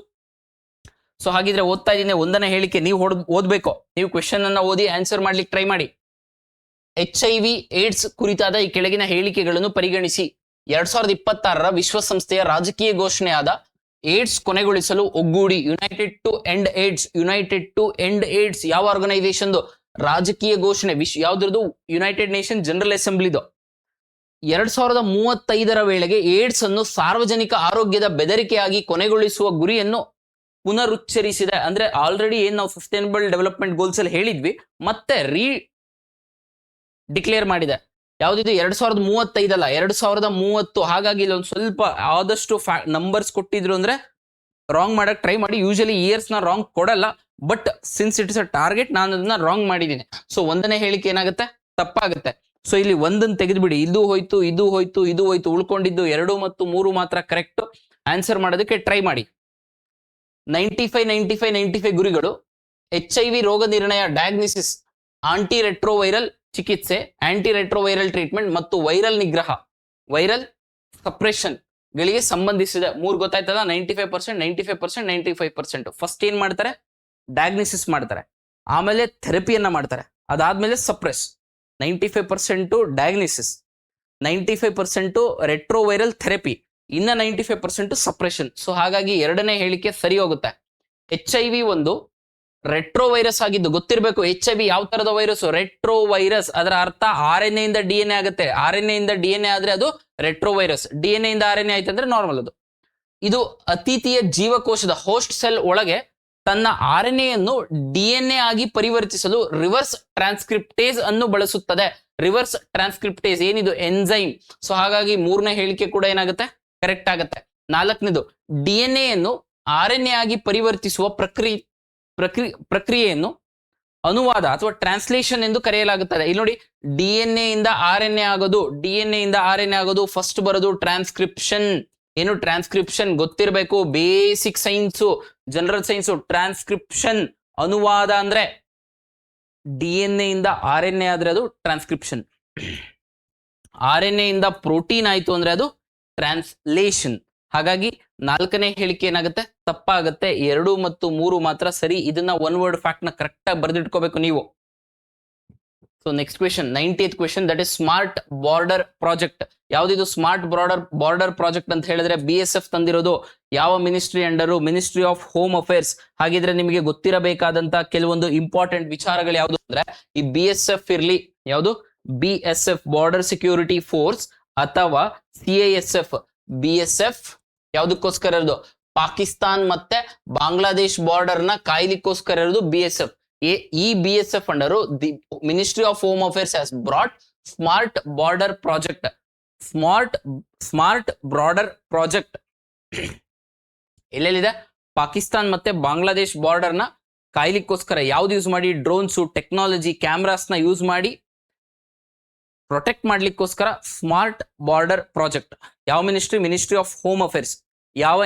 B: ಸೊ ಹಾಗಿದ್ರೆ ಓದ್ತಾ ಇದ್ದೀನಿ, ಒಂದನೇ ಹೇಳಿಕೆ ನೀವು ಓದ್ಬೇಕು. ನೀವು ಕ್ವೆಶನ್ ಅನ್ನ ಓದಿ ಆನ್ಸರ್ ಮಾಡ್ಲಿಕ್ಕೆ ಟ್ರೈ ಮಾಡಿ. HIV ಏಡ್ಸ್ ಕುರಿತಾದ ಈ ಕೆಳಗಿನ ಹೇಳಿಕೆಗಳನ್ನು ಪರಿಗಣಿಸಿ. 2026 ವಿಶ್ವಸಂಸ್ಥೆಯ ರಾಜಕೀಯ ಘೋಷಣೆಯಾದ ಏಡ್ಸ್ ಕೊನೆಗೊಳಿಸಲು ಒಗ್ಗೂಡಿ ಯುನೈಟೆಡ್ ಟು ಎಂಡ್ ಏಡ್ಸ್ ಯಾವ ಆರ್ಗನೈಸೇಷನ್ ರಾಜಕೀಯ ಘೋಷಣೆ? ಯಾವ್ದ್ರದ್ದು? ಯುನೈಟೆಡ್ ನೇಷನ್ ಜನರಲ್ ಅಸೆಂಬ್ಲಿದು. 2035 ವೇಳೆಗೆ ಏಡ್ಸ್ ಅನ್ನು ಸಾರ್ವಜನಿಕ ಆರೋಗ್ಯದ ಬೆದರಿಕೆಯಾಗಿ ಕೊನೆಗೊಳಿಸುವ ಗುರಿಯನ್ನು ಪುನರುಚ್ಚರಿಸಿದೆ. ಅಂದ್ರೆ ಆಲ್ರೆಡಿ ಏನ್ ನಾವು ಸಸ್ಟೈನಬಲ್ ಡೆವಲಪ್ಮೆಂಟ್ ಗೋಲ್ಸ್ ಅಲ್ಲಿ ಹೇಳಿದ್ವಿ, ಮತ್ತೆ ಡಿಕ್ಲೇರ್ ಮಾಡಿದೆ. ಯಾವ್ದಿದು? 2035 ಅಲ್ಲ, 2030. ಹಾಗಾಗಿ ಇಲ್ಲೊಂದು ಸ್ವಲ್ಪ ಆದಷ್ಟು ನಂಬರ್ಸ್ ಕೊಟ್ಟಿದ್ರು ಅಂದ್ರೆ ರಾಂಗ್ ಮಾಡಕ್ ಟ್ರೈ ಮಾಡಿ. ಯೂಶಲಿ ಇಯರ್ಸ್ ನ ರಾಂಗ್ ಕೊಡಲ್ಲ, but since it's a target ನಾನು ಅದನ್ನ ರಾಂಗ್ ಮಾಡಿದ್ದೀನಿ. ಸೊ ಒಂದನೇ ಹೇಳಿಕೆ ಏನಾಗುತ್ತೆ? ತಪ್ಪಾಗುತ್ತೆ. ಸೊ ಇಲ್ಲಿ ಒಂದನ್ನು ತೆಗೆದುಬಿಡಿ, ಇದು ಹೋಯ್ತು, ಉಳ್ಕೊಂಡಿದ್ದು 2 ಮತ್ತು 3 ಮಾತ್ರ ಕರೆಕ್ಟ್. ಆನ್ಸರ್ ಮಾಡೋದಕ್ಕೆ ಟ್ರೈ ಮಾಡಿ. 95 ಗುರಿಗಳು: HIV ರೋಗ ನಿರ್ಣಯ, ಡಯಾಗ್ನಿಸಿಸ್, ಆಂಟಿ ರೆಟ್ರೋವೈರಲ್ ಚಿಕಿತ್ಸೆ, ಆಂಟಿ ರೆಟ್ರೋವೈರಲ್ ಟ್ರೀಟ್ಮೆಂಟ್ ಮತ್ತು ವೈರಲ್ ನಿಗ್ರಹ, ವೈರಲ್ ಸಪ್ರೆಷನ್ ಗಳಿಗೆ ಸಂಬಂಧಿಸಿದೆ. 3 ಗೊತ್ತಾಯ್ತದ? 95%. ಫಸ್ಟ್ ಏನ್ ಮಾಡ್ತಾರೆ? ಡಯಾಗ್ನಿಸಿಸ್ ಮಾಡ್ತಾರೆ, ಆಮೇಲೆ ಥೆರಪಿಯನ್ನ ಮಾಡ್ತಾರೆ, ಅದಾದ್ಮೇಲೆ ಸಪ್ರೆಸ್. 95% ಡಯಾಗ್ನಿಸಿಸ್, 95% ರೆಟ್ರೋವೈರಲ್ ಥೆರಪಿ, ಇನ್ನ 95% ಸಪ್ರೆಷನ್. ಸೊ ಹಾಗಾಗಿ ಎರಡನೇ ಹೇಳಿಕೆ ಸರಿ ಹೋಗುತ್ತೆ. HIV ಒಂದು ರೆಟ್ರೋ ವೈರಸ್ ಆಗಿದ್ದು ಗೊತ್ತಿರಬೇಕು. HIV ಯಾವ ತರದ ವೈರಸ್? Retro virus. ಅದರ ಅರ್ಥ RNA ಇಂದ DNA ಆಗುತ್ತೆ. RNA ಇಂದ DNA ಆದ್ರೆ ಅದು ರೆಟ್ರೋ ವೈರಸ್. DNA ಇಂದ RNA ಆಯ್ತಂದ್ರೆ ನಾರ್ಮಲ್ ಅದು. ಇದು ಅತಿಥಿಯ ಜೀವಕೋಶದ ಹೋಸ್ಟ್ ಸೆಲ್ ಒಳಗೆ ತನ್ನ RNA ಅನ್ನು DNA ಆಗಿ ಪರಿವರ್ತಿಸಲು ರಿವರ್ಸ್ ಟ್ರಾನ್ಸ್ಕ್ರಿಪ್ಟೇಸ್ ಅನ್ನು ಬಳಸುತ್ತದೆ. ರಿವರ್ಸ್ ಟ್ರಾನ್ಸ್ಕ್ರಿಪ್ಟೇಸ್ ಏನಿದು? ಎನ್ಸೈಮ್. ಸೊ ಹಾಗಾಗಿ ಮೂರನೇ ಹೇಳಿಕೆ ಕೂಡ ಏನಾಗುತ್ತೆ? ಕರೆಕ್ಟ್ ಆಗುತ್ತೆ. ನಾಲ್ಕನೇದು, DNA ಯನ್ನು RNA ಆಗಿ ಪರಿವರ್ತಿಸುವ ಪ್ರಕ್ರಿಯೆಯನ್ನು ಅನುವಾದ ಅಥವಾ ಟ್ರಾನ್ಸ್ಲೇಷನ್ ಎಂದು ಕರೆಯಲಾಗುತ್ತದೆ. ಇಲ್ಲಿ ನೋಡಿ, DNA ಇಂದ RNA ಆಗೋದು ಫಸ್ಟ್ ಬರೋದು ಟ್ರಾನ್ಸ್ಕ್ರಿಪ್ಷನ್. ಏನು ಟ್ರಾನ್ಸ್ಕ್ರಿಪ್ಷನ್? ಗೊತ್ತಿರಬೇಕು, basic science, general science. Transcription ಅನುವಾದ ಅಂದ್ರೆ DNA ಇಂದ RNA ಆದ್ರೆ ಅದು ಟ್ರಾನ್ಸ್ಕ್ರಿಪ್ಷನ್. RNA ಇಂದ ಪ್ರೋಟೀನ್ ಆಯ್ತು ಅಂದ್ರೆ ಅದು ಟ್ರಾನ್ಸ್ಲೇಷನ್. ಹಾಗಾಗಿ ನಾಲ್ಕನೇ ಹೇಳಿಕೆ ಏನಾಗುತ್ತೆ? ತಪ್ಪಾಗುತ್ತೆ. 2 ಮತ್ತು 3 ಮಾತ್ರ ಸರಿ. ಇದನ್ನ ಒನ್ ವರ್ಡ್ ಫ್ಯಾಕ್ಟ್ ನ ಕರೆಕ್ಟ್ ಆಗಿ ಬರೆದಿಟ್ಕೋಬೇಕು ನೀವು. So next question, 90th question, that is smart border project. ಯಾವ್ದಿದು ಸ್ಮಾರ್ಟ್ ಬಾರ್ಡರ್ ಪ್ರಾಜೆಕ್ಟ್ ಅಂತ ಹೇಳಿದ್ರೆ BSF ತಂದಿರೋದು. ಯಾವ ministry under? Ministry of home affairs. ಹಾಗಿದ್ರೆ ನಿಮಗೆ ಗೊತ್ತಿರಬೇಕಾದಂತ ಕೆಲವೊಂದು ಇಂಪಾರ್ಟೆಂಟ್ ವಿಚಾರಗಳು ಯಾವ್ದು ಅಂದ್ರೆ, ಈ BSF ಇರ್ಲಿ, ಯಾವುದು BSF ಬಾರ್ಡರ್ ಸೆಕ್ಯೂರಿಟಿ ಫೋರ್ಸ್ ಅಥವಾ CISF. BSF ಯಾವ್ದಕ್ಕೋಸ್ಕರ ಇರೋದು? ಪಾಕಿಸ್ತಾನ್ ಮತ್ತೆ ಬಾಂಗ್ಲಾದೇಶ್ ಬಾರ್ಡರ್ ನ ಕಾಯ್ಲಿಕ್ಕೋಸ್ಕರ ಇರೋದು BSF. ಈ BSF under the ministry of home affairs has brought smart border project. Smart border project ಎಲ್ಲೆಲ್ಲಿದೆ? ಪಾಕಿಸ್ತಾನ್ ಮತ್ತೆ ಬಾಂಗ್ಲಾದೇಶ್ ಬಾರ್ಡರ್ ನ ಕಾಯ್ಲಿಕ್ಕೋಸ್ಕರ ಯಾವ್ದು ಯೂಸ್ ಮಾಡಿ? ಡ್ರೋನ್ಸು, ಟೆಕ್ನಾಲಜಿ, ಕ್ಯಾಮ್ರಾಸ್ ನ ಯೂಸ್ ಮಾಡಿ ಪ್ರೊಟೆಕ್ಟ್ ಮಾಡ್ಲಿಕ್ಕೋಸ್ಕರ ಸ್ಮಾರ್ಟ್ ಬಾರ್ಡರ್ ಪ್ರಾಜೆಕ್ಟ್. ಯಾವ ministry? Ministry of home affairs. ಯಾವ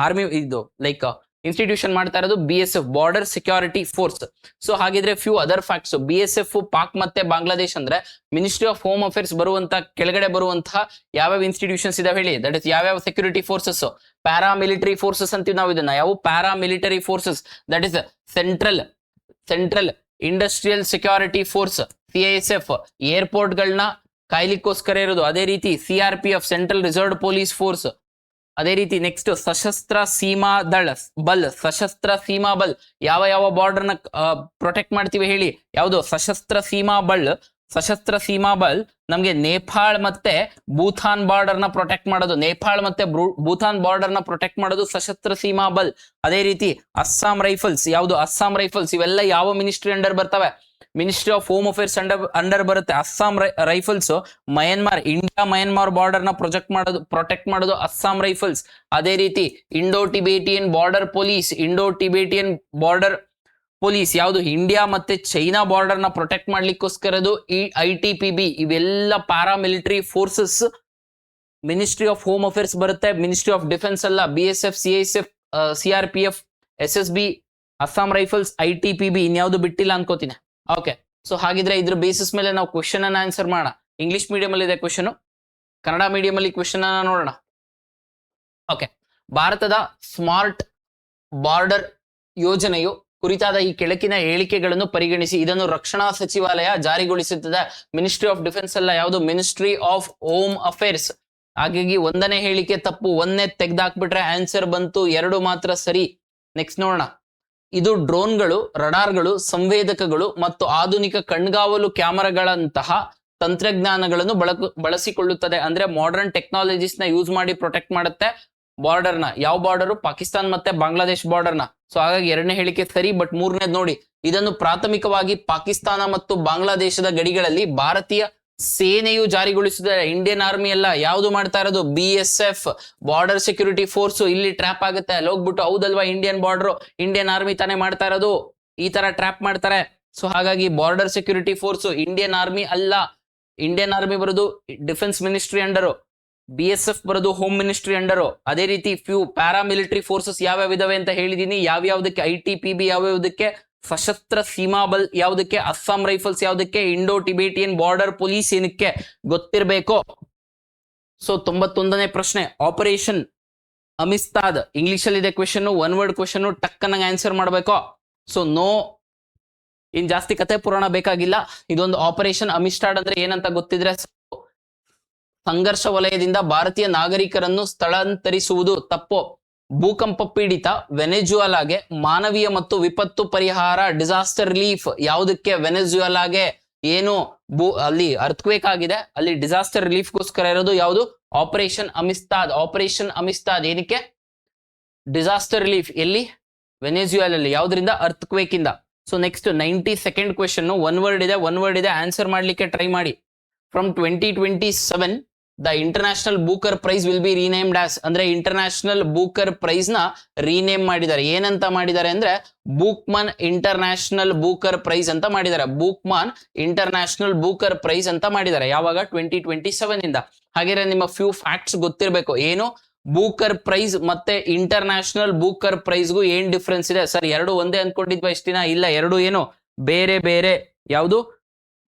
B: ಆರ್ಮಿ ಇದು ಲೈಕ್ ಇನ್ಸ್ಟಿಟ್ಯೂಷನ್ ಮಾಡ್ತಾ ಇರೋದು? BSF border security force. So ಹಾಗಿದ್ರೆ few other facts. BSF Pak ಮತ್ತೆ ಬಾಂಗ್ಲಾದೇಶ್ ಅಂದ್ರೆ ಮಿನಿಸ್ಟ್ರಿ ಆಫ್ ಹೋಮ್ ಅಫೇರ್ಸ್ ಬರುವಂತ ಕೆಳಗಡೆ ಬರುವಂತಹ ಯಾವ್ಯಾವ ಇನ್ಸ್ಟಿಟ್ಯೂಷನ್ಸ್ ಇದಾವೆ ಹೇಳಿ? ದಟ್ ಇಸ್ ಯಾವ್ಯಾವ security forces? Para military forces ಅಂತೀವಿ ನಾವು ಇದನ್ನ. ಯಾವ para military forces? That is central industrial security force CISF. Airport ಗಳನ್ನ ಕಾಯ್ಲಿಕ್ಕೋಸ್ಕರ ಇರೋದು. ಅದೇ ರೀತಿ CRPF central reserve police force. ಅದೇ ರೀತಿ ನೆಕ್ಸ್ಟ್ ಸಶಸ್ತ್ರ ಸೀಮಾ ಬಲ್. ಸಶಸ್ತ್ರ ಸೀಮಾ ಬಲ್ ಯಾವ ಬಾರ್ಡರ್ ನ ಪ್ರೊಟೆಕ್ಟ್ ಮಾಡ್ತೀವಿ ಹೇಳಿ? ಯಾವುದು? ಸಶಸ್ತ್ರ ಸೀಮಾ ಬಲ್ ಸಶಸ್ತ್ರ ಸೀಮಾ ಬಲ್ ನಮ್ಗೆ ನೇಪಾಳ್ ಮತ್ತೆ ಭೂತಾನ್ ಬಾರ್ಡರ್ ನ ಪ್ರೊಟೆಕ್ಟ್ ಮಾಡೋದು, ನೇಪಾಳ್ ಮತ್ತೆ ಭೂತಾನ್ ಬಾರ್ಡರ್ ನ ಪ್ರೊಟೆಕ್ಟ್ ಮಾಡೋದು ಸಶಸ್ತ್ರ ಸೀಮಾ ಬಲ್. ಅದೇ ರೀತಿ ಅಸ್ಸಾಂ ರೈಫಲ್ಸ್, ಯಾವುದು ಅಸ್ಸಾಂ ರೈಫಲ್ಸ್, ಇವೆಲ್ಲ ಯಾವ ಮಿನಿಸ್ಟ್ರಿ ಅಂಡರ್ ಬರ್ತವೆ? Ministry of home affairs under ಬರುತ್ತೆ. Assam rifles Myanmar, India Myanmar border ನ ಪ್ರೊಟೆಕ್ಟ್ ಮಾಡೋದು ಅಸ್ಸಾಂ ರೈಫಲ್ಸ್. ಅದೇ ರೀತಿ Indo Tibetan border police, Indo Tibetan border police ಯಾವುದು? ಇಂಡಿಯಾ ಮತ್ತೆ ಚೈನಾ ಬಾರ್ಡರ್ ನ ಪ್ರೊಟೆಕ್ಟ್ ಮಾಡ್ಲಿಕ್ಕೋಸ್ಕರದು ಈ ITPB. ಇವೆಲ್ಲ paramilitary forces ministry of home affairs ಬರುತ್ತೆ. ಮಿನಿಸ್ಟ್ರಿ ಆಫ್ ಡಿಫೆನ್ಸ್ ಅಲ್ಲ, BSF, CISF, CRPF, SSB, Assam rifles, ITPB, ಇನ್ಯಾವುದು ಬಿಟ್ಟಿಲ್ಲ ಅನ್ಕೋತೀನಿ. ಓಕೆ, ಸೊ ಹಾಗಿದ್ರೆ ಇದ್ರ ಬೇಸಿಸ್ ಮೇಲೆ ನಾವು ಕ್ವಶನ್ ಅನ್ನ ಆನ್ಸರ್ ಮಾಡೋಣ. ಇಂಗ್ಲಿಷ್ ಮೀಡಿಯಂ ಅಲ್ಲಿ ಇದೆ ಕ್ವಶನ್, ಕನ್ನಡ ಮೀಡಿಯಂ ಅಲ್ಲಿ ಕ್ವಶನ್ ಅನ್ನ ನೋಡೋಣ. ಓಕೆ, ಭಾರತದ ಸ್ಮಾರ್ಟ್ ಬಾರ್ಡರ್ ಯೋಜನೆಯು ಕುರಿತಾದ ಈ ಕೆಳಗಿನ ಹೇಳಿಕೆಗಳನ್ನು ಪರಿಗಣಿಸಿ. ಇದನ್ನು ರಕ್ಷಣಾ ಸಚಿವಾಲಯ ಜಾರಿಗೊಳಿಸುತ್ತದೆ. ಮಿನಿಸ್ಟ್ರಿ ಆಫ್ ಡಿಫೆನ್ಸ್ ಅಲ್ಲ, ಯಾವುದು? Ministry of home affairs. ಹಾಗಾಗಿ ಒಂದನೇ ಹೇಳಿಕೆ ತಪ್ಪು, ಒಂದನೇ ತೆಗ್ದಾಕ್ಬಿಟ್ರೆ ಆನ್ಸರ್ ಬಂತು, 2 ಮಾತ್ರ ಸರಿ. ನೆಕ್ಸ್ಟ್ ನೋಡೋಣ. ಇದು ಡ್ರೋನ್ಗಳು, ರಡಾರ್ಗಳು, ಸಂವೇದಕಗಳು ಮತ್ತು ಆಧುನಿಕ ಕಣ್ಗಾವಲು ಕ್ಯಾಮರಾಗಳಂತಹ ತಂತ್ರಜ್ಞಾನಗಳನ್ನು ಬಳಸಿಕೊಳ್ಳುತ್ತದೆ. ಅಂದ್ರೆ ಮಾಡರ್ನ್ ಟೆಕ್ನಾಲಜೀಸ್ ನ ಯೂಸ್ ಮಾಡಿ ಪ್ರೊಟೆಕ್ಟ್ ಮಾಡುತ್ತೆ ಬಾರ್ಡರ್ ನ. ಯಾವ ಬಾರ್ಡರ್? ಪಾಕಿಸ್ತಾನ್ ಮತ್ತೆ ಬಾಂಗ್ಲಾದೇಶ್ ಬಾರ್ಡರ್ ನ. ಸೊ ಹಾಗಾಗಿ 2ನೇ ಹೇಳಿಕೆ ಸರಿ. ಬಟ್ 3ನೇದು ನೋಡಿ, ಇದನ್ನು ಪ್ರಾಥಮಿಕವಾಗಿ ಪಾಕಿಸ್ತಾನ ಮತ್ತು ಬಾಂಗ್ಲಾದೇಶದ ಗಡಿಗಳಲ್ಲಿ ಭಾರತೀಯ ಸೇನೆಯು ಜಾರಿಗೊಳಿಸುತ್ತದೆ. ಇಂಡಿಯನ್ ಆರ್ಮಿ ಎಲ್ಲ. ಯಾವುದು ಮಾಡ್ತಾ ಇರೋದು? BSF, border security force. ಇಲ್ಲಿ ಟ್ರ್ಯಾಪ್ ಆಗುತ್ತೆ, ಅಲ್ಲಿ ಹೋಗ್ಬಿಟ್ಟು ಹೌದಲ್ವಾ ಇಂಡಿಯನ್ ಬಾರ್ಡರ್, ಇಂಡಿಯನ್ ಆರ್ಮಿ ತಾನೇ ಮಾಡ್ತಾ ಇರೋದು, ಈ ತರ ಟ್ರ್ಯಾಪ್ ಮಾಡ್ತಾರೆ. ಸೊ ಹಾಗಾಗಿ border security force Indian army ಅಲ್ಲ. ಇಂಡಿಯನ್ ಆರ್ಮಿ ಬರೋದು ಡಿಫೆನ್ಸ್ ಮಿನಿಸ್ಟ್ರಿ ಅಂಡರು, BSF ಬರೋದು ಹೋಮ್ ಮಿನಿಸ್ಟ್ರಿ ಅಂಡರು. ಅದೇ ರೀತಿ ಫ್ಯೂ ಪ್ಯಾರಾಮಿಲಿಟರಿ ಫೋರ್ಸಸ್ ಯಾವ್ಯಾವ ಇದಾವೆ ಅಂತ ಹೇಳಿದೀನಿ. ಯಾವ್ಯಾವ್ದಕ್ಕೆ? ITPB ಯಾವ್ಯಾವ್ದಕ್ಕೆ? ಸಶಸ್ತ್ರ ಸೀಮಾ ಬಲ್ ಯಾವುದಕ್ಕೆ? ಅಸ್ಸಾಂ ರೈಫಲ್ಸ್ ಯಾವುದಕ್ಕೆ? ಇಂಡೋ ಟಿಬೇಟಿಯನ್ ಬಾರ್ಡರ್ ಪೊಲೀಸ್ ಏನಕ್ಕೆ? ಗೊತ್ತಿರಬೇಕು. ಸೊ 91ನೇ ಪ್ರಶ್ನೆ, ಆಪರೇಷನ್ ಅಮಿಸ್ತಾದ್. ಇಂಗ್ಲಿಷ್ ಅಲ್ಲಿ ಇದೆ ಕ್ವೆಶನ್, 1 ವರ್ಡ್ ಕ್ವೆಶನ್, ಟಕ್ಕನಾಗ ಆನ್ಸರ್ ಮಾಡಬೇಕು. ಸೊ ನೋ, ಇನ್ ಜಾಸ್ತಿ ಕತೆ ಪುರಾಣ ಬೇಕಾಗಿಲ್ಲ. ಇದೊಂದು ಆಪರೇಷನ್ ಅಮಿಸ್ಟಾಡ್ ಅಂದ್ರೆ ಏನಂತ ಗೊತ್ತಿದ್ರೆ, ಸಂಘರ್ಷ ವಲಯದಿಂದ ಭಾರತೀಯ ನಾಗರಿಕರನ್ನು ಸ್ಥಳಾಂತರಿಸುವುದು. ತಪ್ಪು. ಭೂಕಂಪ ಪೀಡಿತ ವೆನೆಜುವೆಲಾಗೆ ಮಾನವೀಯ ಮತ್ತು ವಿಪತ್ತು ಪರಿಹಾರ, ಡಿಸಾಸ್ಟರ್ ರಿಲೀಫ್. ಯಾವುದಕ್ಕೆ? ವೆನೆಜುವೆಲಾಗೆ. ಏನು? ಅಲ್ಲಿ ಅರ್ಥಕ್ವೇಕ್ ಆಗಿದೆ, ಅಲ್ಲಿ ಡಿಸಾಸ್ಟರ್ ರಿಲೀಫ್ಗೋಸ್ಕರ ಇರೋದು ಯಾವುದು? ಆಪರೇಷನ್ ಅಮಿಸ್ತಾದ್. ಆಪರೇಷನ್ ಅಮಿಸ್ತಾದ್ ಏನಕ್ಕೆ? Disaster relief. ಎಲ್ಲಿ? ವೆನೆಜುವೆಲಲ್ಲಿ. ಯಾವ್ದ್ರಿಂದ? ಅರ್ಥಕ್ವೇಕ್ ಇಂದ. So next 92nd question, 1 word ಇದೆ, ಆನ್ಸರ್ ಮಾಡ್ಲಿಕ್ಕೆ ಟ್ರೈ ಮಾಡಿ. From 2027 the international Booker price will be renamed as. ಅಂದ್ರೆ ಇಂಟರ್ನ್ಯಾಷನಲ್ ಬೂಕರ್ ಪ್ರೈಸ್ ನ ರೀನೇಮ್ ಮಾಡಿದ್ದಾರೆ. ಏನಂತ ಮಾಡಿದ್ದಾರೆ ಅಂದ್ರೆ ಬೂಕ್ಮನ್ ಇಂಟರ್ನ್ಯಾಷನಲ್ ಬೂಕರ್ ಪ್ರೈಸ್ ಅಂತ ಮಾಡಿದ್ದಾರೆ. ಬೂಕ್ಮನ್ ಇಂಟರ್ನ್ಯಾಷನಲ್ ಬೂಕರ್ ಪ್ರೈಸ್ ಅಂತ ಮಾಡಿದ್ದಾರೆ. ಯಾವಾಗ? 2027 ಇಂದ. ಹಾಗೆ ನಿಮ್ಮ ಫ್ಯೂ ಫ್ಯಾಕ್ಟ್ಸ್ ಗೊತ್ತಿರಬೇಕು. ಏನು? ಬೂಕರ್ ಪ್ರೈಸ್ ಮತ್ತೆ ಇಂಟರ್ನ್ಯಾಷನಲ್ ಬೂಕರ್ ಪ್ರೈಸ್ಗೂ ಏನ್ ಡಿಫ್ರೆನ್ಸ್ ಇದೆ? ಸರ್ 2 ಒಂದೇ ಅನ್ಕೊಂಡಿದ್ವಾ ಇಷ್ಟ ದಿನ? ಇಲ್ಲ, 2 ಏನು ಬೇರೆ ಬೇರೆ. ಯಾವುದು?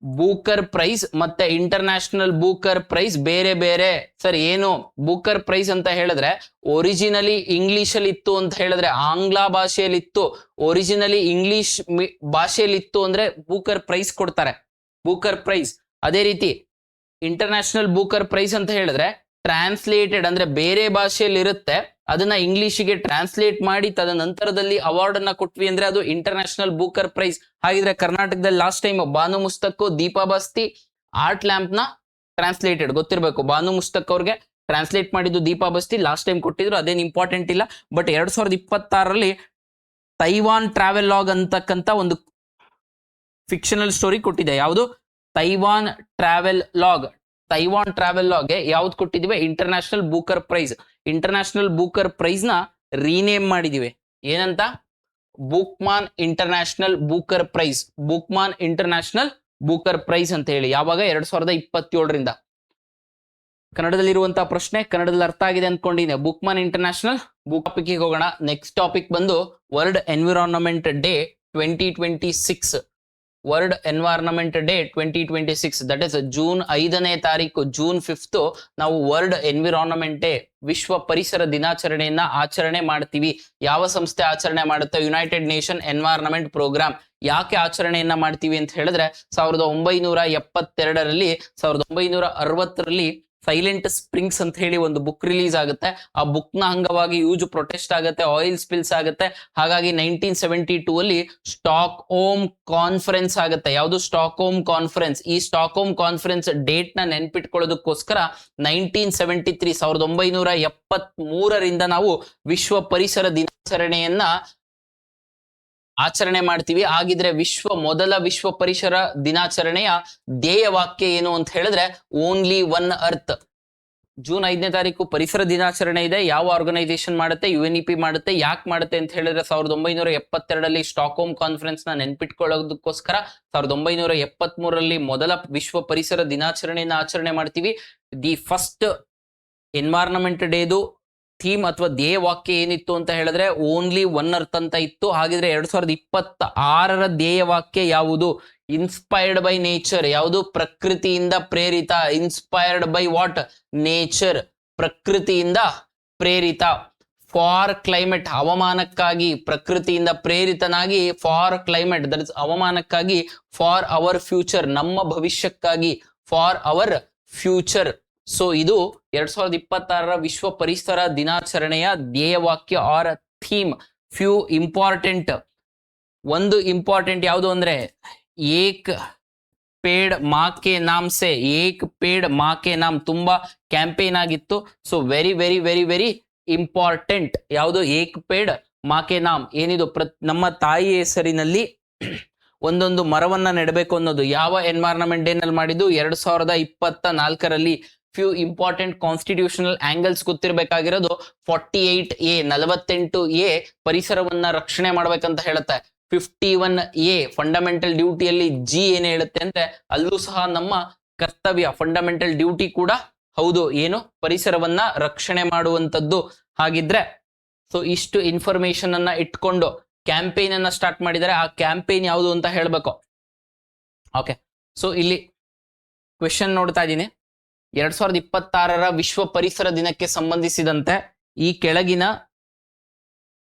B: ಬೂಕರ್ ಪ್ರೈಸ್ ಮತ್ತೆ ಇಂಟರ್ನ್ಯಾಷನಲ್ ಬೂಕರ್ ಪ್ರೈಸ್ ಬೇರೆ ಬೇರೆ. ಸರ್ ಏನು? ಬೂಕರ್ ಪ್ರೈಸ್ ಅಂತ ಹೇಳಿದ್ರೆ ಒರಿಜಿನಲಿ ಇಂಗ್ಲಿಷ್ ಅಲ್ಲಿ ಇತ್ತು ಅಂತ ಹೇಳಿದ್ರೆ ಆಂಗ್ಲ ಭಾಷೆಯಲ್ಲಿ ಇತ್ತು, ಒರಿಜಿನಲಿ ಇಂಗ್ಲಿಷ್ ಭಾಷೆಯಲ್ಲಿ ಇತ್ತು ಅಂದ್ರೆ ಬೂಕರ್ ಪ್ರೈಸ್ ಕೊಡ್ತಾರೆ, ಬೂಕರ್ ಪ್ರೈಸ್. ಅದೇ ರೀತಿ ಇಂಟರ್ನ್ಯಾಷನಲ್ ಬೂಕರ್ ಪ್ರೈಸ್ ಅಂತ ಹೇಳಿದ್ರೆ ಟ್ರಾನ್ಸ್ಲೇಟೆಡ್ ಅಂದ್ರೆ ಬೇರೆ ಭಾಷೆಯಲ್ಲಿ ಇರುತ್ತೆ, ಅದನ್ನ ಇಂಗ್ಲಿಷಿಗೆ ಟ್ರಾನ್ಸ್ಲೇಟ್ ಮಾಡಿ ತದನಂತರದಲ್ಲಿ ಅವಾರ್ಡ್ ಅನ್ನ ಕೊಟ್ವಿ ಅಂದ್ರೆ ಅದು ಇಂಟರ್ನ್ಯಾಷನಲ್ ಬೂಕರ್ ಪ್ರೈಸ್. ಹಾಗಿದ್ರೆ ಕರ್ನಾಟಕದಲ್ಲಿ ಲಾಸ್ಟ್ ಟೈಮ್ ಬಾನು ಮುಸ್ತಕ್, ದೀಪಾ ಬಸ್ತಿ ಆರ್ಟ್ ಲ್ಯಾಂಪ್ ನ ಟ್ರಾನ್ಸ್ಲೇಟೆಡ್ ಗೊತ್ತಿರಬೇಕು. ಬಾನು ಮುಸ್ತಕ್ ಅವ್ರಿಗೆ ಟ್ರಾನ್ಸ್ಲೇಟ್ ಮಾಡಿದ್ದು ದೀಪಾ ಬಸ್ತಿ ಲಾಸ್ಟ್ ಟೈಮ್ ಕೊಟ್ಟಿದ್ರು, ಅದೇನು ಇಂಪಾರ್ಟೆಂಟ್ ಇಲ್ಲ. ಬಟ್ 2026ರಲ್ಲಿ ತೈವಾನ್ ಟ್ರಾವೆಲ್ ಲಾಗ್ ಅಂತಕ್ಕಂತ ಒಂದು ಫಿಕ್ಷನಲ್ ಸ್ಟೋರಿ ಕೊಟ್ಟಿದೆ. ಯಾವುದು? Taiwan travel log. Taiwan travel ಲಾಗ್ಗೆ ಯಾವ್ದು ಕೊಟ್ಟಿದ್ದೀವಿ? International Booker Prize. International Booker Prize ನ ರೀನೇಮ್ ಮಾಡಿದೀವಿ. ಏನಂತ? Bookman International Booker Prize. Bookman International Booker Prize ಅಂತ ಹೇಳಿ. ಯಾವಾಗ? 2027ರಿಂದ. ಕನ್ನಡದಲ್ಲಿರುವಂತಹ ಪ್ರಶ್ನೆ ಕನ್ನಡದಲ್ಲಿ ಅರ್ಥ ಆಗಿದೆ ಅನ್ಕೊಂಡಿದ್ದೀನಿ. ಬುಕ್ಮಾನ್ ಇಂಟರ್ನ್ಯಾಷನಲ್ ಬುಕ್ ಟಾಪಿಕ್ ಹೋಗೋಣ. ನೆಕ್ಸ್ಟ್ ಟಾಪಿಕ್ ಬಂದು world environment day 2026. World environment day 2026, that is June 5ನೇ ತಾರೀಕು, ಜೂನ್ 5 ನಾವು ವರ್ಲ್ಡ್ ಎನ್ವಿರಾನ್ಮೆಂಟ್ ಡೇ, ವಿಶ್ವ ಪರಿಸರ ದಿನಾಚರಣೆಯನ್ನ ಆಚರಣೆ ಮಾಡ್ತೀವಿ. ಯಾವ ಸಂಸ್ಥೆ ಆಚರಣೆ ಮಾಡುತ್ತೆ? United Nation environment Programme. ಯಾಕೆ ಆಚರಣೆಯನ್ನ ಮಾಡ್ತೀವಿ ಅಂತ ಹೇಳಿದ್ರೆ 1972ರಲ್ಲಿ 1960ರಲ್ಲಿ ಸೈಲೆಂಟ್ ಸ್ಪ್ರಿಂಗ್ಸ್ ಅಂತ ಹೇಳಿ ಒಂದು ಬುಕ್ ರಿಲೀಸ್ ಆಗುತ್ತೆ. ಆ ಬುಕ್ ನ ಅಂಗವಾಗಿ ಯೂಜ್ ಪ್ರೊಟೆಸ್ಟ್ ಆಗುತ್ತೆ, ಆಯಿಲ್ ಸ್ಪಿಲ್ಸ್ ಆಗುತ್ತೆ. ಹಾಗಾಗಿ 1972 ಅಲ್ಲಿ ಸ್ಟಾಕ್ ಹೋಮ್ ಕಾನ್ಫರೆನ್ಸ್ ಆಗುತ್ತೆ. ಯಾವುದು? Stock home conference. ಈ ಸ್ಟಾಕ್ ಹೋಮ್ ಕಾನ್ಫರೆನ್ಸ್ ಡೇಟ್ ನ ನೆನ್ಪಿಟ್ಕೊಳ್ಳೋದಕ್ಕೋಸ್ಕರ 1973 1973ರಿಂದ ನಾವು ವಿಶ್ವ ಪರಿಸರ ದಿನಾಚರಣೆಯನ್ನ ಆಚರಣೆ ಮಾಡ್ತೀವಿ. ಹಾಗಿದ್ರೆ ಮೊದಲ ವಿಶ್ವ ಪರಿಸರ ದಿನಾಚರಣೆಯ ಧ್ಯೇಯ ವಾಕ್ಯ ಏನು ಅಂತ ಹೇಳಿದ್ರೆ ಓನ್ಲಿ ಒನ್ ಅರ್ತ್. ಜೂನ್ 5ನೇ ತಾರೀಕು ಪರಿಸರ ದಿನಾಚರಣೆ ಇದೆ. ಯಾವ ಆರ್ಗನೈಸೇಷನ್ ಮಾಡುತ್ತೆ? UNEP ಮಾಡುತ್ತೆ. ಯಾಕೆ ಮಾಡುತ್ತೆ ಅಂತ ಹೇಳಿದ್ರೆ 1972ರಲ್ಲಿ ಸ್ಟಾಕ್ ಹೋಮ್ ಕಾನ್ಫರೆನ್ಸ್ ನ ನೆನ್ಪಿಟ್ಕೊಳ್ಳೋದಕ್ಕೋಸ್ಕರ 1973ರಲ್ಲಿ ಮೊದಲ ವಿಶ್ವ ಪರಿಸರ ದಿನಾಚರಣೆಯನ್ನ ಆಚರಣೆ ಮಾಡ್ತೀವಿ. ದಿ ಫಸ್ಟ್ ಎನ್ವೈರನ್ಮೆಂಟ್ ಡೇದು ಥೀಮ್ ಅಥವಾ ಧ್ಯೇಯ ವಾಕ್ಯ ಏನಿತ್ತು ಅಂತ ಹೇಳಿದ್ರೆ ಓನ್ಲಿ ಒನ್ ಅರ್ತ್ ಅಂತ ಇತ್ತು. ಹಾಗಿದ್ರೆ 2026ರ ಧ್ಯೇಯ ವಾಕ್ಯ ಯಾವುದು? Inspired by nature. ಯಾವುದು? ಪ್ರಕೃತಿಯಿಂದ ಪ್ರೇರಿತ. Inspired by what? ನೇಚರ್. ಪ್ರಕೃತಿಯಿಂದ ಪ್ರೇರಿತ. For climate. ಹವಾಮಾನಕ್ಕಾಗಿ. ಪ್ರಕೃತಿಯಿಂದ ಪ್ರೇರಿತನಾಗಿ ಫಾರ್ ಕ್ಲೈಮೇಟ್, ದಟ್ ಇಸ್ ಹವಾಮಾನಕ್ಕಾಗಿ. For our future. ನಮ್ಮ ಭವಿಷ್ಯಕ್ಕಾಗಿ. For our future. ಸೊ ಇದು 2026ರ ವಿಶ್ವ ಪರಿಸರ ದಿನಾಚರಣೆಯ ಧ್ಯೇಯವಾಕ್ಯ ಆರ್ ಥೀಮ್. Few important. ಒಂದು ಇಂಪಾರ್ಟೆಂಟ್ ಯಾವುದು ಅಂದ್ರೆ ಏಕ್ ಪೇಡ್ ಮಾ ಕೆ ನಾಮ್ ಸೆ. ಏಕ್ ಪೇಡ್ ಮಾ ಕೆ ನಾಮ್ ತುಂಬಾ ಕ್ಯಾಂಪೇನ್ ಆಗಿತ್ತು. So very very very very important. ಯಾವುದು? ಏಕ್ ಪೇಡ್ ಮಾ ಕೆ ನಾಮ್. ಏನಿದು? ನಮ್ಮ ತಾಯಿ ಹೆಸರಿನಲ್ಲಿ ಒಂದೊಂದು ಮರವನ್ನ ನೆಡಬೇಕು ಅನ್ನೋದು ಯಾವ ಎನ್ವೈರನ್ಮೆಂಟ್ ಡೇ ನಲ್ಲಿ ಮಾಡಿದ್ದು? 2024ರಲ್ಲಿ. ಫ್ಯೂ ಇಂಪಾರ್ಟೆಂಟ್ ಕಾನ್ಸ್ಟಿಟ್ಯೂಷನಲ್ ಆಂಗಲ್ಸ್ ಗೊತ್ತಿರಬೇಕಾಗಿರೋದು 48A 48A ಪರಿಸರವನ್ನ ರಕ್ಷಣೆ ಮಾಡ್ಬೇಕಂತ ಹೇಳುತ್ತೆ. 51A ಫಂಡಮೆಂಟಲ್ ಡ್ಯೂಟಿಯಲ್ಲಿ G ಏನ್ ಹೇಳುತ್ತೆ ಅಂದ್ರೆ ಅಲ್ಲೂ ಸಹ ನಮ್ಮ ಕರ್ತವ್ಯ, ಫಂಡಮೆಂಟಲ್ ಡ್ಯೂಟಿ ಕೂಡ ಹೌದು. ಏನು? ಪರಿಸರವನ್ನ ರಕ್ಷಣೆ ಮಾಡುವಂತದ್ದು. ಹಾಗಿದ್ರೆ ಸೊ ಇಷ್ಟು ಇನ್ಫಾರ್ಮೇಶನ್ ಅನ್ನ ಇಟ್ಕೊಂಡು ಕ್ಯಾಂಪೇನ್ ಅನ್ನ ಸ್ಟಾರ್ಟ್ ಮಾಡಿದರೆ ಆ ಕ್ಯಾಂಪೇನ್ ಯಾವುದು ಅಂತ ಹೇಳ್ಬೇಕು. ಓಕೆ, ಸೊ ಇಲ್ಲಿ ಕ್ವೆಶನ್ ನೋಡ್ತಾ ಇದ್ದೀನಿ. 2026ರ ವಿಶ್ವ ಪರಿಸರ ದಿನಕ್ಕೆ ಸಂಬಂಧಿಸಿದಂತೆ ಈ ಕೆಳಗಿನ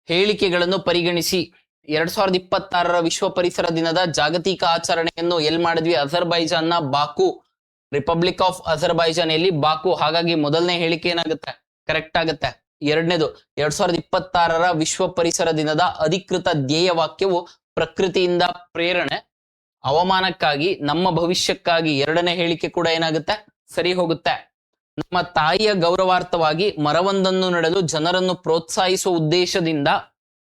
B: ಹೇಳಿಕೆಗಳನ್ನು ಪರಿಗಣಿಸಿ. 2026ರ ವಿಶ್ವ ಪರಿಸರ ದಿನದ ಜಾಗತಿಕ ಆಚರಣೆಯನ್ನು ಎಲ್ಲಿ ಮಾಡಿದ್ವಿ? ಅಜರ್ಬೈಜಾನ್ನ ಬಾಕು. ರಿಪಬ್ಲಿಕ್ ಆಫ್ ಅಜರ್ಬೈಜಾನ್ ಎಲ್ಲಿ? ಬಾಕು. ಹಾಗಾಗಿ ಮೊದಲನೇ ಹೇಳಿಕೆ ಏನಾಗುತ್ತೆ? ಕರೆಕ್ಟ್ ಆಗುತ್ತೆ. ಎರಡನೇದು 2026ರ ವಿಶ್ವ ಪರಿಸರ ದಿನದ ಅಧಿಕೃತ ಧ್ಯೇಯ ವಾಕ್ಯವು ಪ್ರಕೃತಿಯಿಂದ ಪ್ರೇರಣೆ, ಹವಾಮಾನಕ್ಕಾಗಿ, ನಮ್ಮ ಭವಿಷ್ಯಕ್ಕಾಗಿ. ಎರಡನೇ ಹೇಳಿಕೆ ಕೂಡ ಏನಾಗುತ್ತೆ? ಸರಿ ಹೋಗುತ್ತೆ. ನಮ್ಮ ತಾಯಿಯ ಗೌರವಾರ್ಥವಾಗಿ ಮರವೊಂದನ್ನು ನೆಡಲು ಜನರನ್ನು ಪ್ರೋತ್ಸಾಹಿಸುವ ಉದ್ದೇಶದಿಂದ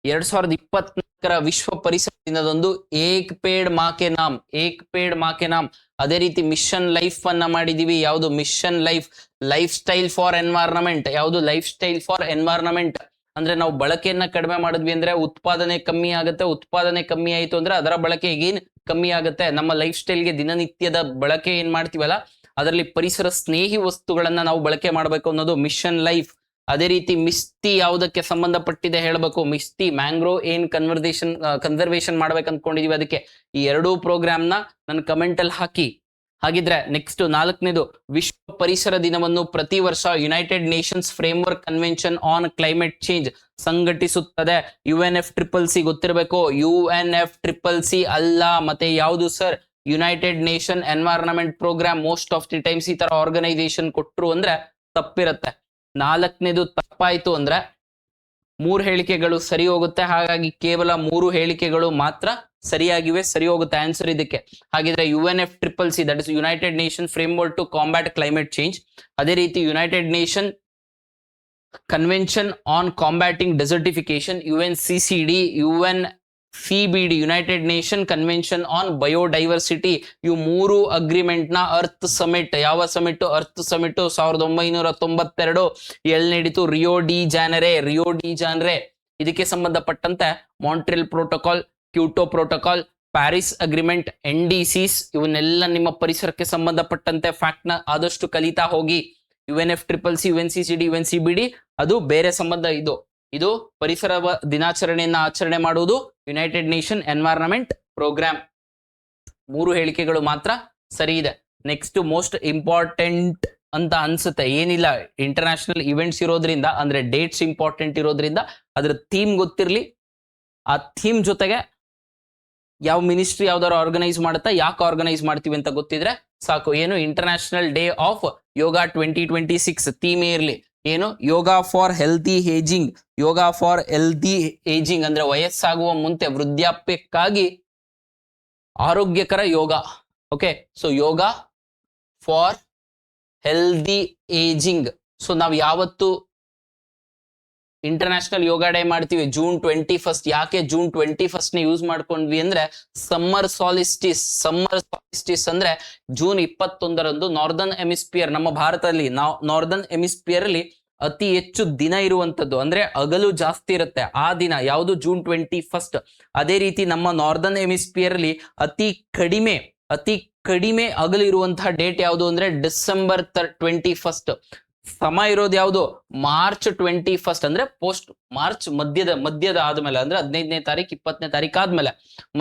B: 2024ರ ವಿಶ್ವ ಪರಿಸರ ದಿನದಂದು ಏಕ್ ಪೇಡ್ ಮಾ ಕೆ ನಾಮ್. ಏಕ್ ಪೇಡ್ ಮಾ ಕೆ ನಾಮ್. ಅದೇ ರೀತಿ ಮಿಷನ್ ಲೈಫ್ ಅನ್ನ ಮಾಡಿದೀವಿ. ಯಾವುದು? Mission Life. Lifestyle for environment. ಯಾವುದು? ಲೈಫ್ ಸ್ಟೈಲ್ ಫಾರ್ ಎನ್ವೈರನ್ಮೆಂಟ್ ಅಂದ್ರೆ ನಾವು ಬಳಕೆಯನ್ನ ಕಡಿಮೆ ಮಾಡಿದ್ವಿ ಅಂದ್ರೆ ಉತ್ಪಾದನೆ ಕಮ್ಮಿ ಆಗುತ್ತೆ. ಉತ್ಪಾದನೆ ಕಮ್ಮಿ ಆಯ್ತು ಅಂದ್ರೆ ಅದರ ಬಳಕೆ ಏನ್ ಕಮ್ಮಿ ಆಗುತ್ತೆ. ನಮ್ಮ ಲೈಫ್ ಸ್ಟೈಲ್ಗೆ ದಿನನಿತ್ಯದ ಬಳಕೆ ಏನ್ ಮಾಡ್ತೀವಲ್ಲ ಅದರಲ್ಲಿ ಪರಿಸರ ಸ್ನೇಹಿ ವಸ್ತುಗಳನ್ನ ನಾವು ಬಳಕೆ ಮಾಡಬೇಕು ಅನ್ನೋದು ಮಿಷನ್ ಲೈಫ್. ಅದೇ ರೀತಿ ಮಿಸ್ತಿ ಯಾವುದಕ್ಕೆ ಸಂಬಂಧಪಟ್ಟಿದೆ ಹೇಳಬೇಕು? ಮಿಸ್ತಿ ಮ್ಯಾಂಗ್ರೋ ಏನ್ ಕನ್ಸರ್ವೇಷನ್ ಮಾಡ್ಬೇಕು ಅಂದ್ಕೊಂಡಿದೀವಿ ಅದಕ್ಕೆ. ಈ ಎರಡೂ ಪ್ರೋಗ್ರಾಮ್ ನ ನನ್ನ ಕಮೆಂಟ್ ಅಲ್ಲಿ ಹಾಕಿ. ಹಾಗಿದ್ರೆ ನೆಕ್ಸ್ಟ್ 4ನೇದು ವಿಶ್ವ ಪರಿಸರ ದಿನವನ್ನು ಪ್ರತಿ ವರ್ಷ United Nations framework convention on climate change ಸಂಘಟಿಸುತ್ತದೆ. UNFCCC ಗೊತ್ತಿರಬೇಕು. UNFCCC ಅಲ್ಲ, ಮತ್ತೆ ಯಾವುದು sir? United Nation environment programme. Most of the times ಈ ತರ ಆರ್ಗನೈಸೇಷನ್ ಕೊಟ್ರು ಅಂದ್ರೆ ತಪ್ಪಿರತ್ತೆ. 4ನೇದು ತಪ್ಪಾಯ್ತು ಅಂದ್ರೆ 3 ಹೇಳಿಕೆಗಳು ಸರಿ ಹೋಗುತ್ತೆ. ಹಾಗಾಗಿ ಕೇವಲ 3 ಹೇಳಿಕೆಗಳು ಮಾತ್ರ ಸರಿಯಾಗಿವೆ. ಸರಿ ಹೋಗುತ್ತೆ ಆನ್ಸರ್ ಇದಕ್ಕೆ. ಹಾಗಿದ್ರೆ UNFCCC that is United Nation framework to combat climate change. ಅದೇ ರೀತಿ United Nation convention on combating desertification UNCCD, UNCBD United Nation convention on biodiversity. ಇವು 3 ಅಗ್ರಿಮೆಂಟ್ ನ ಅರ್ತ್ ಸಮಿಟ್. ಯಾವ ಸಮಿಟ್? ಅರ್ತ್ ಸಮಿಟ್ 1992 ಎಲ್ಲಿ ನಡೀತು? Rio de Janeiro. ಇದಕ್ಕೆ ಸಂಬಂಧಪಟ್ಟಂತೆ Montreal protocol, Kyoto protocol, Paris agreement, NDCs ಇವನ್ನೆಲ್ಲ ನಿಮ್ಮ ಪರಿಸರಕ್ಕೆ ಸಂಬಂಧಪಟ್ಟಂತೆ ಫ್ಯಾಕ್ಟ್ ನ ಆದಷ್ಟು ಕಲಿತಾ ಹೋಗಿ. UNFCCC, UNCCD, UNCBD ಅದು ಬೇರೆ ಸಂಬಂಧ. ಇದು ಪರಿಸರ ದಿನಾಚರಣೆಯನ್ನ ಆಚರಣೆ ಮಾಡುವುದು ಯುನೈಟೆಡ್ ನೇಷನ್ ಎನ್ವೈರನ್ಮೆಂಟ್ ಪ್ರೋಗ್ರಾಮ್. 3 ಹೇಳಿಕೆಗಳು ಮಾತ್ರ ಸರಿ ಇದೆ. ನೆಕ್ಸ್ಟ್ ಮೋಸ್ಟ್ ಇಂಪಾರ್ಟೆಂಟ್ ಅಂತ ಅನ್ಸುತ್ತೆ. ಏನಿಲ್ಲ, ಇಂಟರ್ನ್ಯಾಷನಲ್ ಇವೆಂಟ್ಸ್ ಇರೋದ್ರಿಂದ ಅಂದ್ರೆ ಡೇಟ್ಸ್ ಇಂಪಾರ್ಟೆಂಟ್ ಇರೋದ್ರಿಂದ ಅದ್ರ ಥೀಮ್ ಗೊತ್ತಿರ್ಲಿ. ಆ ಥೀಮ್ ಜೊತೆಗೆ ಯಾವ ಮಿನಿಸ್ಟ್ರಿ ಯಾವ್ದಾರು ಆರ್ಗನೈಸ್ ಮಾಡುತ್ತಾ, ಯಾಕೆ ಆರ್ಗನೈಸ್ ಮಾಡ್ತೀವಿ ಅಂತ ಗೊತ್ತಿದ್ರೆ ಸಾಕು. ಏನು international day of yoga 2026 theme ಇರ್ಲಿ ಏನು, yoga for healthy ageing. Yoga for healthy ageing ಅಂದ್ರೆ ವಯಸ್ಸಾಗುವ ಮುಂಚೆ ವೃದ್ಧಾಪ್ಯಕ್ಕಾಗಿ ಆರೋಗ್ಯಕರ ಯೋಗ. Okay, so yoga for healthy ageing. So ನಾವು ಯಾವತ್ತು ಇಂಟರ್ನ್ಯಾಷನಲ್ ಯೋಗ ಡೇ ಮಾಡ್ತೀವಿ? ಜೂನ್ 21. ಯಾಕೆ ಜೂನ್ 21 ಯೂಸ್ ಮಾಡ್ಕೊಂಡ್ವಿ ಅಂದ್ರೆ ಸಮ್ಮರ್ ಸಾಲಿಸ್ಟಿಸ್. ಸಮ್ಮರ್ ಸಾಲಿಸ್ಟಿಸ್ ಅಂದ್ರೆ ಜೂನ್ 21 ನಾರ್ದರ್ನ್ ಹೆಮಿಸ್ಪಿಯರ್, ನಮ್ಮ ಭಾರತದಲ್ಲಿ ನಾರ್ದರ್ನ್ ಹೆಮಿಸ್ಪಿಯರ್ ಅಲ್ಲಿ ಅತಿ ಹೆಚ್ಚು ದಿನ ಇರುವಂತದ್ದು, ಅಂದ್ರೆ ಹಗಲು ಜಾಸ್ತಿ ಇರುತ್ತೆ ಆ ದಿನ ಯಾವುದು? ಜೂನ್ 21. ಅದೇ ರೀತಿ ನಮ್ಮ ನಾರ್ದರ್ನ್ ಹೆಮಿಸ್ಪಿಯರ್ ಅಲ್ಲಿ ಅತಿ ಕಡಿಮೆ ಹಗಲು ಇರುವಂತಹ ಡೇಟ್ ಯಾವುದು ಅಂದ್ರೆ ಡಿಸೆಂಬರ್ 21. ಸಮ ಇರೋದು ಯಾವುದು? ಮಾರ್ಚ್ 21, ಅಂದ್ರೆ ಪೋಸ್ಟ್ ಮಾರ್ಚ್ ಮಧ್ಯದ ಆದ್ಮೇಲೆ, ಅಂದ್ರೆ 15ನೇ ತಾರೀಕು 20ನೇ ತಾರೀಕು ಆದ್ಮೇಲೆ.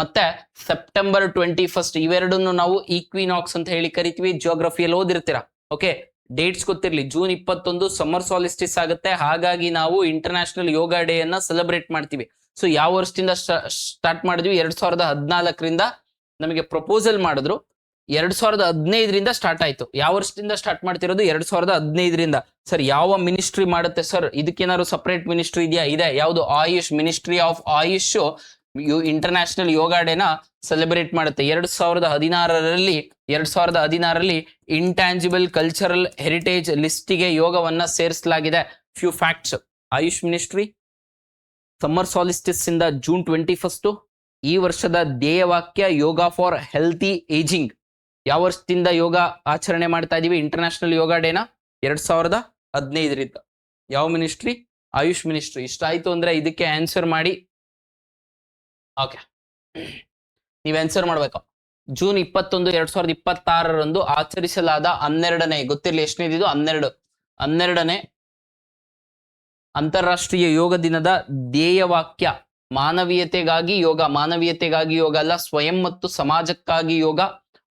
B: ಮತ್ತೆ ಸೆಪ್ಟೆಂಬರ್ 21. ಇವೆರಡನ್ನು ನಾವು ಈಕ್ವಿನಾಕ್ಸ್ ಅಂತ ಹೇಳಿ ಕರಿತೀವಿ. ಜಿಯೋಗ್ರಫಿಯಲ್ಲಿ ಓದಿರ್ತೀರಾ. ಓಕೆ, ಡೇಟ್ಸ್ ಗೊತ್ತಿರ್ಲಿ. ಜೂನ್ 21 ಸಮ್ಮರ್ ಸಾಲಿಸ್ಟಿಸ್ ಆಗುತ್ತೆ, ಹಾಗಾಗಿ ನಾವು ಇಂಟರ್ನ್ಯಾಷನಲ್ ಯೋಗ ಡೇ ಅನ್ನ ಸೆಲೆಬ್ರೇಟ್ ಮಾಡ್ತೀವಿ. ಸೊ ಯಾವ ವರ್ಷದಿಂದ ಸ್ಟಾರ್ಟ್ ಮಾಡಿದ್ವಿ? 2014 ನಮಗೆ ಪ್ರಪೋಸಲ್ ಮಾಡಿದ್ರು. 2015 ಸ್ಟಾರ್ಟ್ ಆಯ್ತು. ಯಾವ ವರ್ಷದಿಂದ ಸ್ಟಾರ್ಟ್ ಮಾಡ್ತಿರೋದು? 2015. ಸರ್ ಯಾವ ಮಿನಿಸ್ಟ್ರಿ ಮಾಡುತ್ತೆ ಸರ್? ಇದಕ್ಕೇನಾದ್ರು ಸಪರೇಟ್ ಮಿನಿಸ್ಟ್ರಿ ಇದೆಯಾ? ಇದೆ. ಯಾವುದು? AYUSH. Ministry of AYUSH international yoga ಡೇನ ಸೆಲೆಬ್ರೇಟ್ ಮಾಡುತ್ತೆ. 2016ರಲ್ಲಿ ಇಂಟ್ಯಾಂಜಿಬಲ್ ಕಲ್ಚರಲ್ ಹೆರಿಟೇಜ್ ಲಿಸ್ಟಿಗೆ ಯೋಗವನ್ನ ಸೇರಿಸಲಾಗಿದೆ. Few facts. AYUSH ministry summer solstice ಇಂದ ಜೂನ್ 21. ಈ ವರ್ಷದ ಧ್ಯೇಯವಾಕ್ಯ ಯೋಗ ಫಾರ್ ಹೆಲ್ತಿ ಏಜಿಂಗ್. ಯಾವ ವರ್ಷದಿಂದ ಯೋಗ ಆಚರಣೆ ಮಾಡ್ತಾ ಇದೀವಿ ಇಂಟರ್ನ್ಯಾಷನಲ್ ಯೋಗ ಡೇನ? 2015. ಯಾವ ಮಿನಿಸ್ಟ್ರಿ? ಆಯುಷ್ ಮಿನಿಸ್ಟ್ರಿ. ಇಷ್ಟ ಆಯ್ತು ಅಂದ್ರೆ ಇದಕ್ಕೆ ಆನ್ಸರ್ ಮಾಡಿ. ಓಕೆ, ನೀವು ಆನ್ಸರ್ ಮಾಡ್ಬೇಕು. ಜೂನ್ 21, 2026 ಆಚರಿಸಲಾದ 12ನೇ, ಗೊತ್ತಿರಲಿ ಎಷ್ಟನೇದಿದು? 12ನೇ ಅಂತಾರಾಷ್ಟ್ರೀಯ ಯೋಗ ದಿನದ ಧ್ಯೇಯವಾಕ್ಯ ಮಾನವೀಯತೆಗಾಗಿ ಯೋಗ. ಮಾನವೀಯತೆಗಾಗಿ ಯೋಗ ಅಲ್ಲ, ಸ್ವಯಂ ಮತ್ತು ಸಮಾಜಕ್ಕಾಗಿ ಯೋಗ.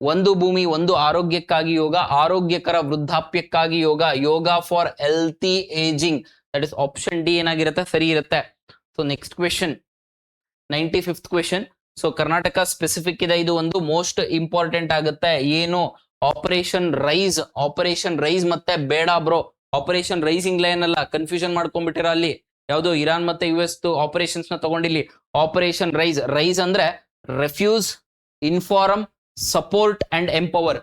B: ಒಂದು ಭೂಮಿ ಒಂದು ಆರೋಗ್ಯಕ್ಕಾಗಿ ಯೋಗ. ಆರೋಗ್ಯಕರ ವೃದ್ಧಾಪ್ಯಕ್ಕಾಗಿ ಯೋಗ. Yoga for healthy ageing. That is option D ಏನಾಗಿರುತ್ತೆ? ಸರಿ ಇರುತ್ತೆ. So next question, 95th question. So Karnataka specific ಇದೆ, ಇದು ಒಂದು ಮೋಸ್ಟ್ ಇಂಪಾರ್ಟೆಂಟ್ ಆಗುತ್ತೆ. ಏನು? Operation rice. ಆಪರೇಷನ್ ರೈಸ್ ಮತ್ತೆ ಬೇಡ ಬ್ರೋ. ಆಪರೇಷನ್ ರೈಸಿಂಗ್ ಲೈನ್ ಅಲ್ಲ, ಕನ್ಫ್ಯೂಷನ್ ಮಾಡ್ಕೊಂಡ್ಬಿಟ್ಟಿರ ಅಲ್ಲಿ. ಯಾವುದು? ಇರಾನ್ ಮತ್ತೆ US ಆಪರೇಷನ್ಸ್ ನ ತಗೊಂಡಿಲ್ಲಿ. Operation rise. ರೈಸ್ ಅಂದ್ರೆ refuse, inform, support and empower.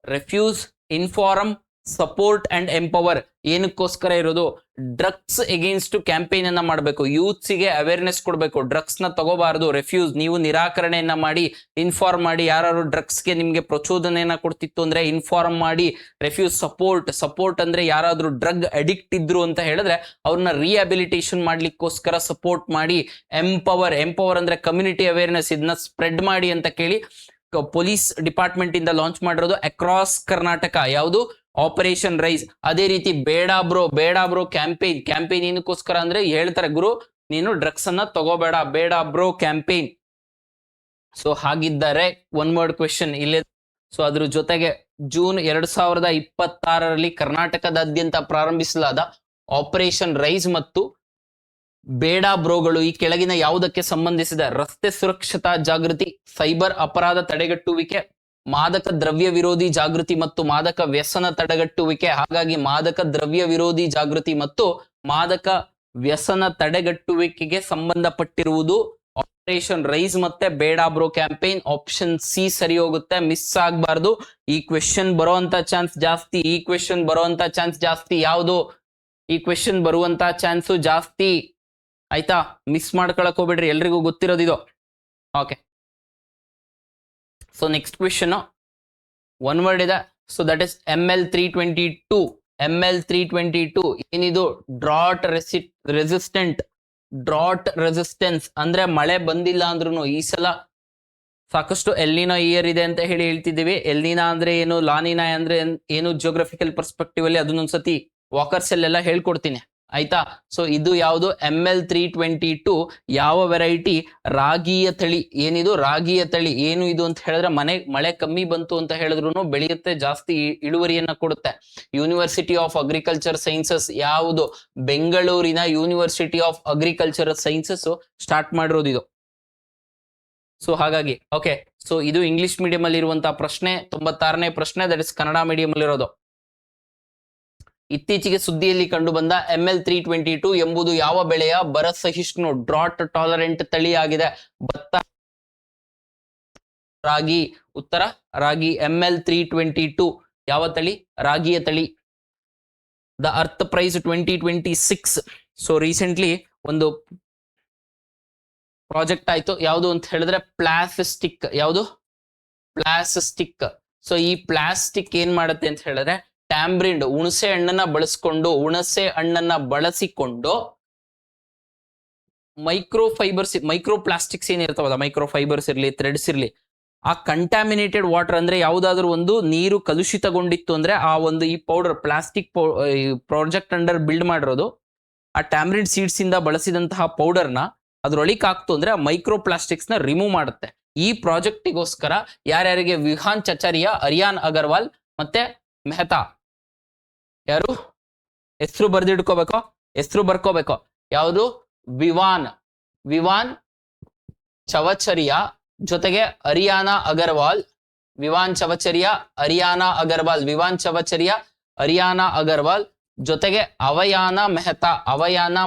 B: Refuse, inform, support and empower. ಏನಕ್ಕೋಸ್ಕರ ಇರೋದು? ಡ್ರಗ್ಸ್ ಎಗೇನ್ಸ್ಟ್ ಕ್ಯಾಂಪೇನ್ ಅನ್ನ ಮಾಡಬೇಕು. ಯೂತ್ಸಿಗೆ ಅವೇರ್ನೆಸ್ ಕೊಡಬೇಕು. ಡ್ರಗ್ಸ್ ನ ತಗೋಬಾರದು. ರೆಫ್ಯೂಸ್, ನೀವು ನಿರಾಕರಣೆಯನ್ನ ಮಾಡಿ. ಇನ್ಫಾರ್ಮ್ ಮಾಡಿ, ಯಾರು ಡ್ರಗ್ಸ್ಗೆ ನಿಮ್ಗೆ ಪ್ರಚೋದನೆಯನ್ನ ಕೊಡ್ತಿತ್ತು ಅಂದ್ರೆ ಇನ್ಫಾರ್ಮ್ ಮಾಡಿ. ರೆಫ್ಯೂಸ್. ಸಪೋರ್ಟ್ ಅಂದ್ರೆ ಯಾರಾದ್ರೂ ಡ್ರಗ್ ಅಡಿಕ್ಟ್ ಇದ್ರು ಅಂತ ಹೇಳಿದ್ರೆ ಅವ್ರನ್ನ ರಿಹ್ಯಾಬಿಲಿಟೇಷನ್ ಮಾಡ್ಲಿಕ್ಕೋಸ್ಕರ ಸಪೋರ್ಟ್ ಮಾಡಿ. ಎಂಪವರ್ ಅಂದ್ರೆ ಕಮ್ಯುನಿಟಿ ಅವೇರ್ನೆಸ್, ಇದನ್ನ ಸ್ಪ್ರೆಡ್ ಮಾಡಿ ಅಂತ ಕೇಳಿ ಪೊಲೀಸ್ ಡಿಪಾರ್ಟ್ಮೆಂಟ್ ಇಂದ ಲಾಂಚ್ ಮಾಡಿರೋದು ಅಕ್ರಾಸ್ ಕರ್ನಾಟಕ. ಯಾವುದು? Operation Rise. ಅದೇ ರೀತಿ ಬೇಡ ಬ್ರೋ ಕ್ಯಾಂಪೇನ್ ಏನಕ್ಕೋಸ್ಕರ ಅಂದ್ರೆ ಹೇಳ್ತಾರೆ, ಗುರು ನೀನು ಡ್ರಗ್ಸ್ ಅನ್ನ ತಗೋಬೇಡ, ಬೇಡ ಬ್ರೋ ಕ್ಯಾಂಪೇನ್. ಸೊ ಹಾಗಿದ್ದಾರೆ ಒನ್ ವರ್ಡ್ ಕ್ವೆಶನ್ ಇಲ್ಲೇ. ಸೊ ಅದ್ರ ಜೊತೆಗೆ ಜೂನ್ 2026 ಕರ್ನಾಟಕದಾದ್ಯಂತ ಪ್ರಾರಂಭಿಸಲಾದ ಆಪರೇಷನ್ ರೈಸ್ ಮತ್ತು ಬೇಡ ಬ್ರೋಗಳು ಈ ಕೆಳಗಿನ ಯಾವುದಕ್ಕೆ ಸಂಬಂಧಿಸಿದ? ರಸ್ತೆ ಸುರಕ್ಷತಾ ಜಾಗೃತಿ, ಸೈಬರ್ ಅಪರಾಧ ತಡೆಗಟ್ಟುವಿಕೆ, ಮಾದಕ ದ್ರವ್ಯ ವಿರೋಧಿ ಜಾಗೃತಿ ಮತ್ತು ಮಾದಕ ವ್ಯಸನ ತಡೆಗಟ್ಟುವಿಕೆ. ಹಾಗಾಗಿ ಮಾದಕ ದ್ರವ್ಯ ವಿರೋಧಿ ಜಾಗೃತಿ ಮತ್ತು ಮಾದಕ ವ್ಯಸನ ತಡೆಗಟ್ಟುವಿಕೆಗೆ ಸಂಬಂಧಪಟ್ಟಿರುವುದು ಆಪರೇಷನ್ ರೈಸ್ ಮತ್ತೆ ಬೇಡ ಬ್ರೋ ಕ್ಯಾಂಪೇನ್. ಆಪ್ಷನ್ ಸಿ ಸರಿ ಹೋಗುತ್ತೆ, ಮಿಸ್ ಆಗಬಾರ್ದು. ಈ ಕ್ವೆಶನ್ ಬರುವಂತ ಚಾನ್ಸ್ ಜಾಸ್ತಿ. ಯಾವುದು? ಈ ಕ್ವೆಶನ್ ಬರುವಂತ ಚಾನ್ಸು ಜಾಸ್ತಿ. ಆಯ್ತಾ? ಮಿಸ್ ಮಾಡ್ಕೊಳಕ್ ಹೋಗ್ಬಿಡ್ರಿ, ಎಲ್ರಿಗೂ ಗೊತ್ತಿರೋದಿದು. Okay, so next question one word ಇದೆ. So that is ML322. ML322 ಏನಿದು? ಡ್ರಾಟ್ ರೆಸಿಸ್ಟೆನ್ಸ್ ಅಂದ್ರೆ ಮಳೆ ಬಂದಿಲ್ಲ ಅಂದ್ರೂ ಈ ಸಲ ಸಾಕಷ್ಟು ಎಲ್ನಿನೋ ಇಯರ್ ಇದೆ ಅಂತ ಹೇಳ್ತಿದ್ದೀವಿ. ಎಲ್ನಿನಾ ಅಂದ್ರೆ ಏನು, ಲಾನಿನಾ ಅಂದ್ರೆ ಏನು, ಜಿಯೋಗ್ರಫಿಕಲ್ ಪರ್ಸ್ಪೆಕ್ಟಿವ್ ಅಲ್ಲಿ ಅದನ್ನೊಂದ್ಸತಿ ವಾಕರ್ಸ್ ಅಲ್ಲೆಲ್ಲ ಹೇಳ್ಕೊಡ್ತೀನಿ. ಆಯ್ತಾ? ಸೊ ಇದು ಯಾವುದು? ML322 ಯಾವ ವೆರೈಟಿ? ರಾಗಿಯ ತಳಿ. ಏನಿದು? ರಾಗಿಯ ತಳಿ. ಏನು ಇದು ಅಂತ ಹೇಳಿದ್ರೆ ಮಳೆ ಕಮ್ಮಿ ಬಂತು ಅಂತ ಹೇಳಿದ್ರು ಬೆಳೆಯುತ್ತೆ, ಜಾಸ್ತಿ ಇಳುವರಿಯನ್ನ ಕೊಡುತ್ತೆ. University of agriculture sciences. ಯಾವುದು? ಬೆಂಗಳೂರಿನ university of agriculture sciences start ಮಾಡಿರೋದು ಇದು. ಸೊ ಹಾಗಾಗಿ ಓಕೆ, ಸೊ ಇದು ಇಂಗ್ಲಿಷ್ ಮೀಡಿಯಂ ಅಲ್ಲಿ ಇರುವಂತಹ ಪ್ರಶ್ನೆ. 96ನೇ ಪ್ರಶ್ನೆ, ದಟ್ ಇಸ್ ಕನ್ನಡ ಮೀಡಿಯಂ ಅಲ್ಲಿ ಇರೋದು. ಇತ್ತೀಚೆಗೆ ಸುದ್ದಿಯಲ್ಲಿ ಕಂಡು ಬಂದ ML322 ಎಂಬುದು ಯಾವ ಬೆಳೆಯ ಬರ ಸಹಿಷ್ಣು ಡ್ರಾಟ್ ಟಾಲರೆಂಟ್ ತಳಿಯಾಗಿದೆ? ಭತ್ತ, ರಾಗಿ. ಉತ್ತರ ರಾಗಿ. ML322 ಯಾವ ತಳಿ? ರಾಗಿಯ ತಳಿ. The earth price 2026. So recently ಒಂದು ಪ್ರಾಜೆಕ್ಟ್ ಆಯ್ತು, ಯಾವುದು ಅಂತ ಹೇಳಿದ್ರೆ ಪ್ಲಾಸ್ಟಿಕ್. ಯಾವುದು? ಪ್ಲಾಸ್ಟಿಕ್. ಸೊ ಈ ಪ್ಲಾಸ್ಟಿಕ್ ಏನ್ ಮಾಡುತ್ತೆ ಅಂತ ಹೇಳಿದ್ರೆ ಟ್ಯಾಂಬ್ರಿಂಡ್, ಹುಣಸೆ ಹಣ್ಣನ್ನ ಬಳಸಿಕೊಂಡು ಮೈಕ್ರೋ ಪ್ಲಾಸ್ಟಿಕ್ಸ್ ಏನಿರ್ತಾವಲ್ಲ, ಮೈಕ್ರೋ ಫೈಬರ್ಸ್ ಇರ್ಲಿ, ಥ್ರೆಡ್ಸ್ ಇರ್ಲಿ, ಆ ಕಂಟ್ಯಾಮಿನೇಟೆಡ್ ವಾಟರ್ ಅಂದ್ರೆ ಯಾವ್ದಾದ್ರು ಒಂದು ನೀರು ಕಲುಷಿತಗೊಂಡಿತ್ತು ಅಂದ್ರೆ ಆ ಒಂದು ಈ powder plastic project under build ಮಾಡಿರೋದು ಆ ಟ್ಯಾಮ್ರಿಡ್ ಸೀಡ್ಸ್ ಇಂದ ಬಳಸಿದಂತಹ ಪೌಡರ್ನ ಅದ್ರೊಳಿಕ್ ಹಾಕ್ತು ಅಂದ್ರೆ ಆ ಮೈಕ್ರೋ ಪ್ಲಾಸ್ಟಿಕ್ಸ್ ನ ರಿಮೂವ್ ಮಾಡುತ್ತೆ. ಈ ಪ್ರಾಜೆಕ್ಟಿಗೋಸ್ಕರ ಯಾರ್ಯಾರಿಗೆ ವಿಹಾನ್ ಚಚರಿಯಾ, ಅರಿಯಾನ್ ಅಗರ್ವಾಲ್ ಮತ್ತೆ ಮೆಹ್ತಾ, ಯಾರು ಹೆಸರು ಬರ್ಕೋಬೇಕು. ಯಾವುದು? ವಿವಾನ್ ಚವಚರಿಯಾ ಜೊತೆಗೆ ಅರಿಯಾನಾ ಅಗರ್ವಾಲ್. ವಿವಾನ್ ಚವಚರಿಯಾ, ಅರಿಯಾನಾ ಅಗರ್ವಾಲ್ ಜೊತೆಗೆ ಅವಯಾನ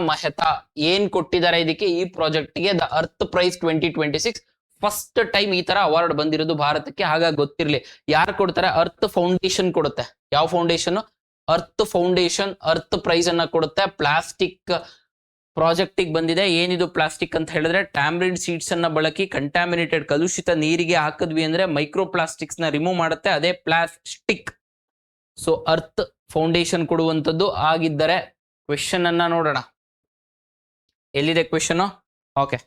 B: ಮೆಹ್ತಾ ಏನ್ ಕೊಟ್ಟಿದ್ದಾರೆ ಇದಕ್ಕೆ, ಈ ಪ್ರಾಜೆಕ್ಟ್ಗೆ the earth price 2026. First time ಈ ತರ ಅವಾರ್ಡ್ ಬಂದಿರೋದು ಭಾರತಕ್ಕೆ. ಹಾಗಾಗಿ ಗೊತ್ತಿರ್ಲಿ ಯಾರು ಕೊಡ್ತಾರೆ? ಅರ್ತ್ ಫೌಂಡೇಶನ್ ಕೊಡುತ್ತೆ. ಯಾವ foundation? Earth Foundation Earth Prize ಅನ್ನ ಕೊಡುತ್ತೆ. ಪ್ಲಾಸ್ಟಿಕ್ ಪ್ರಾಜೆಕ್ಟ್ ಬಂದಿದೆ. ಏನಿದು ಪ್ಲಾಸ್ಟಿಕ್ ಅಂತ ಹೇಳಿದ್ರೆ ಟ್ಯಾಮ್ರಿಡ್ ಸೀಡ್ಸ್ ಅನ್ನ ಬಳಕೆ ಕಂಟ್ಯಾಮಿನೇಟೆಡ್ ಕಲುಷಿತ ನೀರಿಗೆ ಹಾಕಿದ್ವಿ ಅಂದ್ರೆ ಮೈಕ್ರೋ ಪ್ಲಾಸ್ಟಿಕ್ಸ್ ನ ರಿಮೂವ್ ಮಾಡುತ್ತೆ, ಅದೇ ಪ್ಲಾಸ್ಟಿಕ್. ಸೊ ಅರ್ತ್ ಫೌಂಡೇಶನ್ ಕೊಡುವಂತದ್ದು ಆಗಿದ್ದರೆ ಕ್ವೆಶನ್ ಅನ್ನ ನೋಡೋಣ. ಎಲ್ಲಿದೆ question? Okay,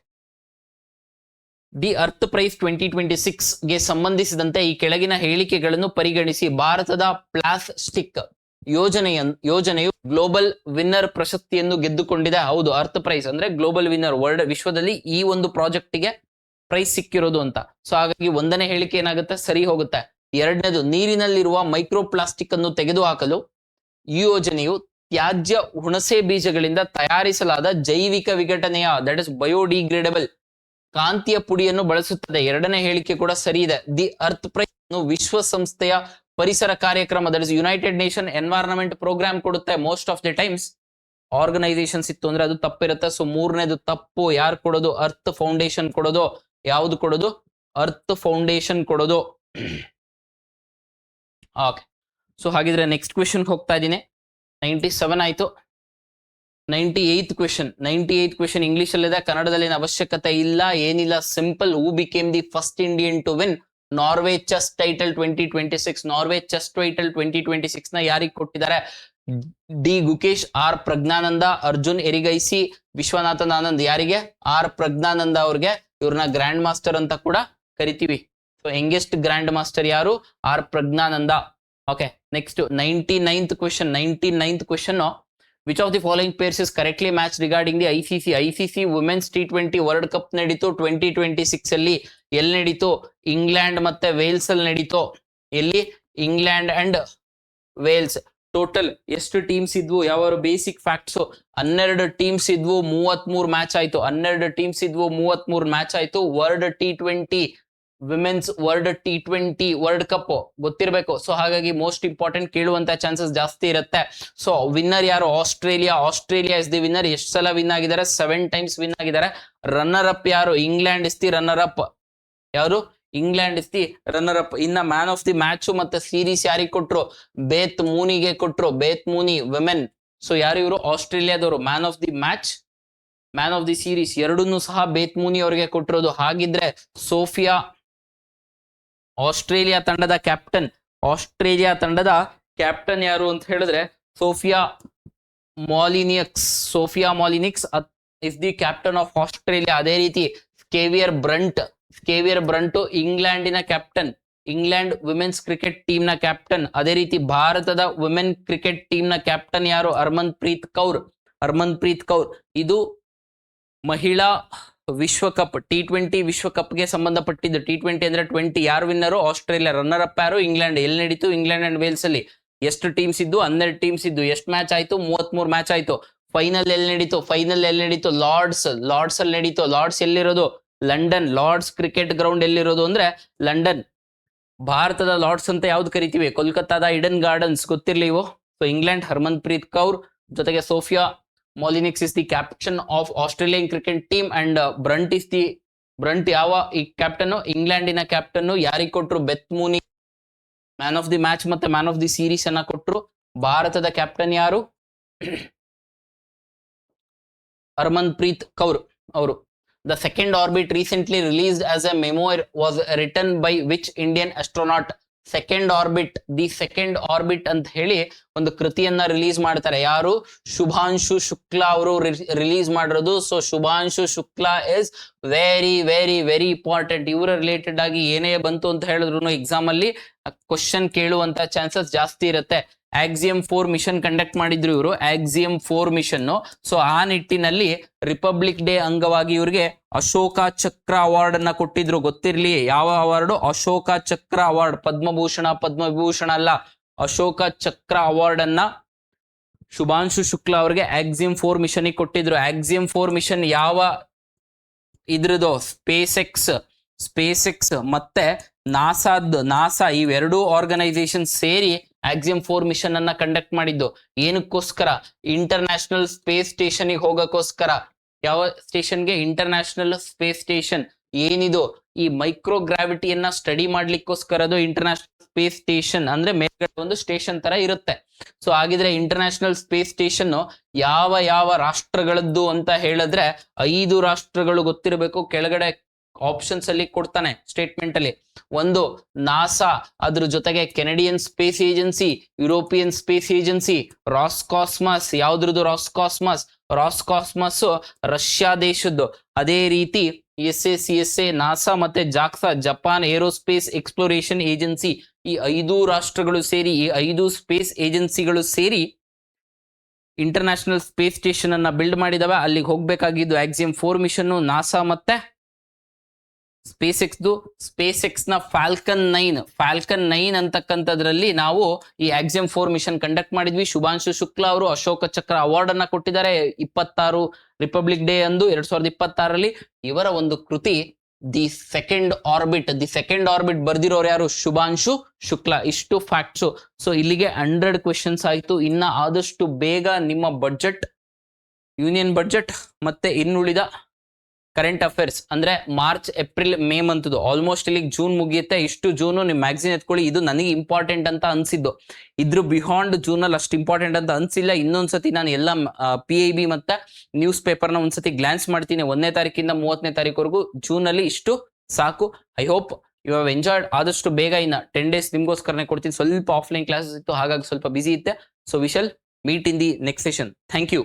B: the Earth price 2026 ಗೆ ಸಂಬಂಧಿಸಿದಂತೆ ಈ ಕೆಳಗಿನ ಹೇಳಿಕೆಗಳನ್ನು ಪರಿಗಣಿಸಿ. ಭಾರತದ ಪ್ಲಾಸ್ಟಿಕ್ ಯೋಜನೆಯು ಗ್ಲೋಬಲ್ ವಿನ್ನರ್ ಪ್ರಶಸ್ತಿಯನ್ನು ಗೆದ್ದುಕೊಂಡಿದೆ. ಹೌದು, ಅರ್ತ್ ಪ್ರೈಸ್ ಅಂದ್ರೆ ಗ್ಲೋಬಲ್ ವಿನ್ನರ್, ವಿಶ್ವದಲ್ಲಿ ಈ ಒಂದು ಪ್ರಾಜೆಕ್ಟ್ ಗೆ ಪ್ರೈಸ್ ಸಿಕ್ಕಿರೋದು ಅಂತ. ಸೊ ಹಾಗಾಗಿ ಒಂದನೇ ಹೇಳಿಕೆ ಏನಾಗುತ್ತೆ? ಸರಿ ಹೋಗುತ್ತೆ. ಎರಡನೇದು, ನೀರಿನಲ್ಲಿರುವ ಮೈಕ್ರೋ ಪ್ಲಾಸ್ಟಿಕ್ ಅನ್ನು ತೆಗೆದುಹಾಕಲು ಈ ಯೋಜನೆಯು ತ್ಯಾಜ್ಯ ಹುಣಸೆ ಬೀಜಗಳಿಂದ ತಯಾರಿಸಲಾದ ಜೈವಿಕ ವಿಘಟನೆಯ, ದಟ್ ಇಸ್ ಬಯೋಡಿಗ್ರೇಡಬಲ್ ಕಾಂತಿಯ ಪುಡಿಯನ್ನು ಬಳಸುತ್ತದೆ. ಎರಡನೇ ಹೇಳಿಕೆ ಕೂಡ ಸರಿ ಇದೆ. ದಿ ಅರ್ತ್ ಪ್ರೈಸ್ ವಿಶ್ವಸಂಸ್ಥೆಯ ಪರಿಸರ ಕಾರ್ಯಕ್ರಮ, that is United Nation environment programme ಕೊಡುತ್ತೆ. Most of the times organisations ಇತ್ತು ಅಂದ್ರೆ ಅದು ತಪ್ಪಿರುತ್ತೆ. ಸೊ ಮೂರನೇದು ತಪ್ಪು. ಯಾರು ಕೊಡೋದು? ಅರ್ತ್ ಫೌಂಡೇಶನ್ ಕೊಡೋದು. ಯಾವುದು ಕೊಡೋದು? ಅರ್ತ್ ಫೌಂಡೇಶನ್ ಕೊಡೋದು. ಓಕೆ, ಸೊ ಹಾಗಿದ್ರೆ ನೆಕ್ಸ್ಟ್ ಕ್ವೆಶನ್ ಹೋಗ್ತಾ ಇದ್ದೀನಿ. 97 ಆಯ್ತು. 98th ಕ್ವೆಶನ್ ಇಂಗ್ಲಿಷ್ ಅಲ್ಲಿದೆ, ಕನ್ನಡದಲ್ಲಿ ಅವಶ್ಯಕತೆ ಇಲ್ಲ, ಏನಿಲ್ಲ, simple. Who became the first Indian to win Norway Chess title 2026? Norway Chess title 2026 ನ ಯಾರಿಗೆ ಕೊಟ್ಟಿದ್ದಾರೆ? D Gukesh, R Praggnanandhaa, Arjun Erigaisi, Viswanathan Anand. ಯಾರಿಗೆ? ಆರ್ ಪ್ರಜ್ಞಾನಂದ ಅವ್ರಿಗೆ. ಇವ್ರನ್ನ ಗ್ರ್ಯಾಂಡ್ ಮಾಸ್ಟರ್ ಅಂತ ಕೂಡ ಕರಿತೀವಿ. ಸೊ ಯಂಗೆಸ್ಟ್ ಗ್ರ್ಯಾಂಡ್ ಮಾಸ್ಟರ್ ಯಾರು? R Praggnanandhaa. Okay, next 99th question. Which of the following pairs is correctly match regarding the ICC women's T20 world Cup ನಡೀತು 2026 ಅಲ್ಲಿ. ಎಲ್ಲಿ ನಡೀತು? ಇಂಗ್ಲೆಂಡ್ ಮತ್ತೆ ವೇಲ್ಸ್ ಅಲ್ಲಿ ನಡೀತು. ಎಲ್ಲಿ? England and Wales. ಟೋಟಲ್ ಎಷ್ಟು ಟೀಮ್ಸ್ ಇದ್ವು? ಯಾವ ಬೇಸಿಕ್ ಫ್ಯಾಕ್ಟ್ಸ್? 12 ಟೀಮ್ಸ್ ಇದ್ವು, 33 ಮ್ಯಾಚ್ ಆಯ್ತು. 12 ಟೀಮ್ಸ್ ಇದ್ವು, 33 ಮ್ಯಾಚ್ ಆಯ್ತು. World T20 women's T20 world cup ಗೊತ್ತಿರಬೇಕು. ಸೊ ಹಾಗಾಗಿ ಮೋಸ್ಟ್ ಇಂಪಾರ್ಟೆಂಟ್, ಕೇಳುವಂತ ಚಾನ್ಸಸ್ ಜಾಸ್ತಿ ಇರುತ್ತೆ. ಸೊ ವಿನ್ನರ್ ಯಾರು? Australia is the winner. ಎಷ್ಟು ಸಲ ವಿನ್ ಆಗಿದ್ದಾರೆ? 7 ಟೈಮ್ಸ್ ವಿನ್ ಆಗಿದ್ದಾರೆ. ರನ್ನರ್ ಅಪ್ ಯಾರು? England is the runner up. ಯಾರು? England is the runner up. ಇನ್ನ ಮ್ಯಾನ್ ಆಫ್ ದಿ ಮ್ಯಾಚ್ ಮತ್ತೆ ಸೀರೀಸ್ ಯಾರಿಗೆ ಕೊಟ್ರು? ಬೇತ್ ಮೂನಿಗೆ ಕೊಟ್ರು. ಬೇತ್ ಮೂನಿ ವಿಮೆನ್. ಸೊ ಯಾರು ಇವರು? ಆಸ್ಟ್ರೇಲಿಯಾದವರು. Man of the match, man of the series ಎರಡನ್ನೂ ಸಹ ಬೇತ್ ಮೂನಿ ಅವರಿಗೆ ಕೊಟ್ಟಿರೋದು. ಹಾಗಿದ್ರೆ ಸೋಫಿಯಾ, ಆಸ್ಟ್ರೇಲಿಯಾ ತಂಡದ ಕ್ಯಾಪ್ಟನ್ ಯಾರು ಅಂತ ಹೇಳಿದ್ರೆ Sophia Molineux is the captain of Australia. ಅದೇ ರೀತಿ ಸ್ಕೇವಿಯರ್ ಬ್ರಂಟ್ ಇಂಗ್ಲೆಂಡಿನ captain, England women's cricket team ನ ಕ್ಯಾಪ್ಟನ್. ಅದೇ ರೀತಿ ಭಾರತದ ವಿಮೆನ್ ಕ್ರಿಕೆಟ್ ಟೀಮ್ ನ ಕ್ಯಾಪ್ಟನ್ ಯಾರು? ಹರ್ಮನ್ ಪ್ರೀತ್ ಕೌರ್. ಇದು ಮಹಿಳಾ ವಿಶ್ವಕಪ್ T20 ವಿಶ್ವಕಪ್ಗೆ ಸಂಬಂಧಪಟ್ಟಿದ್ದು. T20 ಅಂದ್ರೆ 20. ಯಾರು ವಿನ್ನರು? ಆಸ್ಟ್ರೇಲಿಯಾ. ರನ್ನರ್ ಅಪ್ ಯಾರು? ಇಂಗ್ಲೆಂಡ್. ಎಲ್ಲಿ ನಡೀತು? ಇಂಗ್ಲೆಂಡ್ ಅಂಡ್ ವೇಲ್ಸ್ ಅಲ್ಲಿ. ಎಷ್ಟು ಟೀಮ್ಸ್ ಇದ್ದು? 12 ಟೀಮ್ಸ್ ಇದ್ದು. ಎಷ್ಟು ಮ್ಯಾಚ್ ಆಯ್ತು? 33 ಮ್ಯಾಚ್ ಆಯ್ತು. ಫೈನಲ್ ಎಲ್ಲಿ ನಡೀತು? ಲಾರ್ಡ್ಸ್ ಅಲ್ಲಿ ನಡೀತು. ಲಾರ್ಡ್ಸ್ ಎಲ್ಲಿರೋದು? ಲಂಡನ್. ಲಾರ್ಡ್ಸ್ ಕ್ರಿಕೆಟ್ ಗ್ರೌಂಡ್ ಎಲ್ಲಿರೋದು ಅಂದ್ರೆ ಲಂಡನ್. ಭಾರತದ ಲಾರ್ಡ್ಸ್ ಅಂತ ಯಾವ್ದು ಕರಿತೀವಿ? ಕೋಲ್ಕತ್ತಾದ ಇಡನ್ ಗಾರ್ಡನ್ಸ್, ಗೊತ್ತಿರ್ಲಿ ಇವು. ಸೊ ಇಂಗ್ಲೆಂಡ್, ಹರ್ಮನ್ಪ್ರೀತ್ ಕೌರ್ ಜೊತೆಗೆ Sophia Molineux is the captain of Australian cricket team and Brunt ಯಾವ ಈ ಕ್ಯಾಪ್ಟನ್? ಇಂಗ್ಲೆಂಡಿನ ಕ್ಯಾಪ್ಟನ್. ಯಾರಿಗೆ ಕೊಟ್ರು? Beth Mooney man of the match ಮತ್ತೆ ಮ್ಯಾನ್ ಆಫ್ ದಿ ಸೀರೀಸ್ ಅನ್ನ ಕೊಟ್ರು. ಭಾರತದ ಕ್ಯಾಪ್ಟನ್ ಯಾರು? ಹರ್ಮನ್ಪ್ರೀತ್ ಕೌರ್ ಅವರು. The second orbit recently released as a memoir was written by which Indian astronaut? Second orbit, the second orbit ಅಂತ ಹೇಳಿ ಒಂದು ಕೃತಿಯನ್ನ ರಿಲೀಸ್ ಮಾಡ್ತಾರೆ. ಯಾರು? ಶುಭಾಂಶು ಶುಕ್ಲಾ ಅವರು ರಿಲೀಸ್ ಮಾಡಿರೋದು. So Shubhanshu Shukla is very very very important. ಇವರ ರಿಲೇಟೆಡ್ ಆಗಿ ಏನೇ ಬಂತು ಅಂತ ಹೇಳಿದ್ರು ಎಕ್ಸಾಮ್ ಅಲ್ಲಿ ಕ್ವಶನ್ ಕೇಳುವಂತ ಚಾನ್ಸಸ್ ಜಾಸ್ತಿ ಇರುತ್ತೆ. ಆಕ್ಸಿಯಂ 4 ಮಿಷನ್ ಕಂಡಕ್ಟ್ ಮಾಡಿದ್ರು ಇವರು, ಆಕ್ಸಿಯಂ 4 ಮಿಷನ್. ಸೊ ಆ ನಿಟ್ಟಿನಲ್ಲಿ ರಿಪಬ್ಲಿಕ್ ಡೇ ಅಂಗವಾಗಿ ಇವ್ರಿಗೆ ಅಶೋಕ ಚಕ್ರ ಅವಾರ್ಡ್ ಅನ್ನ ಕೊಟ್ಟಿದ್ರು. ಗೊತ್ತಿರ್ಲಿ ಯಾವ ಅವಾರ್ಡ್? ಅಶೋಕ ಚಕ್ರ ಅವಾರ್ಡ್. ಪದ್ಮಭೂಷಣ ಪದ್ಮವಿಭೂಷಣ ಅಲ್ಲ, ಅಶೋಕ ಚಕ್ರ ಅವಾರ್ಡ್ ಅನ್ನ ಶುಭಾಂಶು ಶುಕ್ಲಾ ಅವರಿಗೆ ಆಕ್ಸಿಯಂ 4 ಮಿಷನ್ ಕೊಟ್ಟಿದ್ರು. ಆಕ್ಸಿಯಂ 4 ಮಿಷನ್ ಯಾವ ಇದ್ರದ್ದು? ಸ್ಪೇಸ್ ಎಕ್ಸ್ ಮತ್ತೆ ನಾಸಾ ಇವೆರಡೂ ಆರ್ಗನೈಸೇಷನ್ ಸೇರಿ ಆಕ್ಸಿಯಂ 4 ಮಿಷನ್ ಅನ್ನ ಕಂಡಕ್ಟ್ ಮಾಡಿದ್ದು. ಏನಕ್ಕೋಸ್ಕರ? ಇಂಟರ್ನ್ಯಾಷನಲ್ ಸ್ಪೇಸ್ ಸ್ಟೇಷನ್ ಹೋಗಕ್ಕೋಸ್ಕರ. ಯಾವ ಸ್ಟೇಷನ್ಗೆ? International space station. ಏನಿದು? ಈ ಮೈಕ್ರೋಗ್ರಾವಿಟಿಯನ್ನ ಸ್ಟಡಿ ಮಾಡ್ಲಿಕ್ಕೋಸ್ಕರ ಅದು ಇಂಟರ್ನ್ಯಾಷನಲ್ ಸ್ಪೇಸ್ ಸ್ಟೇಷನ್. ಅಂದ್ರೆ ಮೇಲ್ಗಡೆ ಒಂದು ಸ್ಟೇಷನ್ ತರ ಇರುತ್ತೆ. ಸೊ ಹಾಗಿದ್ರೆ ಇಂಟರ್ನ್ಯಾಷನಲ್ ಸ್ಪೇಸ್ ಸ್ಟೇಷನ್ ಯಾವ ಯಾವ ರಾಷ್ಟ್ರಗಳದ್ದು ಅಂತ ಹೇಳಿದ್ರೆ 5 ರಾಷ್ಟ್ರಗಳು ಗೊತ್ತಿರಬೇಕು. ಕೆಳಗಡೆ ಆಪ್ಷನ್ಸ್ ಅಲ್ಲಿ ಕೊಡ್ತಾನೆ ಸ್ಟೇಟ್ಮೆಂಟ್ ಅಲ್ಲಿ. ಒಂದು ನಾಸಾ, ಅದ್ರ ಜೊತೆಗೆ Canadian space agency, European space agency, Roscosmos. ಯಾವ್ದ್ರದ್ದು? ರಾಸ್ಕಾಸ್ಮಸ್ ರಷ್ಯಾ ದೇಶದ್ದು. ಅದೇ ರೀತಿ CSA ನಾಸಾ ಮತ್ತೆ JAXA Japan aerospace exploration agency. ಈ 5 ರಾಷ್ಟ್ರಗಳು ಸೇರಿ, ಈ 5 ಸ್ಪೇಸ್ ಏಜೆನ್ಸಿಗಳು ಸೇರಿ ಇಂಟರ್ನ್ಯಾಷನಲ್ ಸ್ಪೇಸ್ ಸ್ಟೇಷನ್ ಅನ್ನ ಬಿಲ್ಡ್ ಮಾಡಿದವ. ಅಲ್ಲಿಗೆ ಹೋಗ್ಬೇಕಾಗಿದ್ದು ಆಕ್ಸಿಯಂ 4 ಮಿಷನ್, ನಾಸಾ ಮತ್ತೆ ಸ್ಪೇಸ್ ಎಕ್ಸ್ ನ ಫಾಲ್ಕನ್ 9 ಅಂತಕ್ಕಂಥದ್ರಲ್ಲಿ ನಾವು ಈ ಆಕ್ಸಿಯಂ 4 ಮಿಷನ್ ಕಂಡಕ್ಟ್ ಮಾಡಿದ್ವಿ. ಶುಭಾಂಶು ಶುಕ್ಲಾ ಅವರು ಅಶೋಕ ಚಕ್ರ ಅವಾರ್ಡ್ ಅನ್ನ ಕೊಟ್ಟಿದ್ದಾರೆ 26 ರಿಪಬ್ಲಿಕ್ ಡೇ ಅಂದು 2026ರಲ್ಲಿ. ಇವರ ಒಂದು ಕೃತಿ ದಿ ಸೆಕೆಂಡ್ ಆರ್ಬಿಟ್ ಬರ್ದಿರೋರು ಯಾರು? ಶುಭಾಂಶು ಶುಕ್ಲಾ. ಇಷ್ಟು ಫ್ಯಾಕ್ಟ್ಸು. ಸೊ ಇಲ್ಲಿಗೆ 100 ಕ್ವೆಶನ್ಸ್ ಆಯ್ತು. ಇನ್ನ ಆದಷ್ಟು ಬೇಗ ನಿಮ್ಮ ಬಡ್ಜೆಟ್, ಯೂನಿಯನ್ ಬಡ್ಜೆಟ್ ಮತ್ತೆ ಇನ್ನುಳಿದ ಕರೆಂಟ್ ಅಫೇರ್ಸ್ ಅಂದ್ರೆ ಮಾರ್ಚ್ ಏಪ್ರಿಲ್ ಮೇ ಮಂತ್ದು ಆಲ್ಮೋಸ್ಟ್ ಇಲ್ಲಿ ಜೂನ್ ಮುಗಿಯುತ್ತೆ. ಇಷ್ಟು ಜೂನು ನಿಮ್ ಮ್ಯಾಗ್ಝಿನ್ ಎತ್ಕೊಳ್ಳಿ. ಇದು ನನಗೆ ಇಂಪಾರ್ಟೆಂಟ್ ಅಂತ ಅನ್ಸಿದ್ದು. ಇದ್ರ ಬಿಹಾಂಡ್ ಜೂನ್ ಅಲ್ಲಿ ಅಷ್ಟು ಇಂಪಾರ್ಟೆಂಟ್ ಅಂತ ಅನ್ಸಿಲ್ಲ. ಇನ್ನೊಂದ್ಸತಿ ನಾನು ಎಲ್ಲ PIB ಮತ್ತೆ ನ್ಯೂಸ್ ಪೇಪರ್ನ ಒಂದ್ಸತಿ ಗ್ಲಾನ್ಸ್ ಮಾಡ್ತೀನಿ. 1ನೇ ತಾರೀಕಿಂದ 30ನೇ ತಾರೀಕುವರೆಗೂ ಜೂನ್ ಅಲ್ಲಿ. ಇಷ್ಟು ಸಾಕು. I hope you have enjoyed. ಆದಷ್ಟು ಬೇಗ ಇನ್ನ 10 ಡೇಸ್ ನಿಮ್ಗೋಸ್ಕರನೇ ಕೊಡ್ತೀನಿ. ಸ್ವಲ್ಪ ಆಫ್ಲೈನ್ ಕ್ಲಾಸಸ್ ಇತ್ತು, ಹಾಗಾಗಿ ಸ್ವಲ್ಪ ಬಿಸಿ ಇತ್ತೆ. So we shall meet in the next session. Thank you.